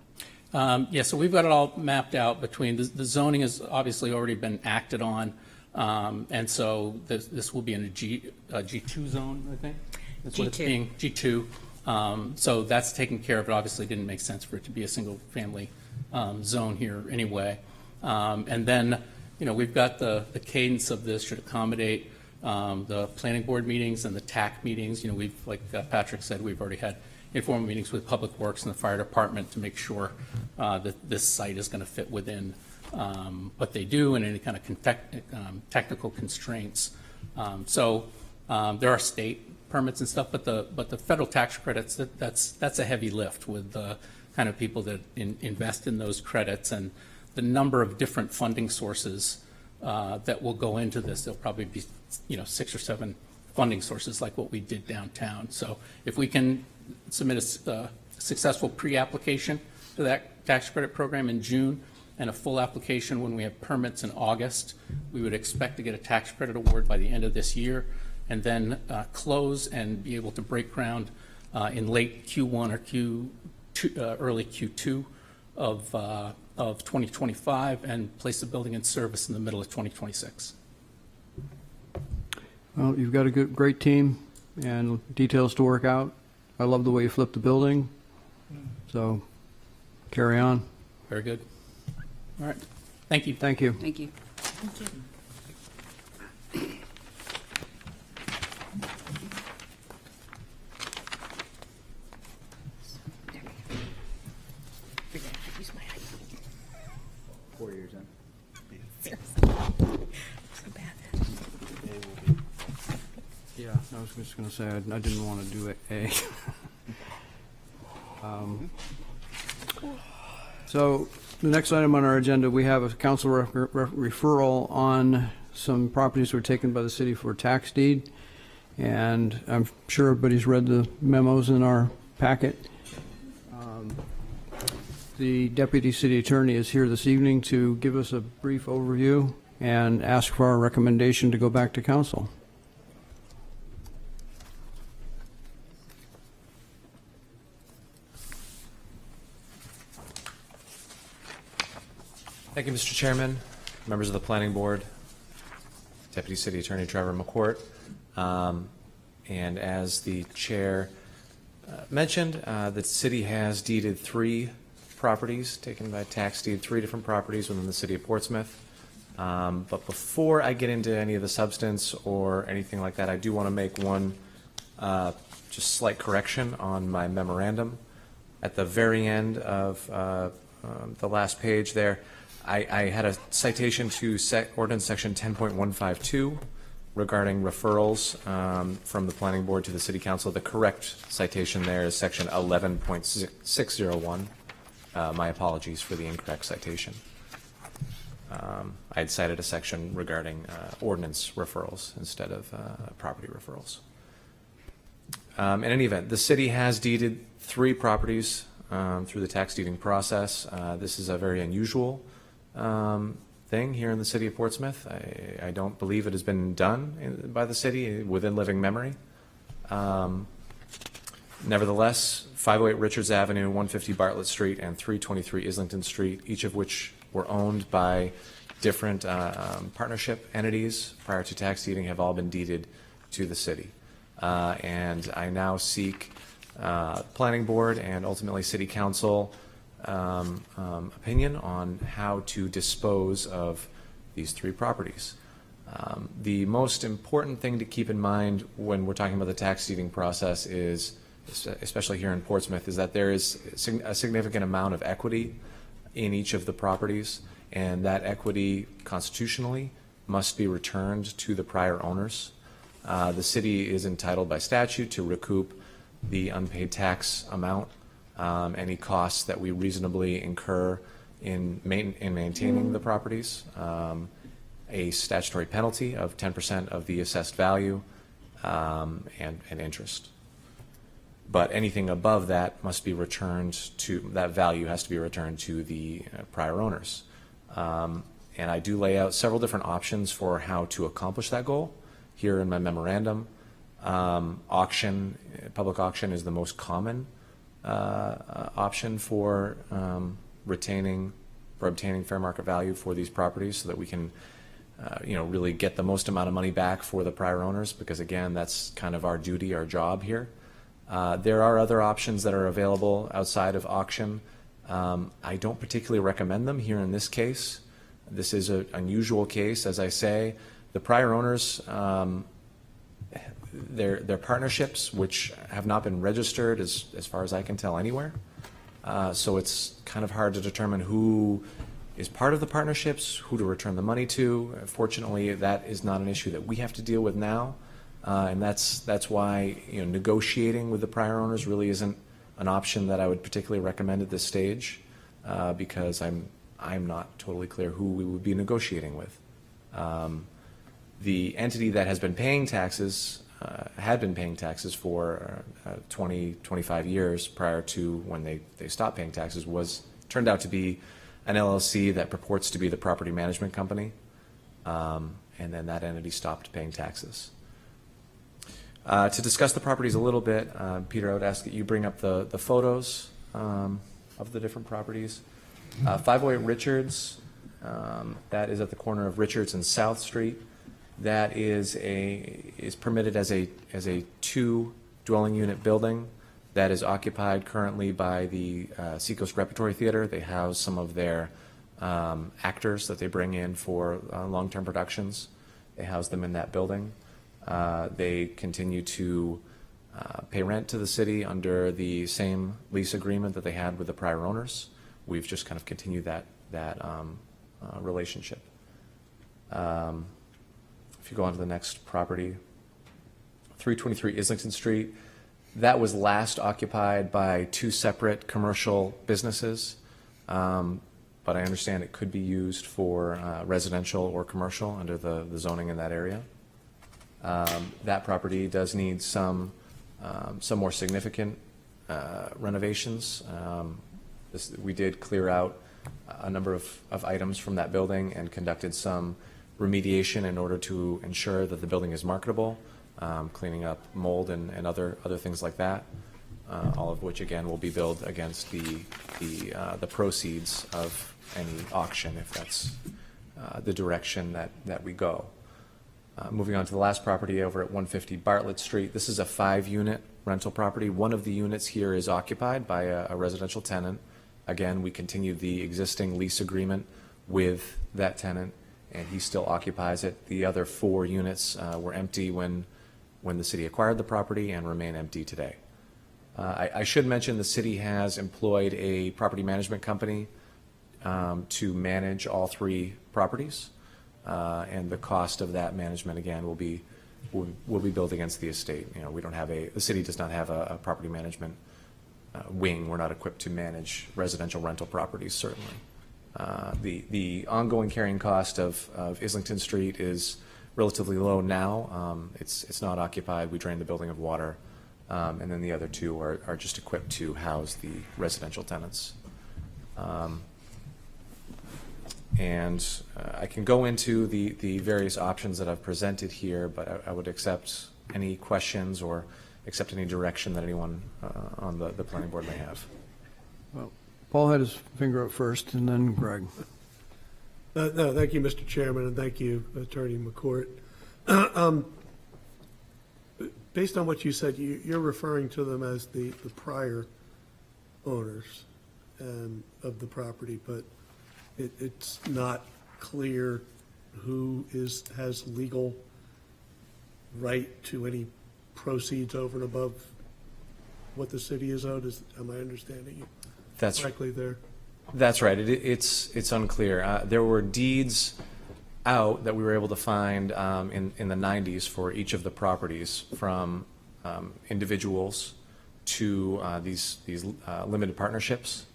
So we've got it all mapped out between, the zoning has obviously already been acted on, and so this will be in a G2 zone, I think? That's what it's being, G2. So that's taken care of. It obviously didn't make sense for it to be a single-family zone here anyway. And then, we've got the cadence of this should accommodate the planning board meetings and the TAC meetings. We've, like Patrick said, we've already had informal meetings with Public Works and the fire department to make sure that this site is going to fit within what they do and any kind of technical constraints. So there are state permits and stuff, but the federal tax credits, that's a heavy lift with the kind of people that invest in those credits and the number of different funding sources that will go into this. There'll probably be 6 or 7 funding sources like what we did downtown. So if we can submit a successful pre-application to that tax credit program in June and a full application when we have permits in August, we would expect to get a tax credit award by the end of this year, and then close and be able to break ground in late Q1 or Q2, early Q2 of 2025, and place the building in service in the middle of 2026. Well, you've got a great team and details to work out. I love the way you flipped the building, so carry on. Very good. All right. Thank you. Thank you. Thank you. Thank you. Forget I use my ID. 4 years in. Seriously. So bad. Yeah, I was just going to say, I didn't want to do it, A. So the next item on our agenda, we have a council referral on some properties that were taken by the city for tax deed. And I'm sure everybody's read the memos in our packet. the Deputy City Attorney is here this evening to give us a brief overview and ask for our recommendation to go back to council. Thank you, Mr. Chairman, members of the Planning Board, Deputy City Attorney Trevor McCourt. And as the chair mentioned, the city has deeded 3 properties, taken by tax deed, 3 different properties within the city of Portsmouth. But before I get into any of the substance or anything like that, I do want to make one just slight correction on my memorandum. At the very end of the last page there, I had a citation to ordinance section 10.152 regarding referrals from the planning board to the city council. The correct citation there is section 11.601. My apologies for the incorrect citation. I had cited a section regarding ordinance referrals instead of property referrals. In any event, the city has deeded 3 properties through the tax deeding process. This is a very unusual thing here in the city of Portsmouth. I don't believe it has been done by the city within living memory. Nevertheless, 508 Richards Avenue, 150 Bartlett Street, and 323 Islington Street, each of which were owned by different partnership entities prior to tax deeding, have all been deeded to the city. And I now seek planning board and ultimately city council opinion on how to dispose of these 3 properties. The most important thing to keep in mind when we're talking about the tax deeding process is, especially here in Portsmouth, is that there is a significant amount of equity in each of the properties, and that equity constitutionally must be returned to the prior owners. The city is entitled by statute to recoup the unpaid tax amount, any costs that we reasonably incur in maintaining the properties, a statutory penalty of 10% of the assessed value, and interest. But anything above that must be returned to, that value has to be returned to the prior owners. And I do lay out several different options for how to accomplish that goal here in my memorandum. Auction, public auction is the most common option for obtaining fair market value for these properties, so that we can really get the most amount of money back for the prior owners, because again, that's kind of our duty, our job here. There are other options that are available outside of auction. I don't particularly recommend them here in this case. This is an unusual case, as I say. The prior owners, they're partnerships which have not been registered as far as I can tell anywhere. So it's kind of hard to determine who is part of the partnerships, who to return the money to. Fortunately, that is not an issue that we have to deal with now. And that's why negotiating with the prior owners really isn't an option that I would particularly recommend at this stage, because I'm not totally clear who we would be negotiating with. The entity that has been paying taxes had been paying taxes for 20, 25 years prior to when they stopped paying taxes turned out to be an LLC that purports to be the property management company, and then that entity stopped paying taxes. To discuss the properties a little bit, Peter, I would ask that you bring up the photos of the different properties. 508 Richards, that is at the corner of Richards and South Street. That is permitted as a 2 dwelling unit building that is occupied currently by the Seacoast Repertory Theater. They house some of their actors that they bring in for long-term productions. They house them in that building. They continue to pay rent to the city under the same lease agreement that they had with the prior owners. We've just kind of continued that relationship. If you go on to the next property, 323 Islington Street, that was last occupied by 2 separate commercial businesses, but I understand it could be used for residential or commercial under the zoning in that area. That property does need some more significant renovations. We did clear out a number of items from that building and conducted some remediation in order to ensure that the building is marketable, cleaning up mold and other things like that, all of which, again, will be billed against the proceeds of any auction, if that's the direction that we go. Moving on to the last property over at 150 Bartlett Street. This is a 5-unit rental property. One of the units here is occupied by a residential tenant. Again, we continued the existing lease agreement with that tenant, and he still occupies it. The other 4 units were empty when the city acquired the property and remain empty today. I should mention the city has employed a property management company to manage all 3 properties, and the cost of that management, again, will be billed against the estate. You know, we don't have the city does not have a property management wing. We're not equipped to manage residential rental properties, certainly. The ongoing carrying cost of Islington Street is relatively low now. It's not occupied. We drain the building of water, and then the other 2 are just equipped to house the residential tenants. I can go into the various options that I've presented here, but I would accept any questions or accept any direction that anyone on the planning board may have. Well, Paul had his finger up first, and then Greg. No, thank you, Mr. Chairman, and thank you, Attorney McCourt. Based on what you said, you're referring to them as the prior owners of the property, but it's not clear who has legal right to any proceeds over and above what the city is owed. Am I understanding you correctly there? That's right. It's unclear. There were deeds out that we were able to find in the 90s for each of the properties, from individuals to these limited partnerships.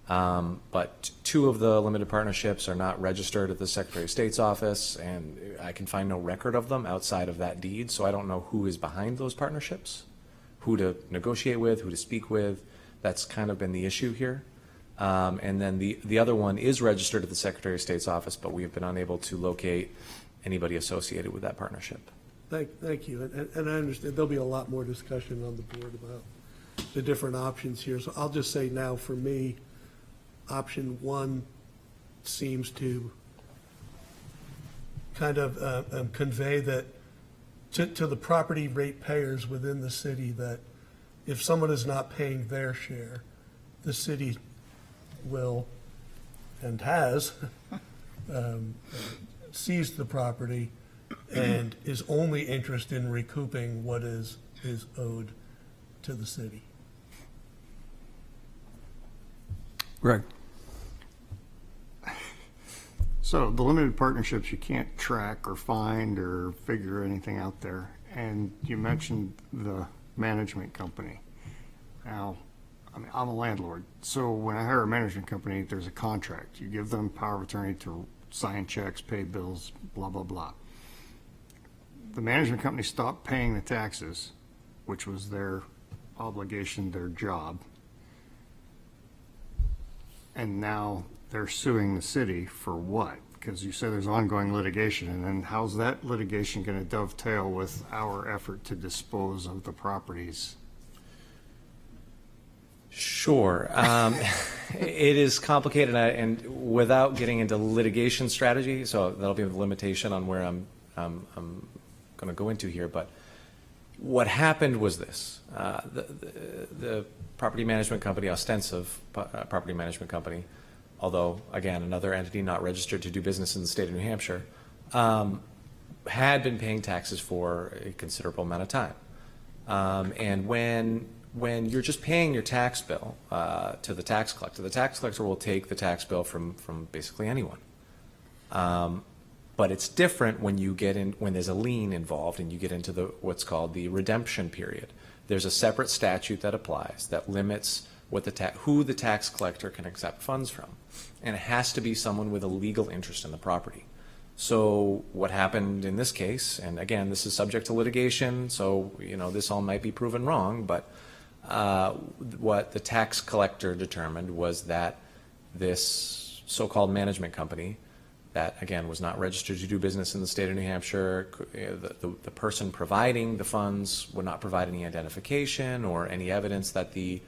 But 2 of the limited partnerships are not registered at the Secretary of State's office, and I can find no record of them outside of that deed, so I don't know who is behind those partnerships, who to negotiate with, who to speak with. That's kind of been the issue here. And then the other one is registered at the Secretary of State's office, but we have been unable to locate anybody associated with that partnership. Thank you. And I understand there'll be a lot more discussion on the board about the different options here. So I'll just say now, for me, option 1 seems to kind of convey that to the property rate payers within the city, that if someone is not paying their share, the city will and has seized the property and is only interested in recouping what is owed to the city. Greg. So the limited partnerships, you can't track or find or figure anything out there. And you mentioned the management company. Now, I mean, I'm a landlord, so when I hire a management company, there's a contract. You give them power of attorney to sign checks, pay bills, blah, blah, blah. The management company stopped paying the taxes, which was their obligation, their job. And now they're suing the city for what? Because you said there's ongoing litigation, and then how's that litigation going to dovetail with our effort to dispose of the properties? Sure. It is complicated, and without getting into litigation strategy, so that'll be a limitation on where I'm going to go into here. But what happened was this: the property management company, Ostensive Property Management Company, although again another entity not registered to do business in the state of New Hampshire, had been paying taxes for a considerable amount of time, and when you're just paying your tax bill to the tax collector will take the tax bill from basically anyone. But it's different when you get in, when there's a lien involved and you get into what's called the redemption period. There's a separate statute that applies that limits who the tax collector can accept funds from. And it has to be someone with a legal interest in the property. So what happened in this case, and again, this is subject to litigation, so this all might be proven wrong, but what the tax collector determined was that this so-called management company that, again, was not registered to do business in the state of New Hampshire, the person providing the funds would not provide any identification or any evidence that the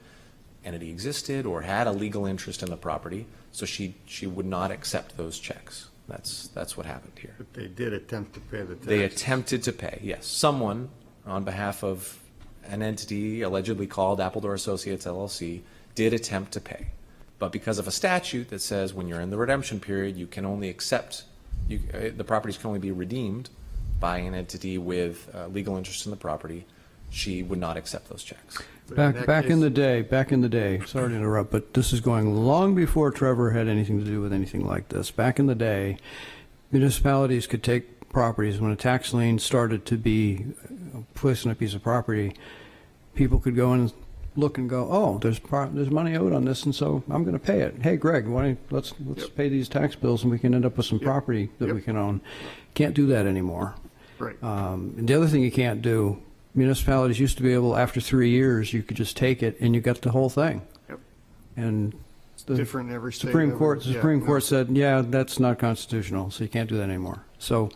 entity existed or had a legal interest in the property, so she would not accept those checks. That's what happened here. But they did attempt to pay the taxes. They attempted to pay, yes. Someone, on behalf of an entity allegedly called Appledore Associates LLC, did attempt to pay. But because of a statute that says when you're in the redemption period, you can only accept, the properties can only be redeemed by an entity with legal interest in the property, she would not accept those checks. Back in the day, sorry to interrupt, but this is going long before Trevor had anything to do with anything like this. Back in the day, municipalities could take properties, when a tax lien started to be placed on a piece of property, people could go and look and go, oh, there's money owed on this, and so I'm going to pay it. Hey, Greg, let's pay these tax bills, and we can end up with some property that we can own. Can't do that anymore. Right. And the other thing you can't do, municipalities used to be able, after 3 years, you could just take it and you got the whole thing. Yep. And the different in every state. Supreme Court said, yeah, that's not constitutional, so you can't do that anymore. So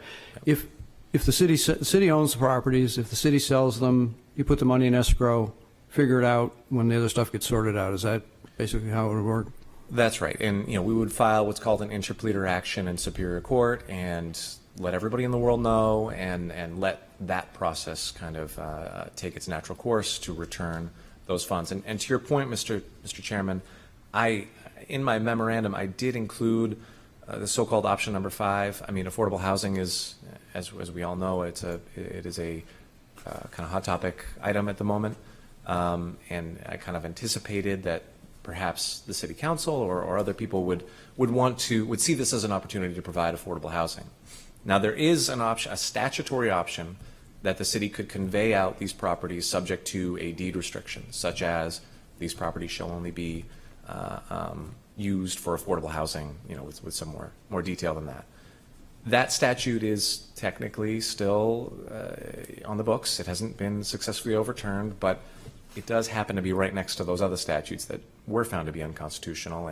if the city owns the properties, if the city sells them, you put the money in escrow, figure it out when the other stuff gets sorted out. Is that basically how it would work? That's right. And, we would file what's called an interpleader action in Superior Court and let everybody in the world know and let that process kind of take its natural course to return those funds. And to your point, Mr. Chairman, in my memorandum, I did include the so-called option number 5. I mean, affordable housing is, as we all know, it is a kind of hot topic item at the moment. And I kind of anticipated that perhaps the city council or other people would see this as an opportunity to provide affordable housing. Now, there is an option, a statutory option, that the city could convey out these properties subject to a deed restriction, such as these properties shall only be used for affordable housing, with some more detail than that. That statute is technically still on the books. It hasn't been successfully overturned, but it does happen to be right next to those other statutes that were found to be unconstitutional.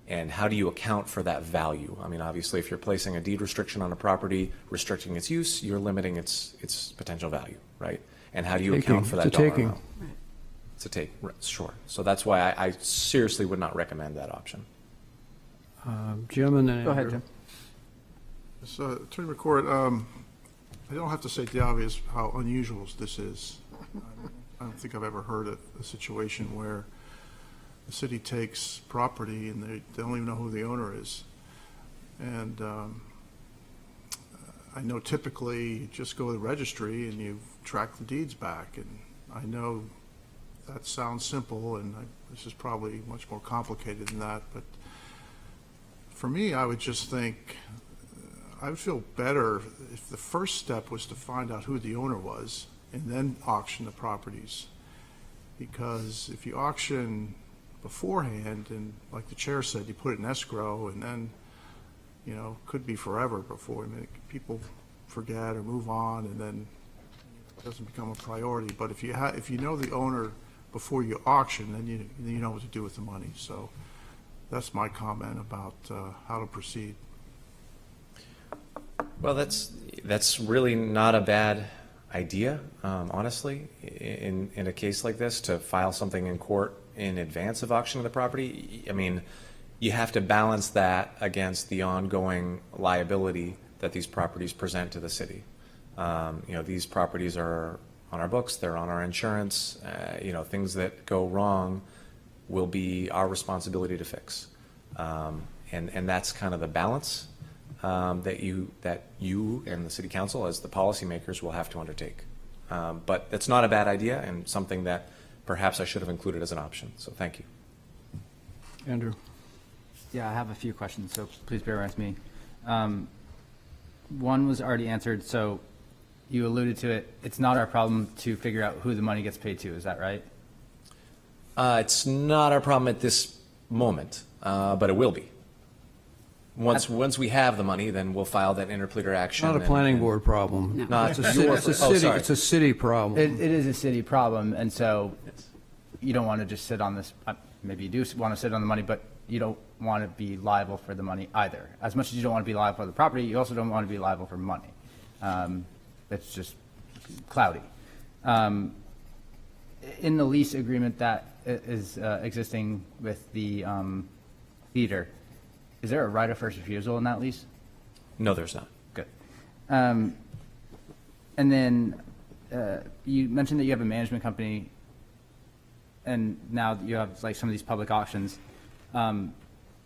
And how do you account for that value? I mean, obviously, if you're placing a deed restriction on a property, restricting its use, you're limiting its potential value, right? And how do you account for that dollar amount? It's a take, sure. So that's why I seriously would not recommend that option. Jim, and then Go ahead, Andrew. Jim. So, Attorney McCourt, I don't have to say the obvious how unusual this is. I don't think I've ever heard of a situation where the city takes property and they don't even know who the owner is. And I know typically you just go to the registry and you track the deeds back. And I know that sounds simple, and this is probably much more complicated than that. But for me, I would just think, I would feel better if the first step was to find out who the owner was and then auction the properties. Because if you auction beforehand, and like the chair said, you put it in escrow, and then, could be forever before. I mean, people forget or move on, and then it doesn't become a priority. But if you know the owner before you auction, then you know what to do with the money. So that's my comment about how to proceed. Well, that's really not a bad idea, honestly, in a case like this, to file something in court in advance of auctioning the property. I mean, you have to balance that against the ongoing liability that these properties present to the city. These properties are on our books, they're on our insurance. Things that go wrong will be our responsibility to fix. And that's kind of the balance that you and the city council as the policymakers will have to undertake. But it's not a bad idea, and something that perhaps I should have included as an option. So thank you. Andrew. Yeah, I have a few questions, so please bear with me. One was already answered, so you alluded to it. It's not our problem to figure out who the money gets paid to. Is that right? It's not our problem at this moment, but it will be. Once we have the money, then we'll file that interpleader action. Not a planning board problem. No. Not It's a city problem. It is a city problem, and so you don't want to just sit on this, maybe you do want to sit on the money, but you don't want to be liable for the money either. As much as you don't want to be liable for the property, you also don't want to be liable for money. It's just cloudy. In the lease agreement that is existing with the theater, is there a right of first refusal in that lease? No, there's not. Good. And then you mentioned that you have a management company, and now you have like some of these public auctions.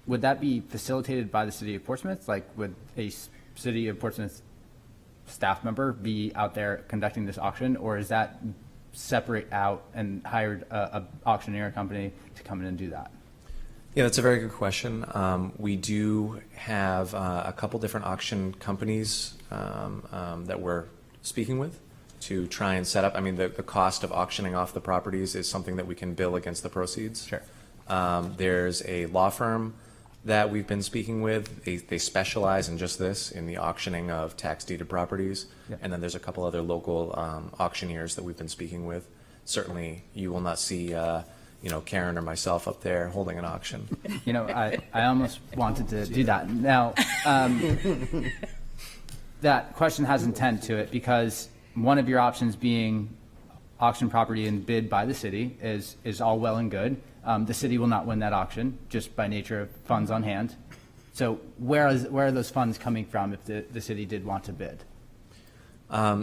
Would that be facilitated by the city of Portsmouth? Like, would a city of Portsmouth staff member be out there conducting this auction, or is that separate out and hired a auctioneer company to come in and do that? Yeah, that's a very good question. We do have a couple different auction companies that we're speaking with to try and set up. I mean, the cost of auctioning off the properties is something that we can bill against the proceeds. Sure. There's a law firm that we've been speaking with. They specialize in just this, in the auctioning of tax deeded properties. Yeah. And then there's a couple other local auctioneers that we've been speaking with. Certainly, you will not see Karen or myself up there holding an auction. I almost wanted to do that. Now, that question has intent to it, because one of your options being auction property and bid by the city is all well and good. The city will not win that auction just by nature of funds on hand. So where are those funds coming from if the city did want to bid?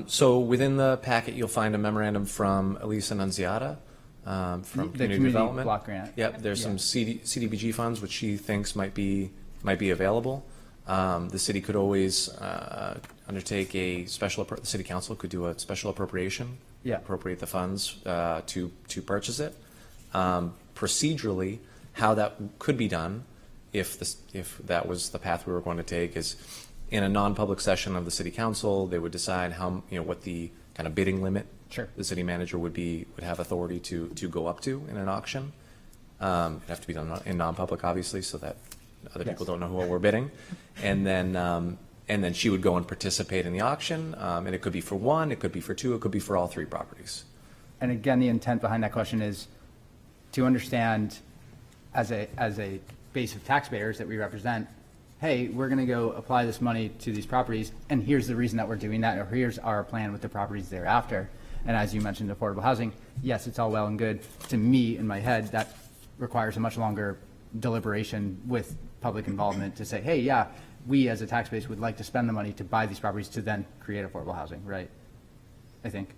So within the packet, you'll find a memorandum from Elisa Nunziata from The Community Development. Block Grant. Yep, there's some CDBG funds which she thinks might be available. The city could always undertake the city council could do a special appropriation, appropriate the funds to purchase it. Procedurally, how that could be done, if that was the path we were going to take, is in a non-public session of the city council, they would decide what the kind of bidding limit the city manager would have authority to go up to in an auction. It'd have to be done in non-public, obviously, so that other people don't know what we're bidding. And then she would go and participate in the auction, and it could be for one, it could be for two, it could be for all three properties. And again, the intent behind that question is to understand, as a base of taxpayers that we represent, hey, we're going to go apply this money to these properties, and here's the reason that we're doing that, or here's our plan with the properties thereafter. And as you mentioned, affordable housing, yes, it's all well and good. To me, in my head, that requires a much longer deliberation with public involvement to say, hey, yeah, we as a tax base would like to spend the money to buy these properties to then create affordable housing, right? I think.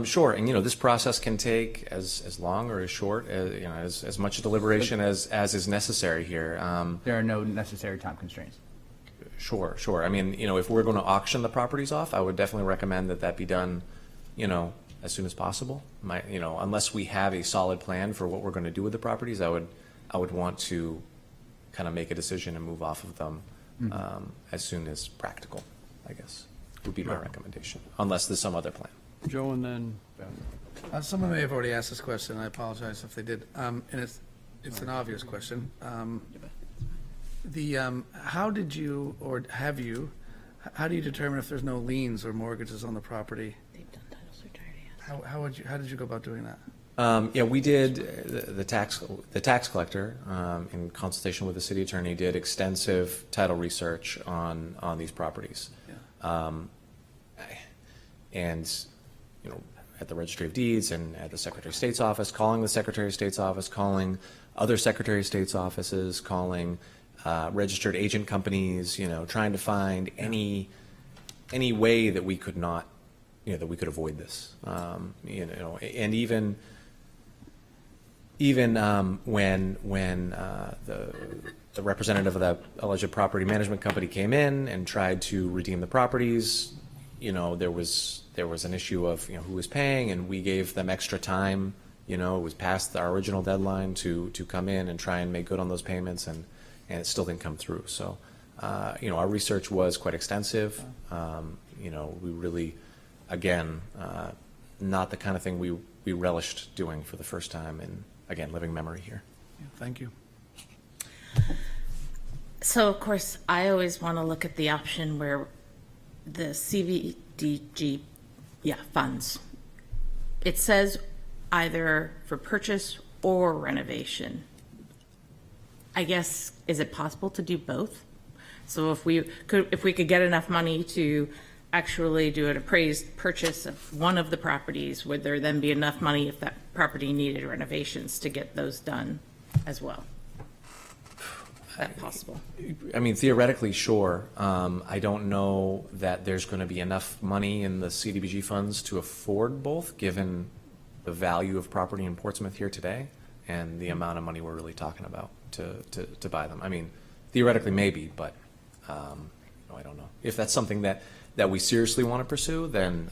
Sure, and this process can take as long or as short as much deliberation as is necessary here. There are no necessary time constraints. Sure. I mean, if we're going to auction the properties off, I would definitely recommend that be done, as soon as possible. Unless we have a solid plan for what we're going to do with the properties, I would want to kind of make a decision and move off of them as soon as practical, I guess, would be my recommendation, unless there's some other plan. Joe, and then Ben. Someone may have already asked this question. I apologize if they did. And it's an obvious question. How did you, or have you, how do you determine if there's no liens or mortgages on the property? They've done title search already. How did you go about doing that? We did, the tax collector, in consultation with the city attorney, did extensive title research on these properties. Yeah. And at the Registry of Deeds and at the Secretary of State's office, calling the Secretary of State's office, calling other Secretary of State's offices, calling registered agent companies, trying to find any way that we could not, that we could avoid this. And even when the representative of that alleged property management company came in and tried to redeem the properties, there was an issue of who was paying, and we gave them extra time. It was past our original deadline to come in and try and make good on those payments, and it still didn't come through. So, our research was quite extensive. We really, again, not the kind of thing we relished doing for the first time in, again, living memory here. Yeah, thank you. So, of course, I always want to look at the option where the CVDG funds. It says either for purchase or renovation. I guess, is it possible to do both? So if we could get enough money to actually do an appraised purchase of one of the properties, would there then be enough money if that property needed renovations to get those done as well? Is that possible? I mean, theoretically, sure. I don't know that there's going to be enough money in the CDBG funds to afford both, given the value of property in Portsmouth here today and the amount of money we're really talking about to buy them. I mean, theoretically, maybe, but no, I don't know. If that's something that we seriously want to pursue, then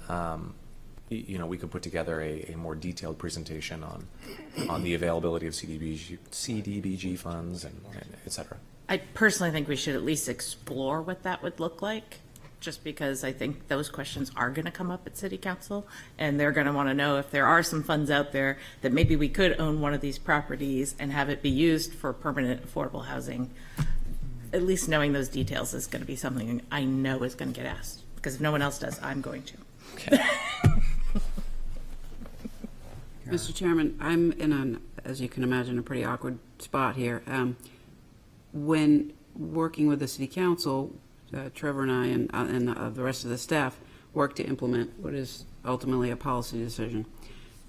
we could put together a more detailed presentation on the availability of CDBG funds and et cetera. I personally think we should at least explore what that would look like, just because I think those questions are going to come up at City Council, and they're going to want to know if there are some funds out there that maybe we could own one of these properties and have it be used for permanent affordable housing. At least knowing those details is going to be something I know is going to get asked, because if no one else does, I'm going to. Okay. Mr. Chairman, I'm in as you can imagine, a pretty awkward spot here. When working with the City Council, Trevor and I and the rest of the staff work to implement what is ultimately a policy decision.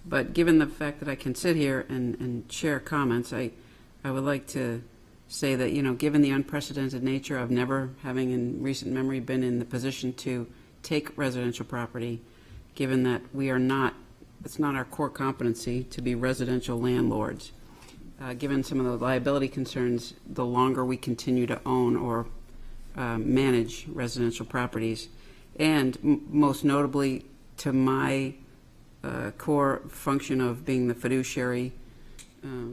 But given the fact that I can sit here and share comments, I would like to say that, given the unprecedented nature of never having in recent memory been in the position to take residential property, given that it's not our core competency to be residential landlords, given some of the liability concerns, the longer we continue to own or manage residential properties, and most notably to my core function of being the fiduciary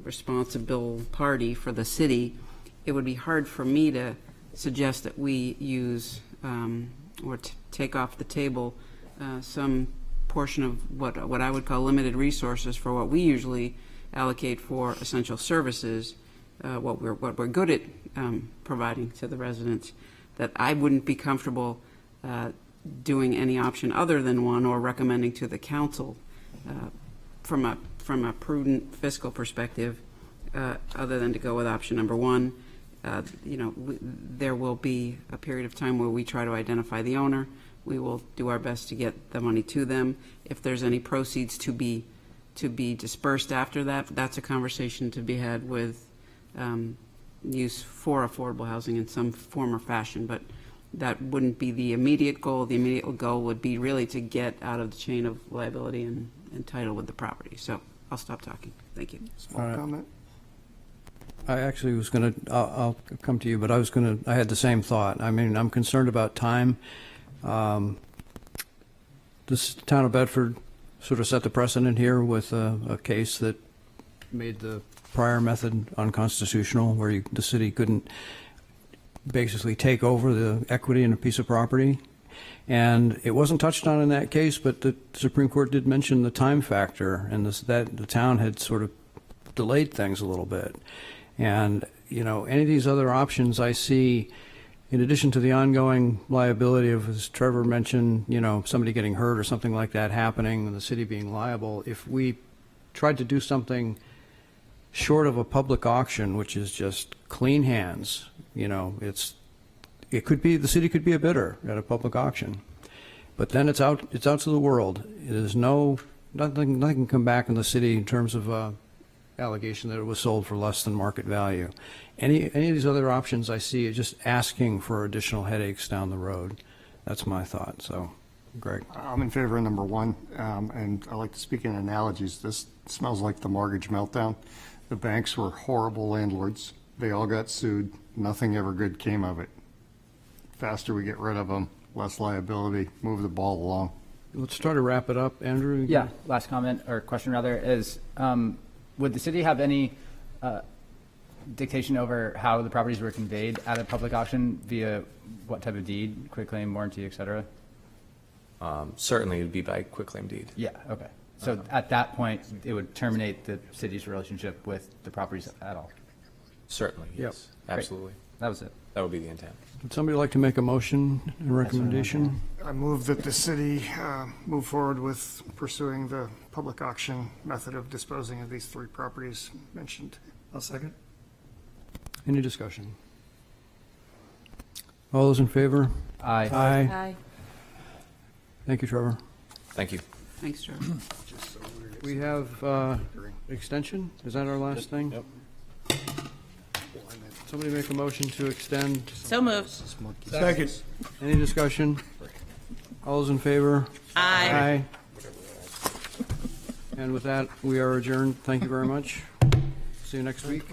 responsible party for the city, it would be hard for me to suggest that we use or take off the table some portion of what I would call limited resources for what we usually allocate for essential services, what we're good at providing to the residents, that I wouldn't be comfortable doing any option other than one or recommending to the council from a prudent fiscal perspective, other than to go with option number one. There will be a period of time where we try to identify the owner. We will do our best to get the money to them. If there's any proceeds to be dispersed after that, that's a conversation to be had with use for affordable housing in some form or fashion. But that wouldn't be the immediate goal. The immediate goal would be really to get out of the chain of liability and title with the property. So I'll stop talking. Thank you. Small comment. I actually was going to, I'll come to you, but I had the same thought. I mean, I'm concerned about time. This town of Bedford sort of set the precedent here with a case that made the prior method unconstitutional, where the city couldn't basically take over the equity in a piece of property. And it wasn't touched on in that case, but the Supreme Court did mention the time factor, and that the town had sort of delayed things a little bit. And, any of these other options I see, in addition to the ongoing liability of, as Trevor mentioned, somebody getting hurt or something like that happening and the city being liable, if we tried to do something short of a public auction, which is just clean hands, it could be, the city could be a bidder at a public auction, but then it's out to the world. It is nothing can come back in the city in terms of allegation that it was sold for less than market value. Any of these other options I see are just asking for additional headaches down the road. That's my thought. So, Greg. I'm in favor of number one, and I like to speak in analogies. This smells like the mortgage meltdown. The banks were horrible landlords. They all got sued. Nothing ever good came of it. Faster we get rid of them, less liability, move the ball along. Let's try to wrap it up. Andrew? Yeah, last comment or question rather is, would the city have any dictation over how the properties were conveyed at a public auction via what type of deed, quitclaim, warranty, et cetera? Certainly, it would be by quitclaim deed. Yeah, okay. So at that point, it would terminate the city's relationship with the properties at all? Certainly, yes. Yep. Absolutely. That was it. That would be the intent. Would somebody like to make a motion and recommendation? I move that the city move forward with pursuing the public auction method of disposing of these 3 properties mentioned. I'll second. Any discussion? All those in favor? Aye. Aye. Thank you, Trevor. Thank you. Thanks, Trevor. We have extension. Is that our last thing? Yep. Somebody make a motion to extend. So moved. Second. Any discussion? All those in favor? Aye. And with that, we are adjourned. Thank you very much. See you next week.